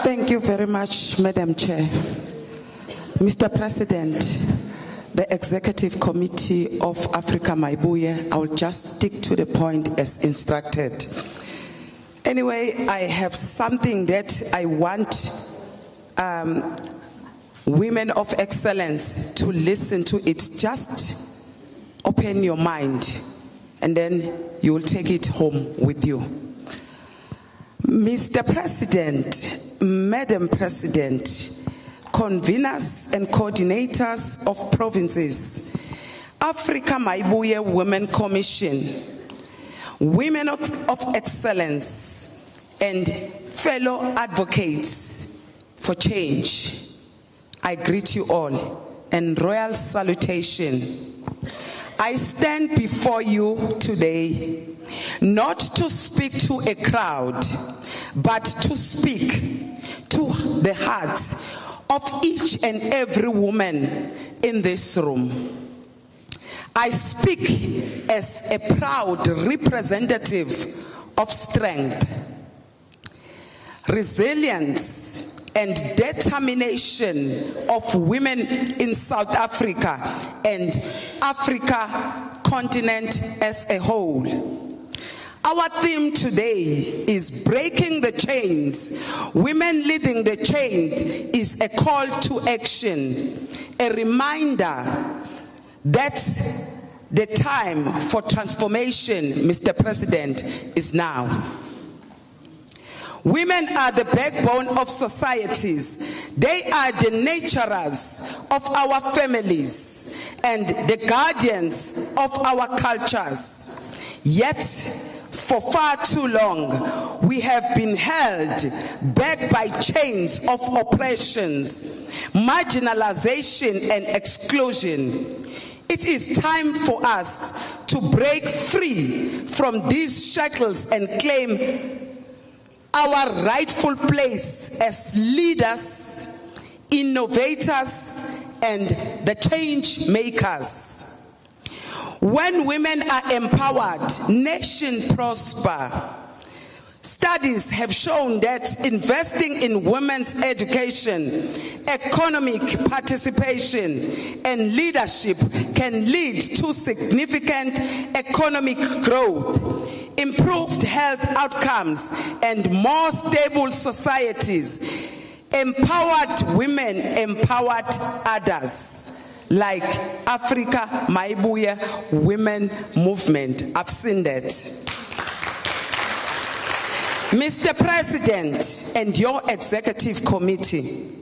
Thank you very much, Madam Chair. Mr. President, the Executive Committee of Africa Mayibuye, I will just stick to the point as instructed. Anyway, I have something that I want women of excellence to listen to it. Just open your mind and then you will take it home with you. Mr. President, Madam President, conveners and coordinators of provinces, Africa Mayibuye Women Commission, women of excellence, and fellow advocates for change, I greet you all and royal salutation. I stand before you today not to speak to a crowd, but to speak to the hearts of each and every woman in this room. I speak as a proud representative of strength, resilience, and determination of women in South Africa and Africa continent as a whole. Our theme today is breaking the chains. Women leading the change is a call to action, a reminder that the time for transformation, Mr. President, is now. Women are the backbone of societies. They are the nurturers of our families and the guardians of our cultures. Yet, for far too long, we have been held back by chains of oppressions, marginalization, and exclusion. It is time for us to break free from these shackles and claim our rightful place as leaders, innovators, and the change makers. When women are empowered, nations prosper. Studies have shown that investing in women's education, economic participation, and leadership can lead to significant economic growth, improved health outcomes, and more stable societies. Empowered women empowered others, like Africa Mayibuye Women Movement. I've seen that. Mr. President and your executive committee,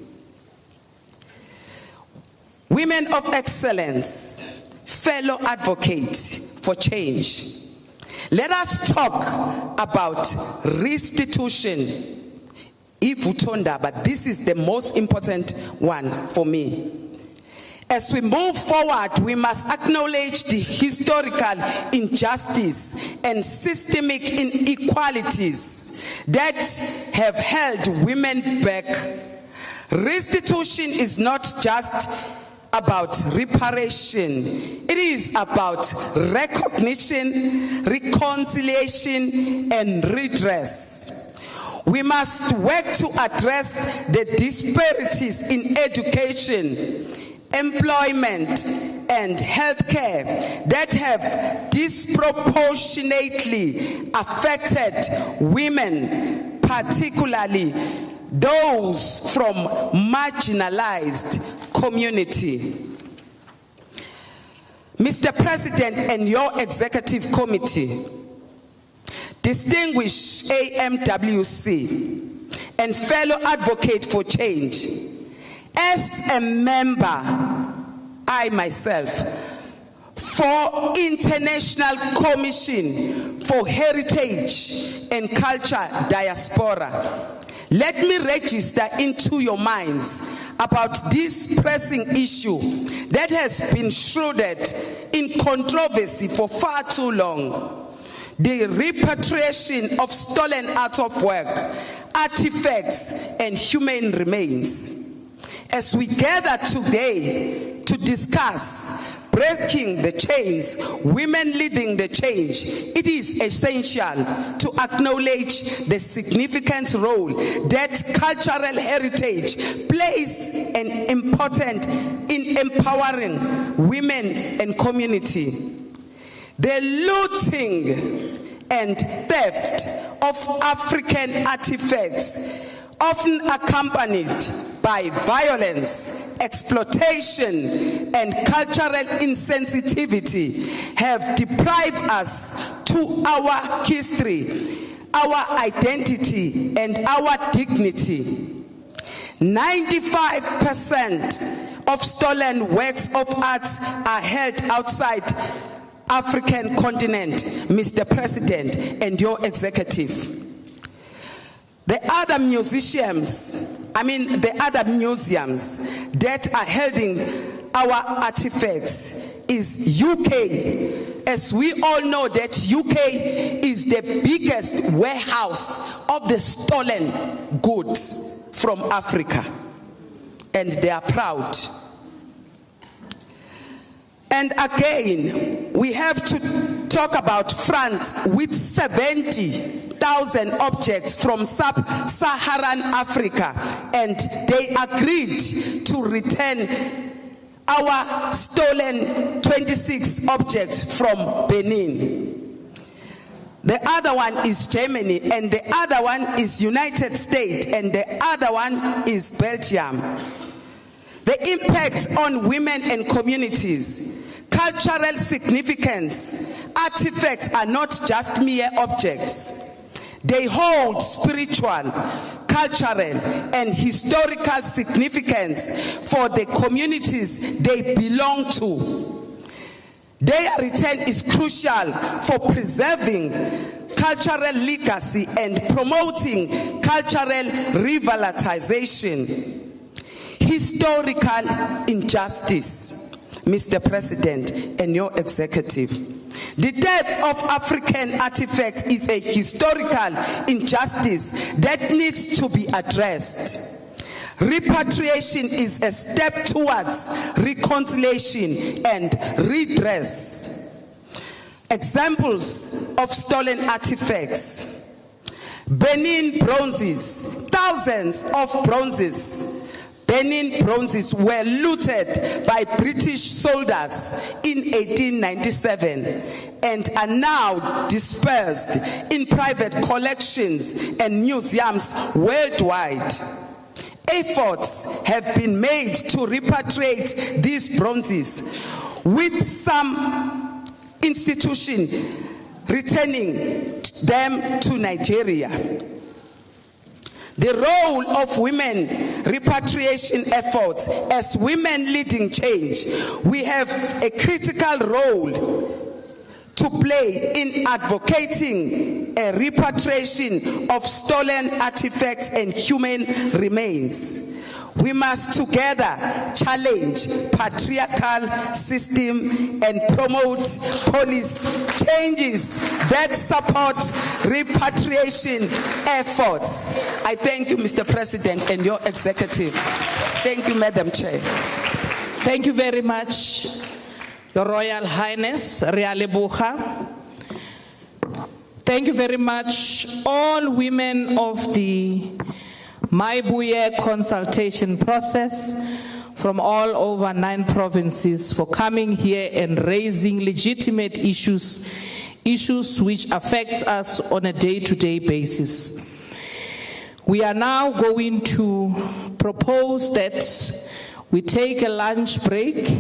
women of excellence, fellow advocates for change, let us talk about restitution. But this is the most important one for me. As we move forward, we must acknowledge the historical injustice and systemic inequalities that have held women back. Restitution is not just about reparation. It is about recognition, reconciliation, and redress. We must work to address the disparities in education, employment, and healthcare that have disproportionately affected women, particularly those from marginalized community. Mr. President and your executive committee, distinguished AMWC, and fellow advocate for change, as a member, I myself, for International Commission for Heritage and Culture Diaspora, let me register into your minds about this pressing issue that has been shrouded in controversy for far too long. The repatriation of stolen artwork, artifacts, and human remains. As we gather today to discuss breaking the chains, women leading the change, it is essential to acknowledge the significant role that cultural heritage plays an important in empowering women and community. The looting and theft of African artifacts, often accompanied by by violence, exploitation, and cultural insensitivity have deprived us to our history, our identity, and our dignity. 95% of stolen works of arts are held outside African continent, Mr. President, and your executive. The other museums that are holding our artifacts is UK. As we all know that UK is the biggest warehouse of the stolen goods from Africa, and they are proud. And again, we have to talk about France with 70,000 objects from sub-Saharan Africa, and they agreed to return our stolen 26 objects from Benin. The other one is Germany, and the other one is United States, and the other one is Belgium. The impact on women and communities, cultural significance, artifacts are not just mere objects. They hold spiritual, cultural, and historical significance for the communities they belong to. Their return is crucial for preserving cultural legacy and promoting cultural revitalization. Historical injustice, Mr. President and your executive. The death of African artifacts is a historical injustice that needs to be addressed. Repatriation is a step towards reconciliation and redress. Examples of stolen artifacts: Benin bronzes, thousands of bronzes. Benin bronzes were looted by British soldiers in 1897 and are now dispersed in private collections and museums worldwide. Efforts have been made to repatriate these bronzes, with some institutions returning them to Nigeria. The role of women repatriation efforts as women leading change. We have a critical role to play in advocating a repatriation of stolen artifacts and human remains. We must together challenge patriarchal system and promote policy changes that support repatriation efforts. I thank you, Mr. President, and your executive. Thank you, Madam Chair. Thank you very much, Your Royal Highness, Rialebucha. Thank you very much, all women of the Mayibuye Consultation process from all over 9 provinces, for coming here and raising legitimate issues which affect us on a day-to-day basis. We are now going to propose that we take a lunch break,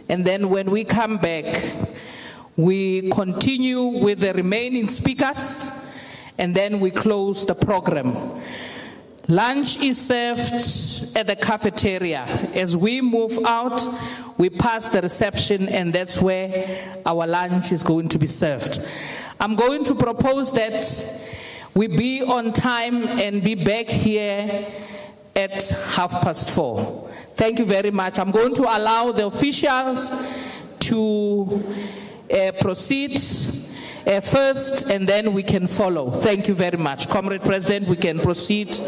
and then when we come back, we continue with the remaining speakers, and then we close the program. Lunch is served at the cafeteria. As we move out, we pass the reception, and that's where our lunch is going to be served. I'm going to propose that we be on time and be back here at 4:30. Thank you very much. I'm going to allow the officials to proceed first, and then we can follow. Thank you very much. Comrade President, we can proceed.